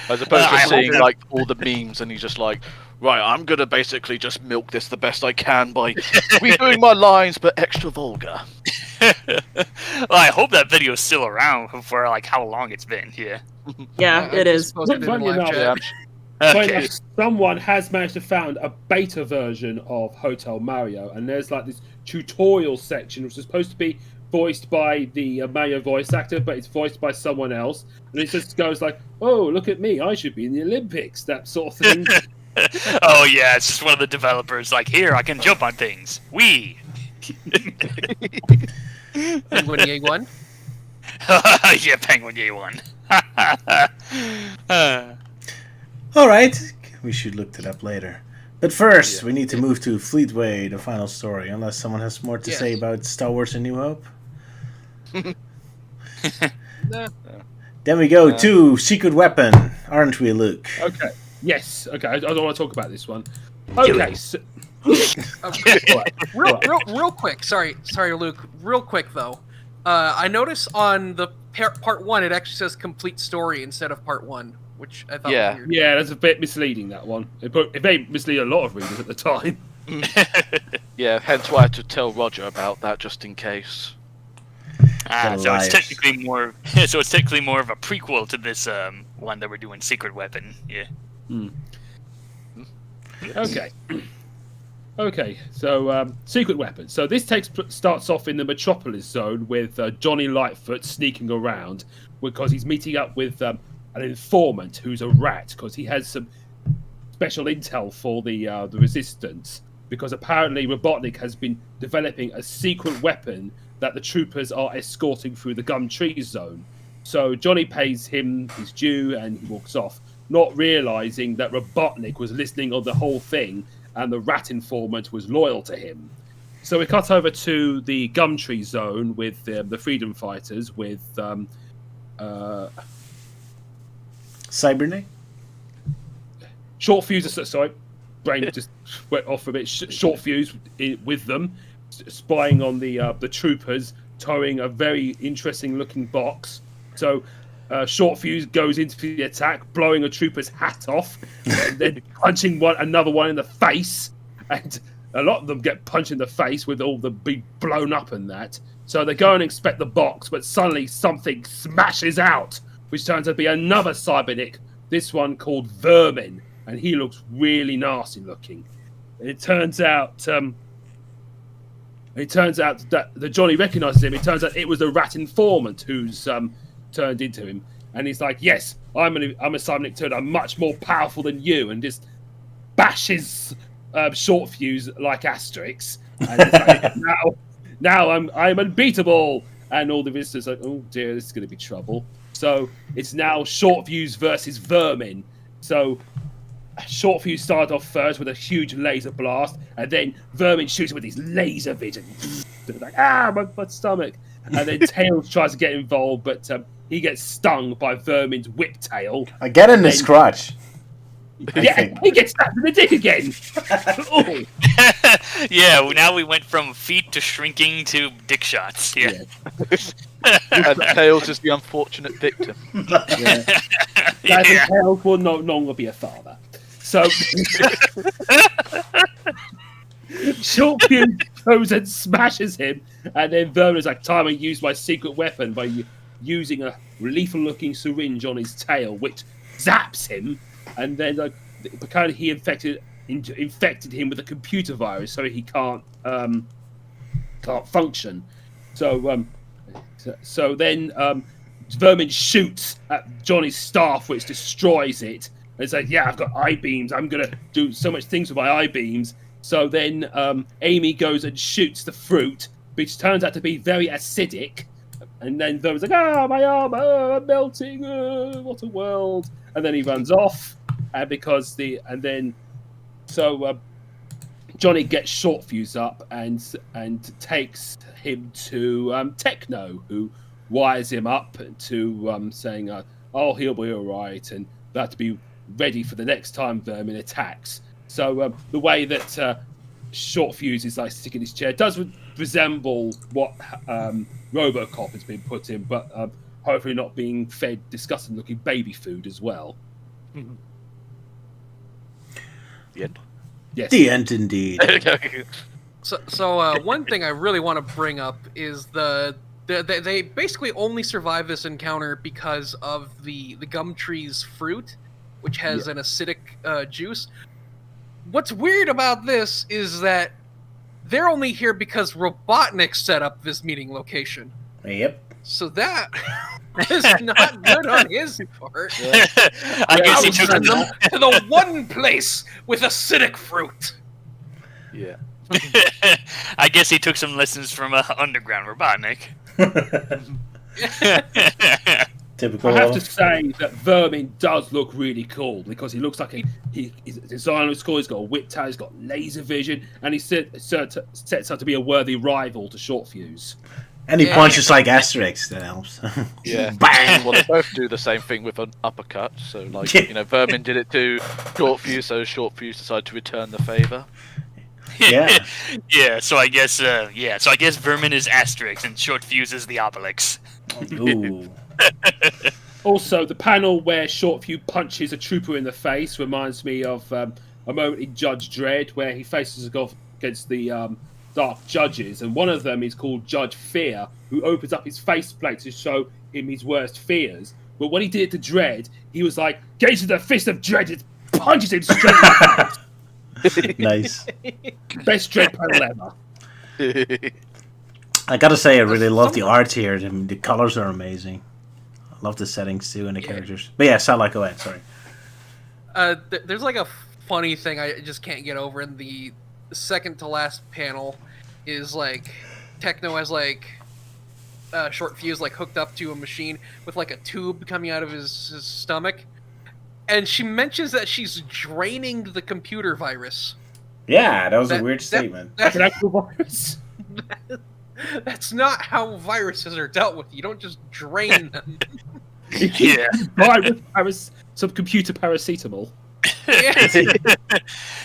As opposed to seeing like all the memes, and he's just like, right, I'm gonna basically just milk this the best I can by redoing my lines, but extra vulgar. Well, I hope that video is still around for like how long it's been. Yeah. Yeah, it is. Posted in Funny live enough, chat. Okay. Someone has managed to find a beta version of Hotel Mario, and there's like this tutorial section which is supposed to be voiced by the Mario voice actor, but it's voiced by someone else, and it just goes like, "Oh, look at me! I should be in the Olympics," that sort of thing. Oh yeah, it's just one of the developers like, here I can jump on things. Wee. Penguin Yay one. Yeah, Penguin Yay one. All right, we should look it up later. But first, we need to move to Fleetway, the final story. Unless someone has more to say about Star Wars: A New Hope. Then we go to Secret Weapon, aren't we, Luke? Okay. Yes. Okay. I don't want to talk about this one. Okay. So... Real quick. Sorry, Luke. Real quick though. I noticed on the part 1 it actually says complete story instead of part 1, which I thought was weird. Yeah, that's a bit misleading, that one. It may mislead a lot of readers at the time. Yeah, hence why I had to tell Roger about that just in case. So it's technically more. So it's technically more of a prequel to this one that we're doing, Secret Weapon. Yeah. Okay. Okay. So Secret Weapon. So this starts off in the Metropolis zone with Johnny Lightfoot sneaking around because he's meeting up with an informant who's a rat because he has some special intel for the Resistance. Because apparently Robotnik has been developing a secret weapon that the troopers are escorting through the Gum Tree zone. So Johnny pays him his due and he walks off, not realizing that Robotnik was listening on the whole thing and the rat informant was loyal to him. So we cut over to the Gum Tree zone with the freedom fighters with Cybernet? Short Fuse, sorry, brain just went off a bit. Short Fuse with them, spying on the troopers, towing a very interesting looking box. So Short Fuse goes into the attack, blowing a trooper's hat off, and then punching another one in the face. And a lot of them get punched in the face with all the big blown up and that. So they go and inspect the box, but suddenly something smashes out, which turns out to be another Cybernik, this one called Vermin, and he looks really nasty looking. And it turns out that the Johnny recognizes him. It turns out it was the rat informant who's turned into him, and he's like, "Yes, I'm a Cybernik too. I'm much more powerful than you," and just bashes Short Fuse like Asterix. And it's like, now I'm unbeatable, and all the visitors are like, "Oh dear, this is going to be trouble." So it's now Short Fuse versus Vermin. So Short Fuse started off first with a huge laser blast, and then Vermin shoots him with his laser vision. like, my stomach. And then Tails tries to get involved, but he gets stung by Vermin's whip tail. I get in his crotch. Yeah, he gets stabbed in the dick again. Oh. Yeah, now we went from feet to shrinking to dick shots. Yeah. And Tails is the unfortunate victim. Yeah. Tails will no longer be a father. So Short Fuse goes and smashes him, and then Vermin is like, time I use my secret weapon by using a lethal-looking syringe on his tail, which zaps him, and then because he infected him with a computer virus, so he can't function. So then Vermin shoots at Johnny's staff, which destroys it. And it's like, yeah, I've got eye beams. I'm gonna do so much things with my eye beams. So then Amy goes and shoots the fruit, which turns out to be very acidic. And then Vermin's like, my arm, I'm melting, what a world. And then he runs off, so Johnny gets Short Fuse up and takes him to Techno, who wires him up to saying, he'll be all right, and that to be ready for the next time Vermin attacks. So the way that Short Fuse is like sticking his chair does resemble what RoboCop has been put in, but hopefully not being fed disgusting-looking baby food as well. The end. Yes. The end, indeed. So one thing I really want to bring up is they basically only survive this encounter because of the gum tree's fruit, which has an acidic juice. What's weird about this is that they're only here because Robotnik set up this meeting location. Yep. So that is not good on his part. I guess he took them to the one place with acidic fruit. Yeah. I guess he took some lessons from Underground Robotnik. Typical. I have to say that Vermin does look really cool because he looks like his design looks cool. He's got a whip tail, he's got laser vision, and he sets up to be a worthy rival to Short Fuse. And he punches like Asterix, that helps. Yeah. Bang! Well, they both do the same thing with an uppercut. So, like, Vermin did it to Short Fuse, so Short Fuse decided to return the favor. Yeah. Yeah, so I guess Vermin is Asterix and Short Fuse is the Obelix. Ooh. Also, the panel where Short Fuse punches a trooper in the face reminds me of a moment in Judge Dredd where he faces off against the Dark Judges, and one of them is called Judge Fear, who opens up his faceplate to show him his worst fears. But when he did it to Dredd, he was like, gaze to the fist of Dredd, and punches him straight in the face. Nice. Best Dredd panel ever. I gotta say, I really love the art here. I mean, the colors are amazing. I love the settings too and the characters. But yeah, Sala, go ahead. Sorry. There's like a funny thing I just can't get over in the second to last panel. Is like Techno has like Short Fuse like hooked up to a machine with like a tube coming out of his stomach, and she mentions that she's draining the computer virus. Yeah, that was a weird statement. That's an actual virus. That's not how viruses are dealt with. You don't just drain them. Yeah. Some computer paracetamol.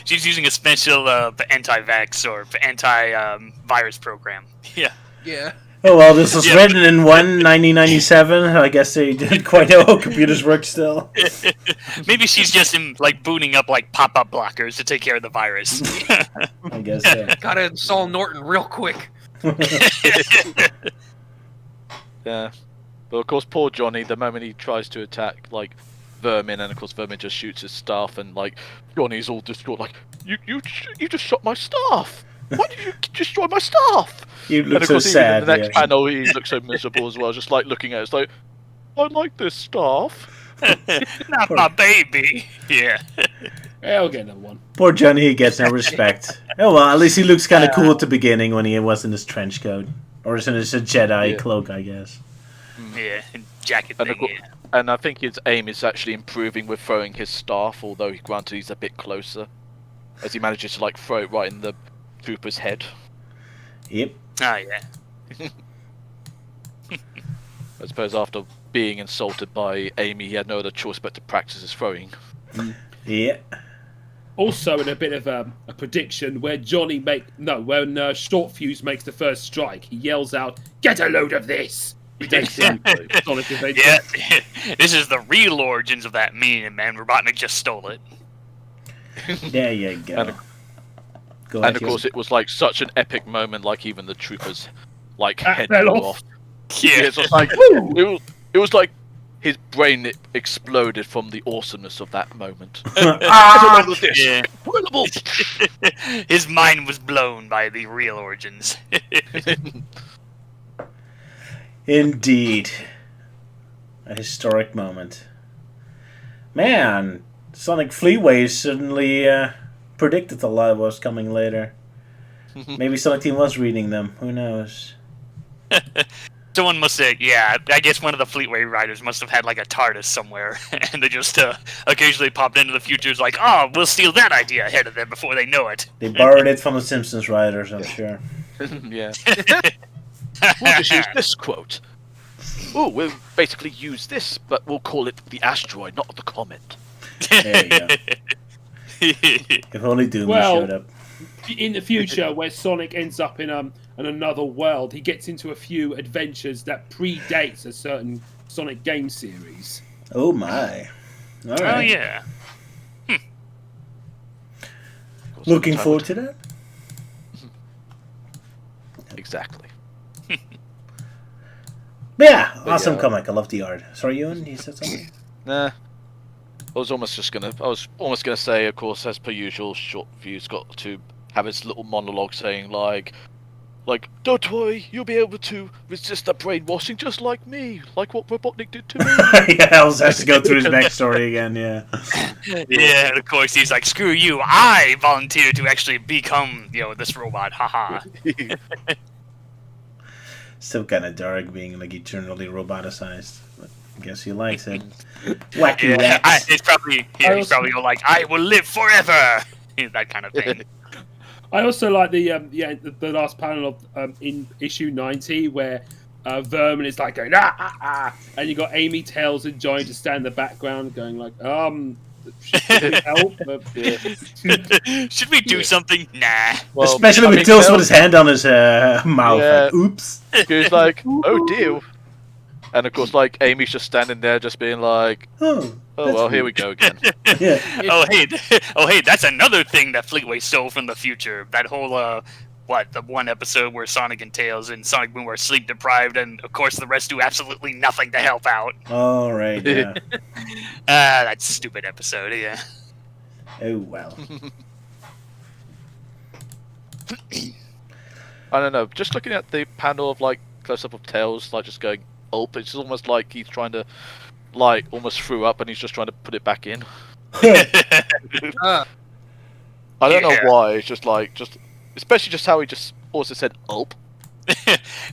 She's using a special anti-vax or anti-virus program. Yeah. Yeah. Oh well, this was written in 1997. I guess they didn't quite know how computers work still. Maybe she's just booting up pop-up blockers to take care of the virus. I guess so. Gotta install Norton real quick. Yeah. But of course, poor Johnny, the moment he tries to attack Vermin, and of course Vermin just shoots his staff, and Johnny's all distraught, you just shot my staff. Why did you destroy my staff? You look and of so course, sad. In the next panel, he looks so miserable as well, just looking at it. It's like, I like this staff. Not my baby. Yeah. I'll get another one. Poor Johnny, he gets no respect. Oh well, at least he looks kind of cool at the beginning when he was in his trench coat, or in his Jedi cloak, I guess. Yeah, jacket and, thing, and I think his aim is actually improving with throwing his staff, although granted he's a bit closer, as he manages to throw it right in the trooper's head. Yep. Oh yeah. I suppose after being insulted by Amy, he had no other choice but to practice his throwing. Yeah. Also, in a bit of a prediction, where when Short Fuse makes the first strike, he yells out, "Get a load of this!" Exactly. Sonic Adventure. Yeah, this is the real origins of that meme, and Robotnik just stole it. There you go. And of course, it was like such an epic moment. Like even the troopers, like head fell flew off. Yeah, It's just like it was like his brain exploded from the awesomeness of that moment. Ah! This. Yeah. Incredible. His mind was blown by the real origins. Indeed. A historic moment. Man, Sonic Fleetway suddenly predicted a lot was coming later. Maybe Sonic Team was reading them. Who knows? Someone must have, yeah, I guess one of the Fleetway riders must have had like a TARDIS somewhere, and they just occasionally popped into the future. It's like, oh, we'll steal that idea ahead of them before they know it. They borrowed it from the Simpsons writers, I'm sure. Yeah. We'll just use this quote. Oh, we'll basically use this, but we'll call it the asteroid, not the comet. There you go. If only Doom showed up. In the future, where Sonic ends up in another world, he gets into a few adventures that predates a certain Sonic game series. Oh my! All right. Oh yeah. Looking forward to that. Exactly. But yeah, awesome comic. I love the art. Sorry, Euan, you said something? Nah. I was almost gonna say, of course, as per usual, Short Fuse got to have his little monologue saying like, don't worry, you'll be able to resist the brainwashing just like me, like what Robotnik did to me. Yeah, I also has to go through his backstory again. Yeah. Yeah, and of course he's like, screw you, I volunteered to actually become, this robot, haha. Still kind of dark, being like eternally roboticized. But I guess he likes it. Wacky Rex. He's probably going like, I will live forever, that kind of thing. I also like the last panel of in issue 90 where Vermin is like going and you got Amy, Tails, and Johnny to stand in the background going like should we help? Should we do something? Nah. Well, especially with Tails with his hand on his mouth. Yeah. Like, oops. He's like, oh dear. And of course, like Amy's just standing there, just being like, "Oh well, here we go again." Yeah. Oh hey, that's another thing that Fleetway stole from the future. That whole the one episode where Sonic and Tails and Sonic Boom are sleep deprived, and of course the rest do absolutely nothing to help out. All right. Yeah. That stupid episode. Yeah. Oh well. I don't know. Just looking at the panel of like close up of Tails, like just going, "Oh," it's almost like he's trying to, like, almost threw up, and he's just trying to put it back in. I don't know why. It's just especially just how he just also said "ulp."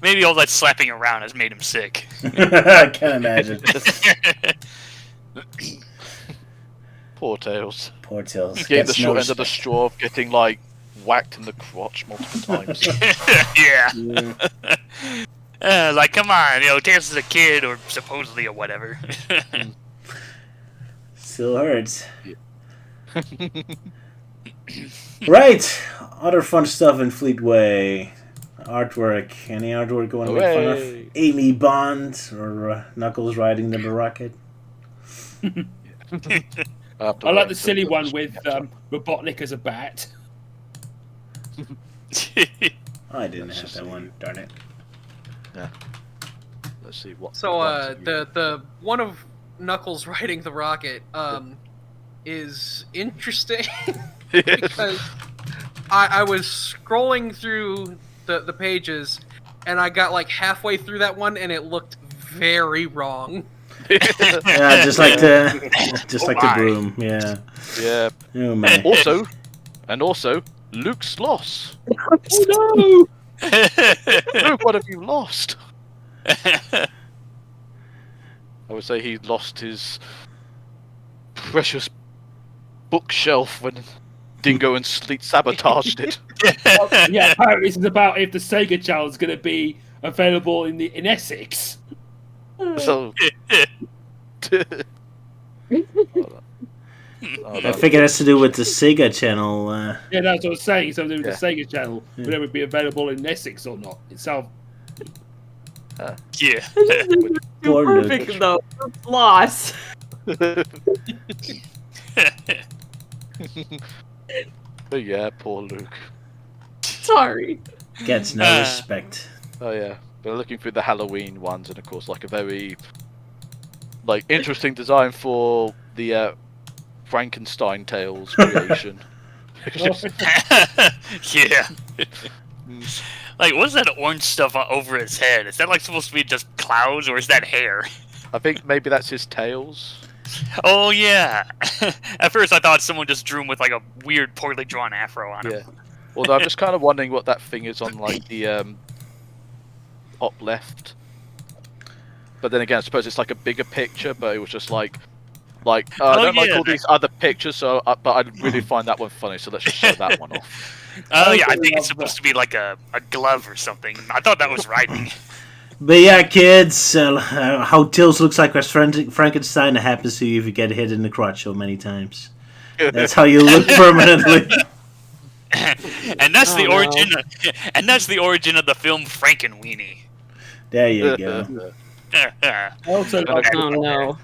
Maybe all that slapping around has made him sick. I can't imagine. Poor Tails. Poor Tails. Getting the short end of the straw of getting like whacked in the crotch multiple times. Yeah. Like, come on, Tails is a kid, or supposedly, or whatever. Still hurts. Right. Other fun stuff in Fleetway. Artwork. Any artwork going to make fun of Amy Bond or Knuckles riding the rocket? I like the silly one with Robotnik as a bat. I didn't have that one. Darn it. Yeah. Let's see what. So the one of Knuckles riding the rocket is interesting because I was scrolling through the pages and I got like halfway through that one and it looked very wrong. Yeah, just like the broom. Yeah. Yeah. Oh man. Also, Luke's loss. Oh no! Luke, what have you lost? I would say he lost his precious bookshelf when Dingo and Sleet sabotaged it. Yeah, apparently this is about if the Sega channel is going to be available in Essex. So. I think it has to do with the Sega channel. Yeah, that's what I was saying. Something with Yeah. the Sega channel, whether it would be available in Essex or not. It's South. Yeah. Poor Perfect Luke. though. Loss. But yeah, poor Luke. Sorry. Gets no respect. Oh yeah, we're looking through the Halloween ones, and of course, like a very interesting design for the Frankenstein Tales creation. Yeah. Like, what's that orange stuff over his head? Is that like supposed to be just clouds, or is that hair? I think maybe that's his tails. Oh yeah. At first, I thought someone just drew him with like a weird, poorly drawn afro on him. Yeah. Although I'm just kind of wondering what that thing is on like the top left. But then again, I suppose it's like a bigger picture, but it was just like I don't like all these other pictures, so but I really find that one funny, so let's just show that one off. Oh yeah, I think it's supposed to be like a glove or something. I thought that was writing. But yeah, kids, how Tails looks like Frankenstein happens to you if you get hit in the crotch so many times. That's how you look permanently. And that's the origin. And that's the origin of the film Frankenweenie. There you go. Also, Oh no.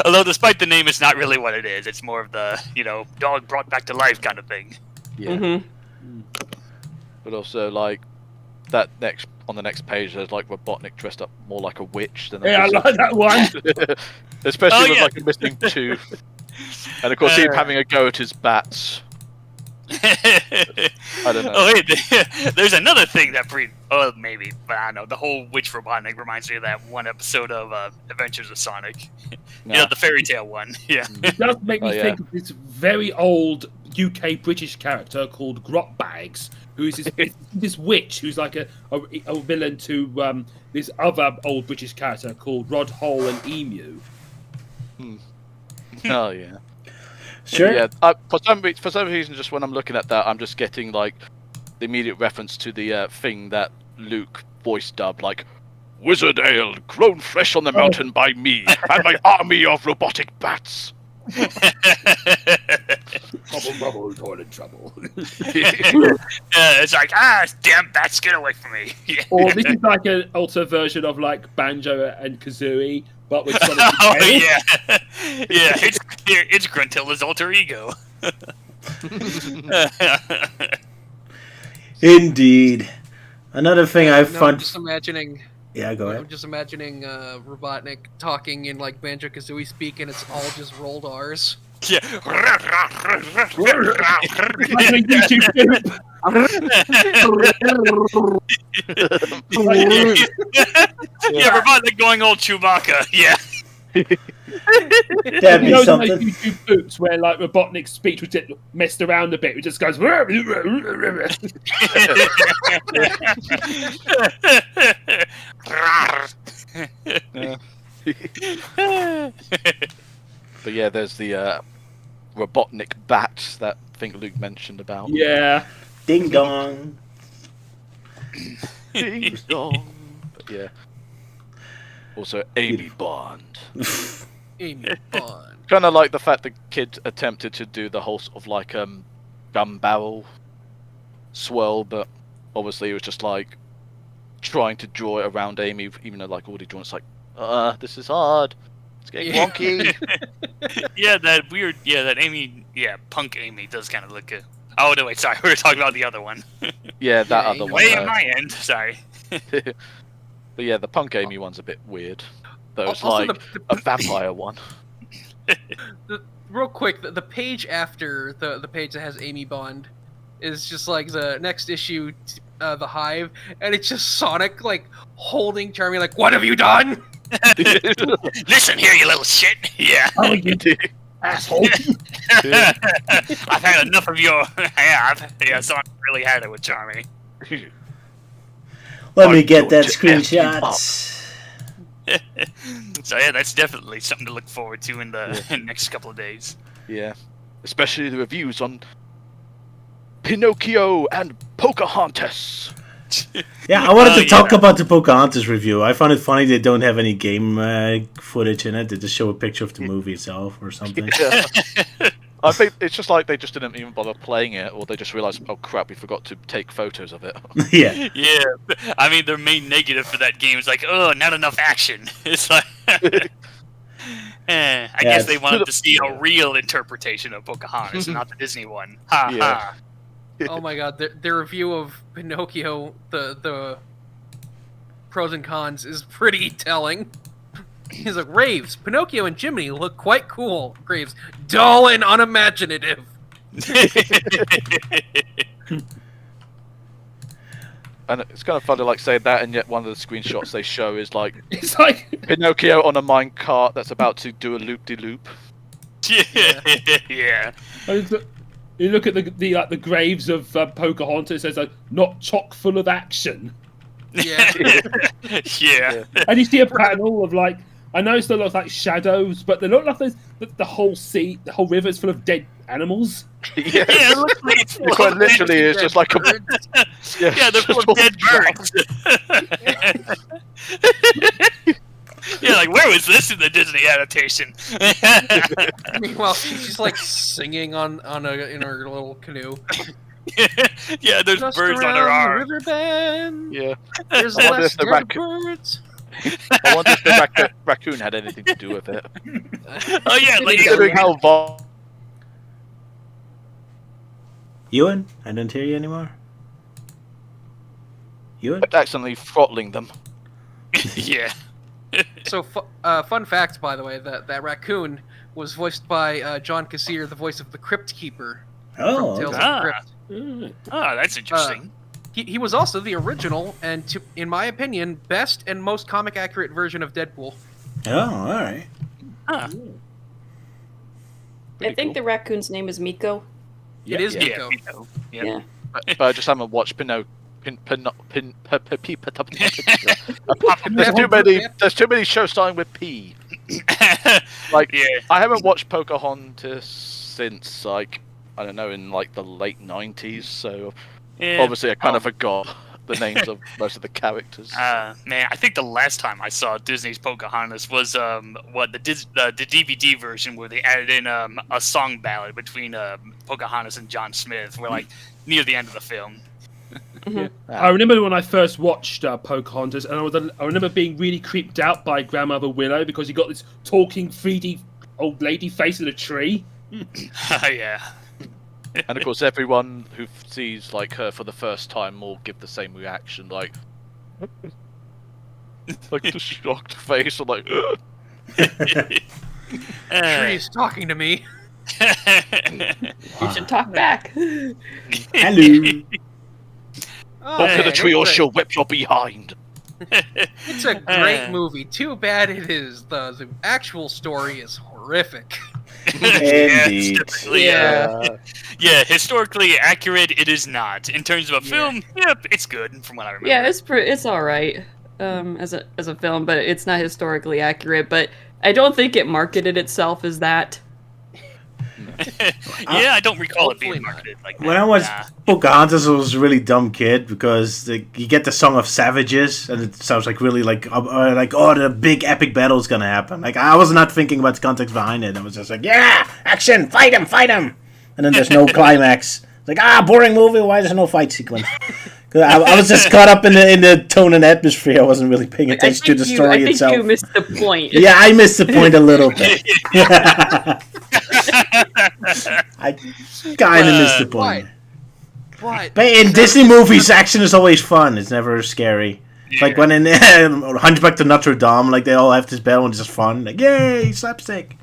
Although, despite the name, it's not really what it is. It's more of the dog brought back to life kind of thing. Yeah. Mm-hmm. But also like that on the next page, there's like Robotnik dressed up more like a witch than a I wizard. like that one. Especially with like a missing tooth. And of course, him having a go at his bats. I don't know. Oh wait, there's another thing that maybe, but I don't know. The whole witch Robotnik reminds me of that one episode of Adventures of Sonic. Nah. The fairy tale one. Yeah. It does make me think of this very old UK British character called Grotbags, who is this witch who's like a villain to this other old British character called Rod Hole and Emu. Oh yeah. Sure. Yeah. For some reason, just when I'm looking at that, I'm just getting like the immediate reference to the thing that Luke voice dubbed, like "Wizard ale, grown fresh on the mountain by me and my army of robotic bats." Trouble, toilet trouble. It's like, damn bats, get away from me. Or this is like an alter version of like Banjo and Kazooie, but with Sonic. Oh yeah, yeah. It's Gruntilla's alter ego. Indeed. Another thing I found. I'm just imagining. Yeah, go ahead. I'm just imagining Robotnik talking in like Banjo Kazooie speak, and it's all just rolled R's. Yeah. Yeah, Robotnik going old Chewbacca. Yeah. That'd be something. Like YouTube boots where like Robotnik's speech was messed around a bit. It just goes. But yeah, there's the Robotnik bat that I think Luke mentioned about. Yeah. Ding dong. Ding dong. But yeah. Also, Amy Bond. Amy Bond. Kind of like the fact the kid attempted to do the whole sort of like gun barrel swirl, but obviously it was just like trying to draw it around Amy, even though like already drawn. It's like, this is hard. It's getting wonky. Yeah, that Amy, punk Amy does kind of look good. Oh no, wait, sorry, we were talking about the other one. Yeah, that other one. Way on my end, sorry. But yeah, the punk Amy one's a bit weird. Though it's Also like a vampire one. Real quick, the page after the page that has Amy Bond is just like the next issue, the Hive, and it's just Sonic like holding Charmy, like, "What have you done?" Listen here, you little shit. Yeah. Oh, you asshole. I've had enough of your. Yeah, Sonic really had it with Charmy. Let me get that screenshot. So yeah, that's definitely something to look forward to in the next couple of days. Yeah. especially the reviews on Pinocchio and Pocahontas. Yeah, I wanted to talk about the Pocahontas review. I found it funny they don't have any game footage in it. They just show a picture of the movie itself or something. Yeah. I think it's just like they just didn't even bother playing it, or they just realised, oh crap, we forgot to take photos of it. Yeah. Yeah, I mean their main negative for that game is like, oh, not enough action. It's like, I guess they wanted to see a real interpretation of Pocahontas, not the Disney one. Ha ha. Oh my god, their review of Pinocchio, the pros and cons, is pretty telling. He's like, Raves, Pinocchio and Jiminy look quite cool. Graves, dull and unimaginative. And it's kind of fun to like say that, and yet one of the screenshots they show is like It's like Pinocchio on a minecart that's about to do a loop-de-loop. Yeah. You look at the graves of Pocahontas. It says not chock full of action. Yeah. Yeah. And you see a pattern all of like, I know it's a lot of like shadows, but they look like the whole sea, the whole river is full of dead animals. Yeah, it looks like it's it quite literally is just like a yeah, they're full of dead birds. Yeah, like where was this in the Disney adaptation? Meanwhile, she's like singing in her little canoe. Yeah, there's Just birds on her around arm. the river bend. Yeah. There's I wonder less if the dead birds. I wonder if the raccoon had anything to do with it. Oh yeah, like Considering how Euan? I didn't hear you anymore. Euan? accidentally throttling them. yeah. So, fun fact, by the way, that raccoon was voiced by John Kassir, the voice of the Crypt Keeper. Oh, from Tales okay. of the Crypt. Oh, that's interesting. He was also the original and, in my opinion, best and most comic accurate version of Deadpool. Oh, alright. I think the raccoon's name is Miko. It is Yeah, Miko. Yeah. But I just haven't watched There's too many shows starting with P. Like, I haven't watched Pocahontas since like I don't know, in like the late 90s. So obviously I kind of forgot the names of most of the characters. Man, I think the last time I saw Disney's Pocahontas was the DVD version where they added in a song ballad between Pocahontas and John Smith. We're like near the end of the film. I remember when I first watched Pocahontas, and I remember being really creeped out by Grandmother Willow because you got this talking 3D old lady face in a tree. Yeah. And of course, everyone who sees like her for the first time will give the same reaction, like the shocked face, or like. Tree's talking to me. You should talk back. Hello. Walk to the tree, or she'll whip your behind. It's a great movie. Too bad it is the actual story is horrific. Indeed. Yeah, historically accurate it is not. In terms of a film, yep, it's good from what I remember. Yeah, it's all right as a film, but it's not historically accurate. But I don't think it marketed itself as that. Yeah, I don't recall it being marketed like that. When I watched Pocahontas, I was a really dumb kid because you get the Song of Savages, and it sounds like really like the big epic battle is gonna happen. Like I was not thinking about the context behind it. I was just like, yeah, action, fight him, and then there's no climax. It's like boring movie. Why there's no fight sequence? Cause I was just caught up in the tone and atmosphere. I wasn't really paying attention to the story itself. I think you missed the point. Yeah, I missed the point a little bit. I kind of missed the point. What? But in Disney movies, action is always fun. It's never scary. Yeah. Like when in Hunchback to Notre Dame, like they all have this battle and it's just fun. Like, yay, slapstick.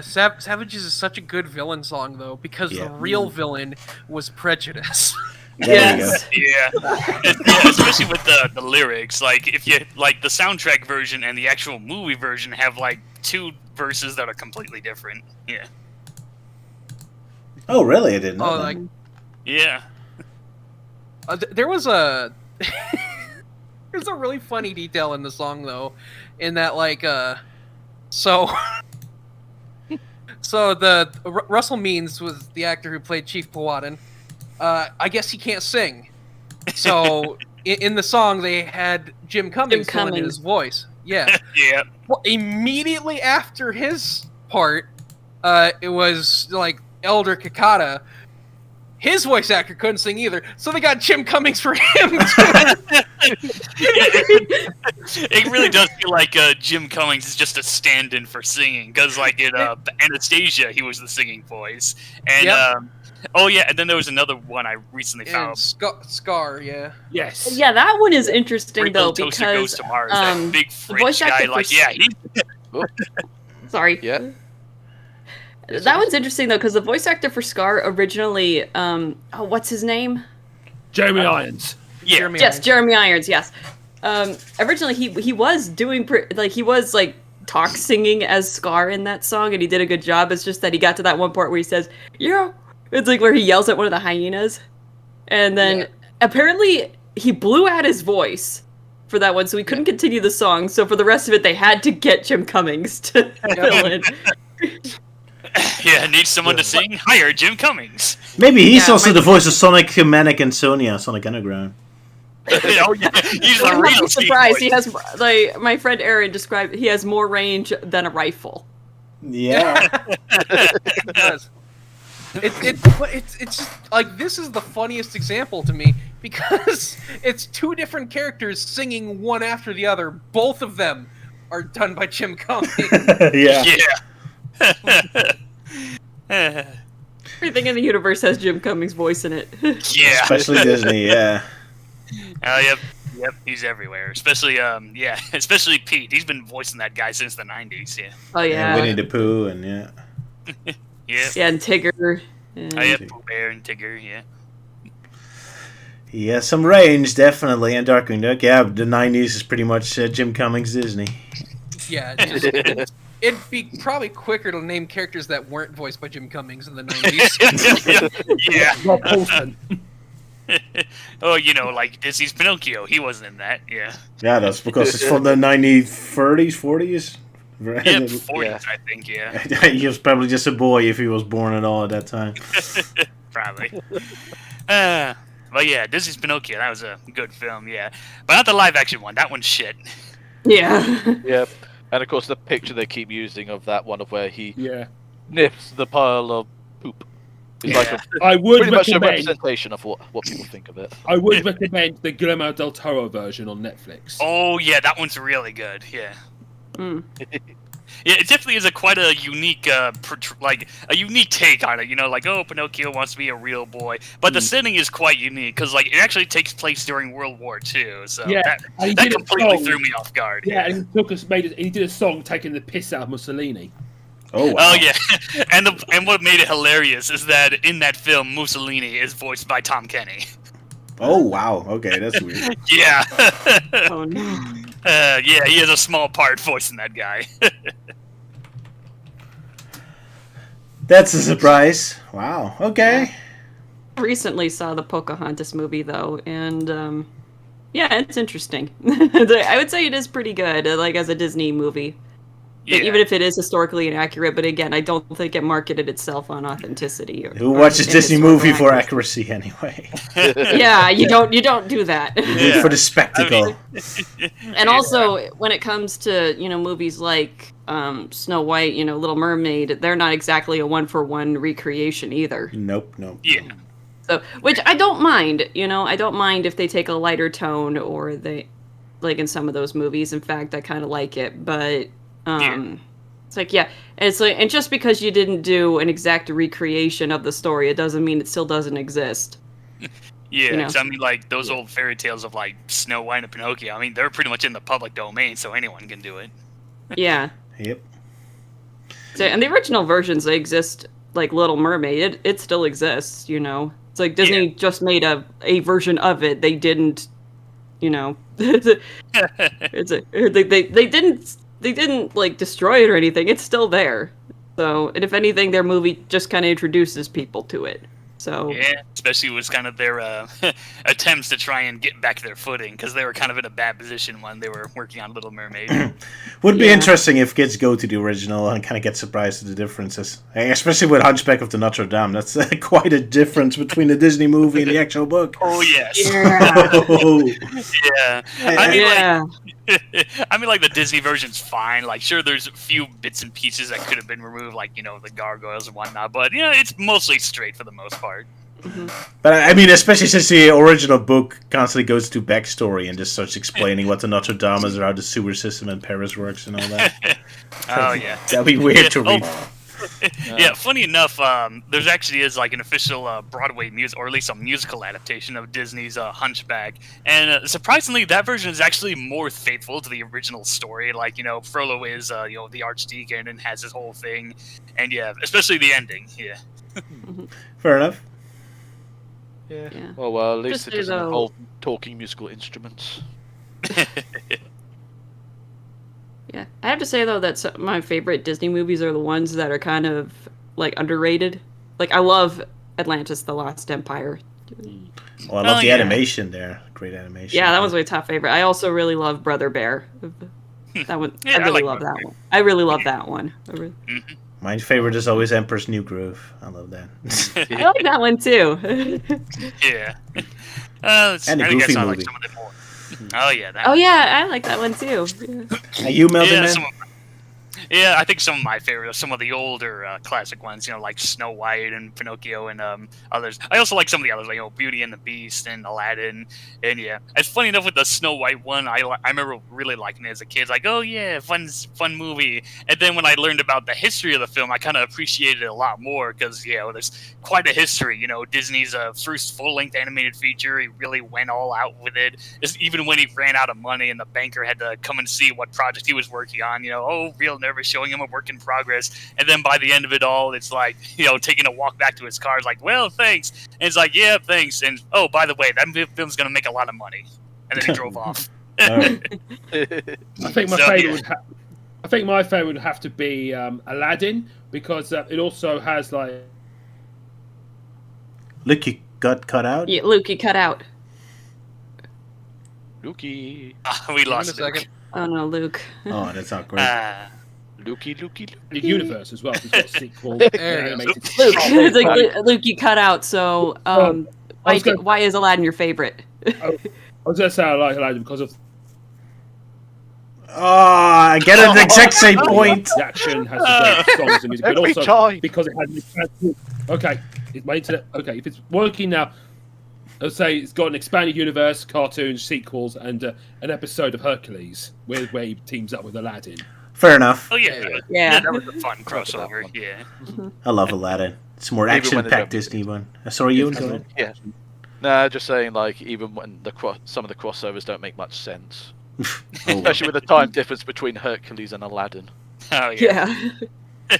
Savages is such a good villain song, though, because the real villain was Prejudice. Yes. Yeah, especially with the lyrics. Like, if you like the soundtrack version and the actual movie version have like two verses that are completely different. Yeah. Oh, really? I didn't know that. Yeah. There was a there's a really funny detail in the song, though, in that so So Russell Means was the actor who played Chief Powhatan. I guess he can't sing. So in the song they had Jim Cummings filling in his voice. Yeah. Yeah. Well, immediately after his part, it was like Elder Kakata. His voice actor couldn't sing either, so they got Jim Cummings for him. It really does feel like Jim Cummings is just a stand-in for singing, because like in Anastasia, he was the singing voice, and and then there was another one I recently found. Scar, yeah. Yes. Yeah, that one is interesting though Toaster because Goes to Mars, that big the voice French guy, actor like for Sorry. Yeah. That one's interesting though, because the voice actor for Scar originally, what's his name? Jeremy Irons. Yeah. Jeremy Irons. Yes. Originally, he was doing he was like talk singing as Scar in that song, and he did a good job. It's just that he got to that one part where he says, "Yeah," it's like where he yells at one of the hyenas, and then apparently he blew out his voice for that one, so he couldn't continue the song. So for the rest of it, they had to get Jim Cummings to fill in. Yeah, need someone to sing? Hire Jim Cummings. Maybe he's also the voice of Sonic, Manic, and Sonia, Sonic Underground. Oh yeah, he's the I'm real not surprised. Steve He has, like my friend Aaron described, he has more range than a rifle. Yeah. It does. It's just like, this is the funniest example to me because it's two different characters singing one after the other. Both of them are done by Jim Cummings. Yeah. Everything in the universe has Jim Cummings' voice in it. Yeah. Especially Disney, yeah. Yep, he's everywhere. Especially, especially Pete. He's been voicing that guy since the 90s, yeah. Oh, yeah. And Winnie the Pooh, and yeah. Yeah, and Tigger. And... Oh, yeah, Pooh Bear and Tigger, yeah. Yeah, some range, definitely. And Darkwing Duck, yeah, the 90s is pretty much Jim Cummings Disney. Yeah, it'd be probably quicker to name characters that weren't voiced by Jim Cummings in the 90s. Yeah. Rob Paulson. Oh, like Disney's Pinocchio. He wasn't in that, yeah. Yeah, that's because it's from the 30s, 40s? Yeah, 40s, I think, yeah. He was probably just a boy if he was born at all at that time. Probably. But yeah, Disney's Pinocchio, that was a good film, yeah. But not the live-action one. That one's shit. Yeah. Yep. And of course, the picture they keep using of that one of where he sniffs the pile of poop is like I would pretty much a recommend- representation of what people think of it. I would recommend the Guillermo del Toro version on Netflix. Oh yeah, that one's really good. Yeah. Yeah, it definitely is quite a unique, a unique take on it. Like, oh, Pinocchio wants to be a real boy, but the setting is quite unique because, like, it actually takes place during World War II. So that completely threw me off guard. Yeah, and he did a song taking the piss out of Mussolini. Oh, wow. Oh yeah, and what made it hilarious is that in that film, Mussolini is voiced by Tom Kenny. Oh wow, okay, that's weird. Yeah. Oh no. Yeah, he has a small part voicing that guy. That's a surprise. Wow. Okay. Recently saw the Pocahontas movie though, and yeah, it's interesting. I would say it is pretty good, like as a Disney movie. Yeah. Even if it is historically inaccurate, but again, I don't think it marketed itself on authenticity. Who watches Disney movie for accuracy anyway? Yeah, you don't do that. You do it for the spectacle. And also, when it comes to movies like Snow White, Little Mermaid, they're not exactly a one-for-one recreation either. Nope. Yeah. So, which I don't mind. I don't mind if they take a lighter tone or they, like in some of those movies. In fact, I kind of like it, but. It's like, yeah, it's like, and just because you didn't do an exact recreation of the story, it doesn't mean it still doesn't exist. Yeah, 'cause I mean, like, those old fairy tales of, like, Snow White and Pinocchio, I mean, they're pretty much in the public domain, so anyone can do it. Yeah. Yep. So, and the original versions, they exist, like Little Mermaid, it still exists, It's like Disney just made a version of it. They didn't, they didn't like destroy it or anything. It's still there. So, and if anything, their movie just kind of introduces people to it. So Yeah, especially was kind of their attempts to try and get back their footing, because they were kind of in a bad position when they were working on Little Mermaid. Would be Yeah. interesting if kids go to the original and kind of get surprised at the differences. Especially with Hunchback of the Notre Dame. That's quite a difference between the Disney movie and the actual book. Oh yes. yeah, Oh. Yeah. I mean, yeah. I mean, like the Disney version's fine. Like, sure, there's a few bits and pieces that could have been removed, like the gargoyles and whatnot. But it's mostly straight for the most part. But I mean, especially since the original book constantly goes to backstory and just starts explaining what the Notre Dame is or how the sewer system in Paris works and all that. Oh yeah. That'd be weird to read. Yeah, funny enough, there's actually is like an official Broadway music, or at least a musical adaptation of Disney's Hunchback, and surprisingly, that version is actually more faithful to the original story. Like, Frollo is the archdeacon and has his whole thing, and yeah, especially the ending. Yeah. Fair enough. Yeah. Yeah. Well, at least Just it say, doesn't though- involve talking musical instruments. Yeah, I have to say though that my favorite Disney movies are the ones that are kind of like underrated. Like I love Atlantis: The Lost Empire. Well, I love the yeah. animation there. Great animation. Yeah, that was my top favorite. I also really love Brother Bear. That one, Yeah, I I really like love Brother that one. I really love that one. My favorite is always Emperor's New Groove. I love that. I like that one too. Yeah. And the I Goofy guess I movie. like some of them more. Oh yeah. That. Oh yeah, I like that one too. Are you melting Yeah, man? Yeah, I think some of my favorites are some of the older classic ones, like Snow White and Pinocchio and others. I also like some of the others, like Beauty and the Beast and Aladdin. And yeah, it's funny enough with the Snow White one. I remember really liking it as a kid. Like, oh yeah, fun movie. And then when I learned about the history of the film, I kind of appreciated it a lot more because there's quite a history. Disney's first full-length animated feature. He really went all out with it. Even when he ran out of money and the banker had to come and see what project he was working on. Real nervous, showing him a work in progress, and then by the end of it all, it's like taking a walk back to his car. It's like, well, thanks, and it's like, yeah, thanks, and oh, by the way, that film's gonna make a lot of money, and then he drove off. I think my So, favorite yeah. would would have to be Aladdin, because it also has like Look, you got cut out? Yeah, Luke, you cut out. Lukey. We Give me a lost Luke. second. Oh no, Luke. Oh, that's not great. Lukey. the universe as well. It's got a sequel. There you go. animated. Luke, it's like, Luke, you cut out. So, I was gonna- why is Aladdin your favorite? I was gonna say I like Aladdin because of Oh, I get it, the exact same point. the action, has the great songs and music, but Every also time. because it has. Okay, is my internet okay? If it's working now, let's say it's got an expanded universe, cartoons, sequels, and an episode of Hercules where he teams up with Aladdin. Fair enough. Oh yeah, Yeah. that was a fun crossover. Yeah. I love Aladdin. It's a more Even when they action-packed don't- Disney one. Sorry, Euan, go ahead. Yeah. No, just saying, like, even when some of the crossovers don't make much sense. Oh, Especially with the time difference between Hercules and Aladdin. Oh yeah. Yeah.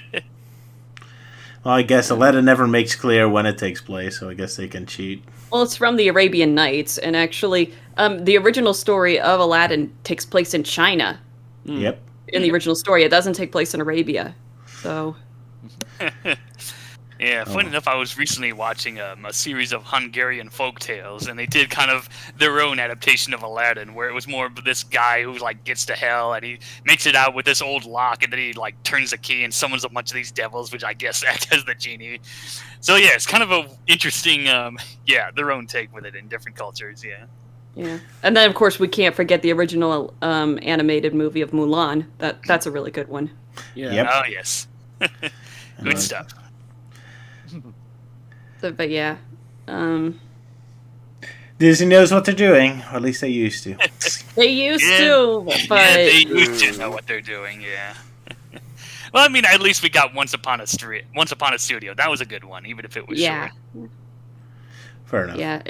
well, I guess Aladdin never makes clear when it takes place, so I guess they can cheat. Well, it's from the Arabian Nights, and actually, the original story of Aladdin takes place in China. Yep. In the original story, it doesn't take place in Arabia. So, Yeah, funny enough, I was recently watching a series of Hungarian folk tales, and they did kind of their own adaptation of Aladdin, where it was more of this guy who like gets to hell and he makes it out with this old lock, and then he like turns the key and summons a bunch of these devils, which I guess act as the genie. So yeah, it's kind of a interesting, their own take with it in different cultures. Yeah. yeah. And then, of course, we can't forget the original animated movie of Mulan. That's a really good one. Yeah. Yep. Oh yes. Good stuff. So, but yeah. Disney knows what they're doing, or at least they used to. They used Yeah. to, but Yeah, they used to know what they're doing. Yeah. Well, I mean, at least we got Once Upon a Studio. That was a good one, even if it was yeah. short. Fair enough. Yeah,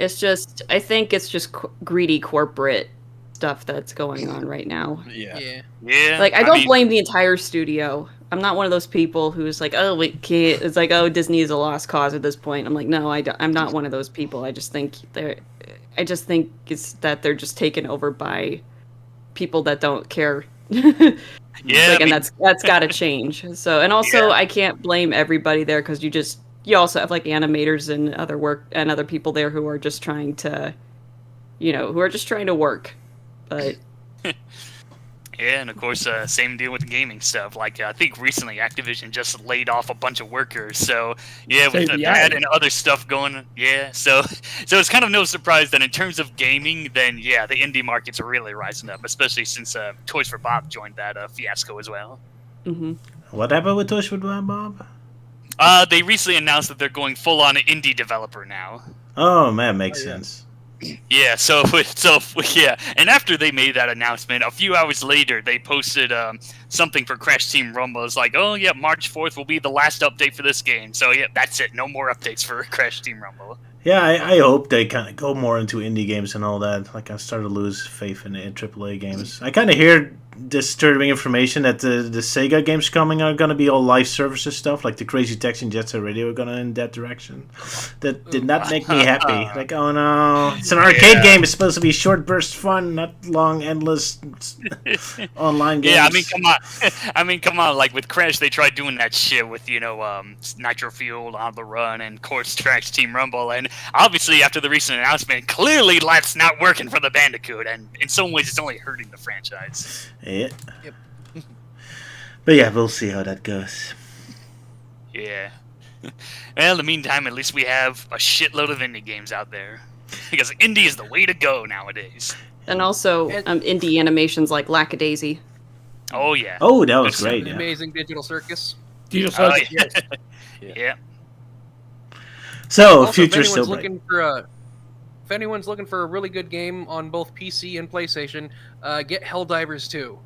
I think it's just greedy corporate stuff that's going on right now. Yeah. Yeah. Like, I don't mean, blame the entire studio. I'm not one of those people who's like, oh, we can't. It's like, oh, Disney is a lost cause at this point. I'm like, no, I'm not one of those people. I just think it's that they're just taken over by people that don't care. Yeah, like, I mean- and that's got to change. So, and also, Yeah. I can't blame everybody there because you just you also have like animators and other people there who are just trying to, work. But Yeah, and of course, same deal with the gaming stuff. Like, I think recently Activision just laid off a bunch of workers. So, yeah, with that and other stuff going, yeah. So it's kind of no surprise that in terms of gaming, then, yeah, the indie markets are really rising up, especially since Toys for Bob joined that fiasco as well. Mm-hmm. What happened with Toys for Bob? They recently announced that they're going full-on indie developer now. Oh, man, makes sense. Yeah, so yeah, and after they made that announcement, a few hours later, they posted something for Crash Team Rumble. It's like, oh yeah, March 4th will be the last update for this game. So yeah, that's it. No more updates for Crash Team Rumble. Yeah, I hope they kind of go more into indie games and all that. Like, I started to lose faith in AAA games. I kind of hear disturbing information that the Sega games coming are going to be all live services stuff, like the Crazy Taxi and Jet Set Radio are going in that direction. That did not make me happy. Like, oh no, it's an arcade game. It's supposed to be short burst fun, not long, endless online games. Yeah, I mean, come on. Like with Crash, they tried doing that shit with Nitro Fuel, On the Run, and of course Crash Team Rumble, and obviously after the recent announcement, clearly that's not working for the Bandicoot, and in some ways it's only hurting the franchise. Yeah. Yep. But yeah, we'll see how that goes. Yeah. Well, in the meantime, at least we have a shitload of indie games out there. Because indie is the way to go nowadays. And also indie animations like Lackadaisy. Oh, yeah. Oh, that was great. Yeah. Amazing Digital Circus. Yeah. Yeah. So, Also, future still bright. If anyone's looking for a really good game on both PC and PlayStation, get Helldivers 2.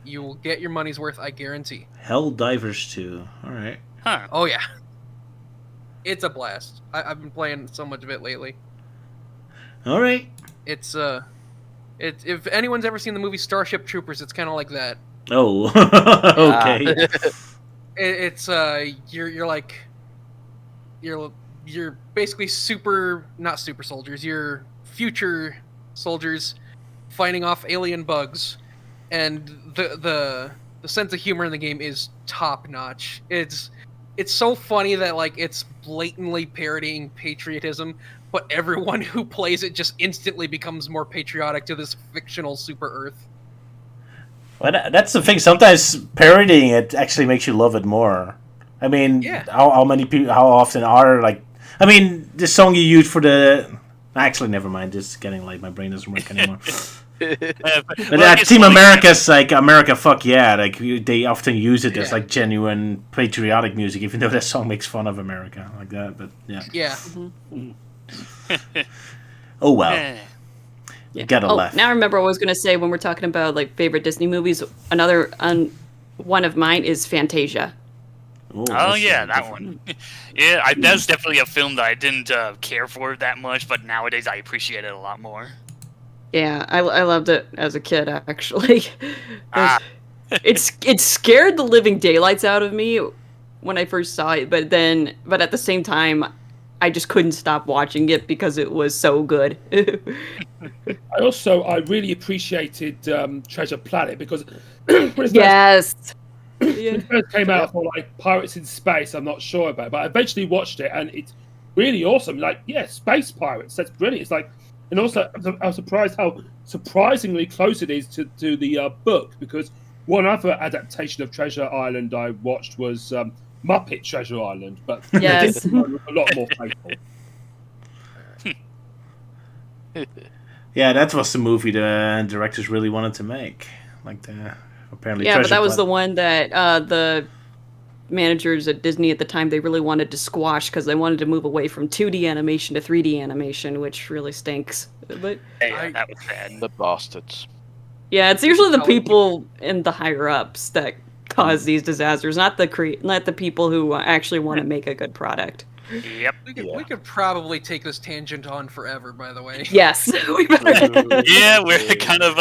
You will get your money's worth, I guarantee. Helldivers 2. All right. Huh. Oh, yeah. It's a blast. I've been playing so much of it lately. All right. It's if anyone's ever seen the movie Starship Troopers, it's kind of like that. Oh, okay. It's you're basically not super soldiers. You're future soldiers fighting off alien bugs, and the sense of humor in the game is top notch. It's so funny that like it's blatantly parodying patriotism, but everyone who plays it just instantly becomes more patriotic to this fictional super Earth. Well, that's the thing. Sometimes parodying it actually makes you love it more. I mean, how many people? How often are like? I mean, the song you used for the... Actually, never mind. It's getting late. My brain doesn't work anymore. But Team America's like, America, fuck yeah. Like, they often use it as like genuine patriotic music, even though that song makes fun of America. Like that, but yeah. Yeah. Mm-hmm. Oh, well. You gotta laugh. Now I remember what I was going to say when we're talking about like favorite Disney movies. Another one of mine is Fantasia. Oh yeah, that one. Yeah, that's definitely a film that I didn't care for that much, but nowadays I appreciate it a lot more. Yeah, I loved it as a kid, actually. It scared the living daylights out of me when I first saw it, but at the same time, I just couldn't stop watching it because it was so good. I really appreciated Treasure Planet because yes. When it first came out for like Pirates in Space, I'm not sure about it, but I eventually watched it and it's really awesome. Like, yeah, space pirates, that's brilliant. It's like, and also I was surprised how surprisingly close it is to the book, because one other adaptation of Treasure Island I watched was Muppet Treasure Island, but yes, a lot more faithful. Yeah, that was the movie the directors really wanted to make. Like the apparently. Yeah, but that was the one that the managers at Disney at the time, they really wanted to squash because they wanted to move away from 2D animation to 3D animation, which really stinks. But that was bad. The bastards. Yeah, it's usually the people in the higher ups that cause these disasters, not the people who actually want to make a good product. Yep. We could probably take this tangent on forever, by the way. Yes. We better. Yeah, we're kind of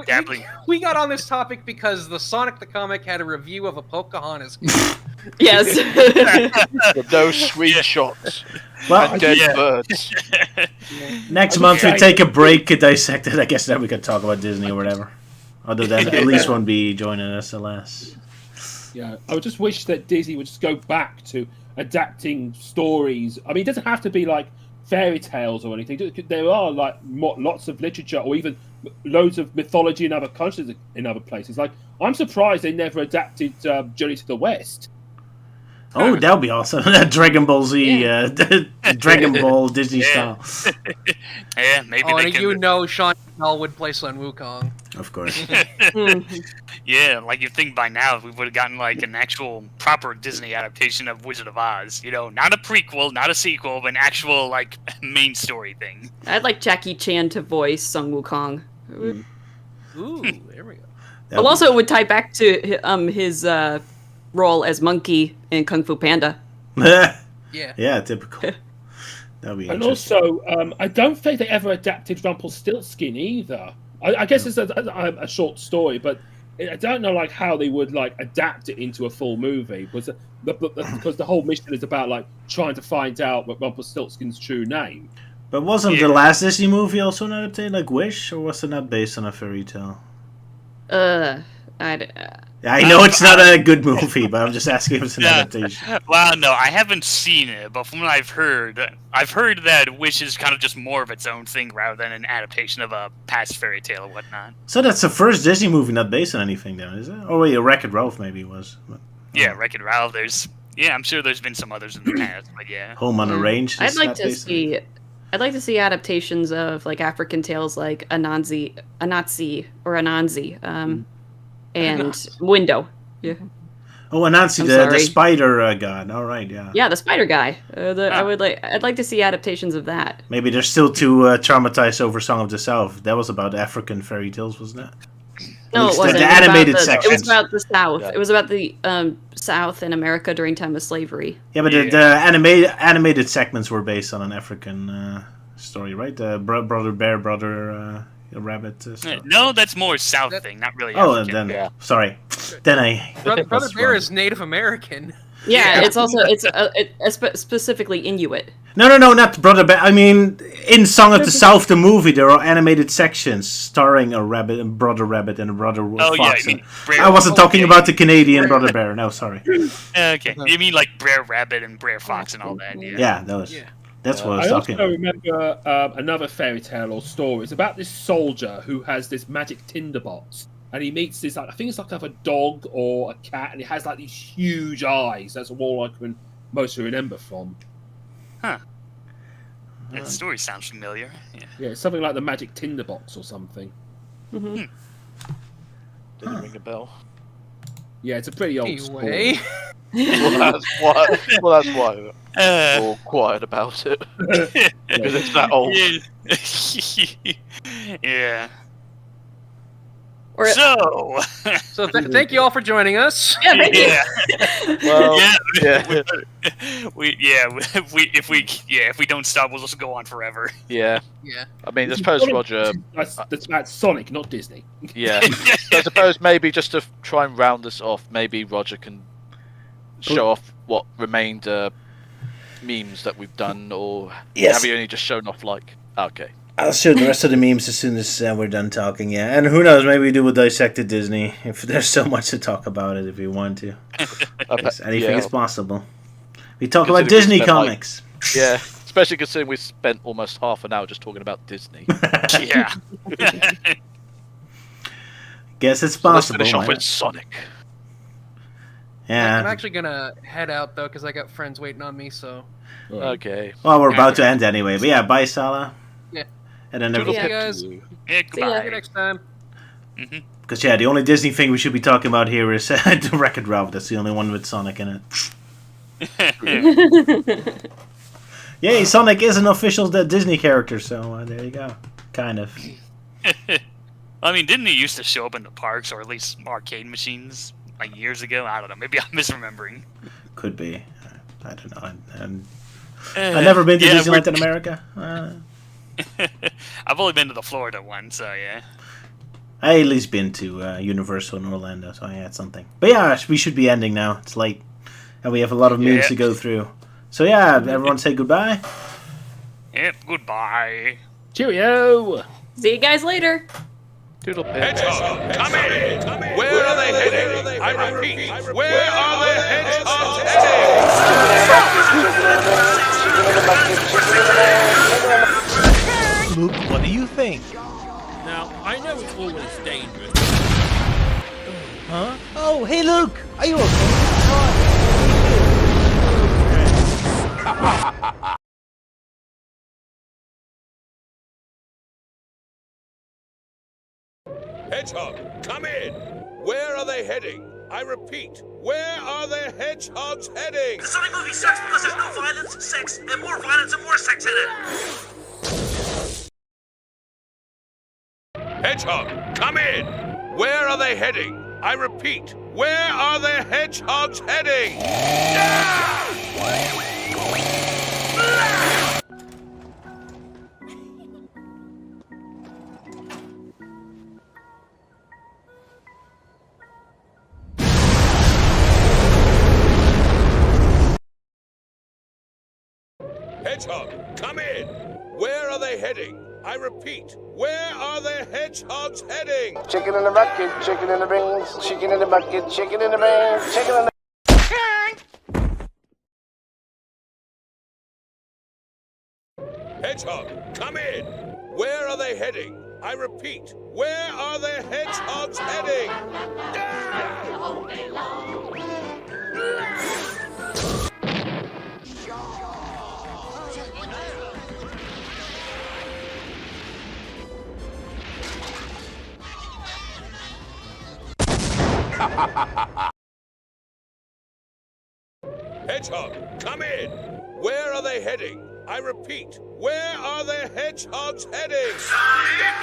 dabbling. We got on this topic because the Sonic the Comic had a review of a Pocahontas game. Yes. With those screenshots. Well, and dead birds. Next month we take a break, Dissected. I guess then we can talk about Disney or whatever. Other than Elise won't be joining us, alas. Yeah, I would just wish that Disney would just go back to adapting stories. I mean, it doesn't have to be like fairy tales or anything. There are like lots of literature or even loads of mythology in other countries, in other places. Like, I'm surprised they never adapted Journey to the West. Oh, that would be awesome. Dragon Ball Z, Dragon Ball Disney style. Yeah, maybe Oh, they and can. you know Sean Bell would play Sun Wukong. Of course. Yeah, like you think by now we would have gotten like an actual proper Disney adaptation of Wizard of Oz. You know, not a prequel, not a sequel, but an actual like main story thing. I'd like Jackie Chan to voice Sun Wukong. Ooh, there we go. Well, also it would tie back to his role as Monkey in Kung Fu Panda. Yeah, typical. That'd be And interesting. also, I don't think they ever adapted Rumpelstiltskin either. I guess it's a short story, but I don't know like how they would like adapt it into a full movie, because the whole mission is about like trying to find out what Rumpelstiltskin's true name. But wasn't the last Disney movie also an adaptation, like Wish, or was it not based on a fairy tale? I know it's not a good movie, but I'm just asking if it's an adaptation. Well, no, I haven't seen it, but from what I've heard that Wish is kind of just more of its own thing rather than an adaptation of a past fairy tale or whatnot. So that's the first Disney movie not based on anything, then, is it? Oh wait, Wreck-It Ralph maybe was. But, Yeah, Wreck-It Ralph. I'm sure there's been some others in the past, but yeah. Home on a Range. I'd like to see adaptations of like African tales, like Anansi or Anansi, and Window. Yeah. Oh, Anansi, the spider god. All right, yeah. Yeah, the spider guy. I'd like to see adaptations of that. Maybe they're still too traumatized over Song of the South. That was about African fairy tales, wasn't it? No, it wasn't. The animated sections. It was about the South. Yeah. It was about the South in America during time of slavery. Yeah, but the animated segments were based on an African story, right? The brother bear, brother rabbit story. No, that's more South thing, not really Oh, African. then sorry. Then Brother Bear is Native American. Yeah, it's also specifically Inuit. No, not Brother Bear. I mean, in Song of the South, the movie, there are animated sections starring a rabbit, a brother rabbit, and a brother fox. Yeah, I wasn't talking about the Canadian Brother Bear. No, sorry. Okay, you mean like Brer Rabbit and Brer Fox and all that? Yeah. Yeah, those. Yeah. That's what I was talking about. I also remember another fairy tale or story. It's about this soldier who has this magic tinderbox. And he meets this, I think it's like a dog or a cat, and it has like these huge eyes. That's all I can mostly remember from. Huh. That story sounds familiar. Yeah, it's something like the magic tinderbox or something. Didn't ring a bell. Yeah, it's a pretty old Anyway. story. That's why we're all quiet about it. Because it's that old. Yeah. So thank you all for joining us. Yeah, thank you. Well, if we don't stop, we'll just go on forever. Yeah. Yeah. I mean, I suppose Roger. That's Sonic, not Disney. Yeah. So I suppose maybe just to try and round this off, maybe Roger can show off what remained memes that we've done, or have you only just shown off like? Okay. I'll show the rest of the memes as soon as we're done talking, yeah. And who knows, maybe we do a Dissected Disney, if there's so much to talk about it, if we want to. Anything is possible. We talk about Disney comics. Yeah, especially considering we spent almost half an hour just talking about Disney. Yeah. Guess it's possible. Let's finish off with Sonic. Yeah. I'm actually gonna head out, though, because I got friends waiting on me, so... Okay. Well, we're about to end anyway, but yeah, bye, Sala. Yeah. And then See you guys. Yeah, See you next time. Because the only Disney thing we should be talking about here is the Wreck-It Ralph. That's the only one with Sonic in it. Yay, Sonic is an official Disney character, so there you go. Kind of. I mean, didn't he used to show up in the parks, or at least arcade machines, like years ago? I don't know. Maybe I'm misremembering. Could be. I don't know. I've never been to Disneyland in America. I've only been to the Florida one, so yeah. I at least been to Universal in Orlando, so yeah, it's something. But yeah, we should be ending now. It's late, and we have a lot of memes to go through. So yeah, everyone say goodbye. Yep, goodbye. Cheerio. See you guys later. Doodle pip. Hedgehog, come in! Where are they heading? I repeat, where are the hedgehogs heading? Luke, what do you think? Now, I know it's always dangerous. Huh? Oh, hey Luke! Are you okay? Hedgehog, come in! Where are they heading? I repeat, where are the hedgehogs heading? The Sonic movie sucks because there's no violence, sex, and more violence and more sex in it! Hedgehog, come in! Where are they heading? I repeat, where are the hedgehogs heading? Hedgehog, come in! Where are they heading? I repeat, where are the hedgehogs heading? Chicken in the bucket, chicken in the beans, chicken in the bucket, chicken in the beans, chicken in the... Hedgehog, come in! Where are they heading? I repeat, where are the hedgehogs heading? Hedgehog, come in! Where are they heading? I repeat, where are the hedgehogs heading? Sonic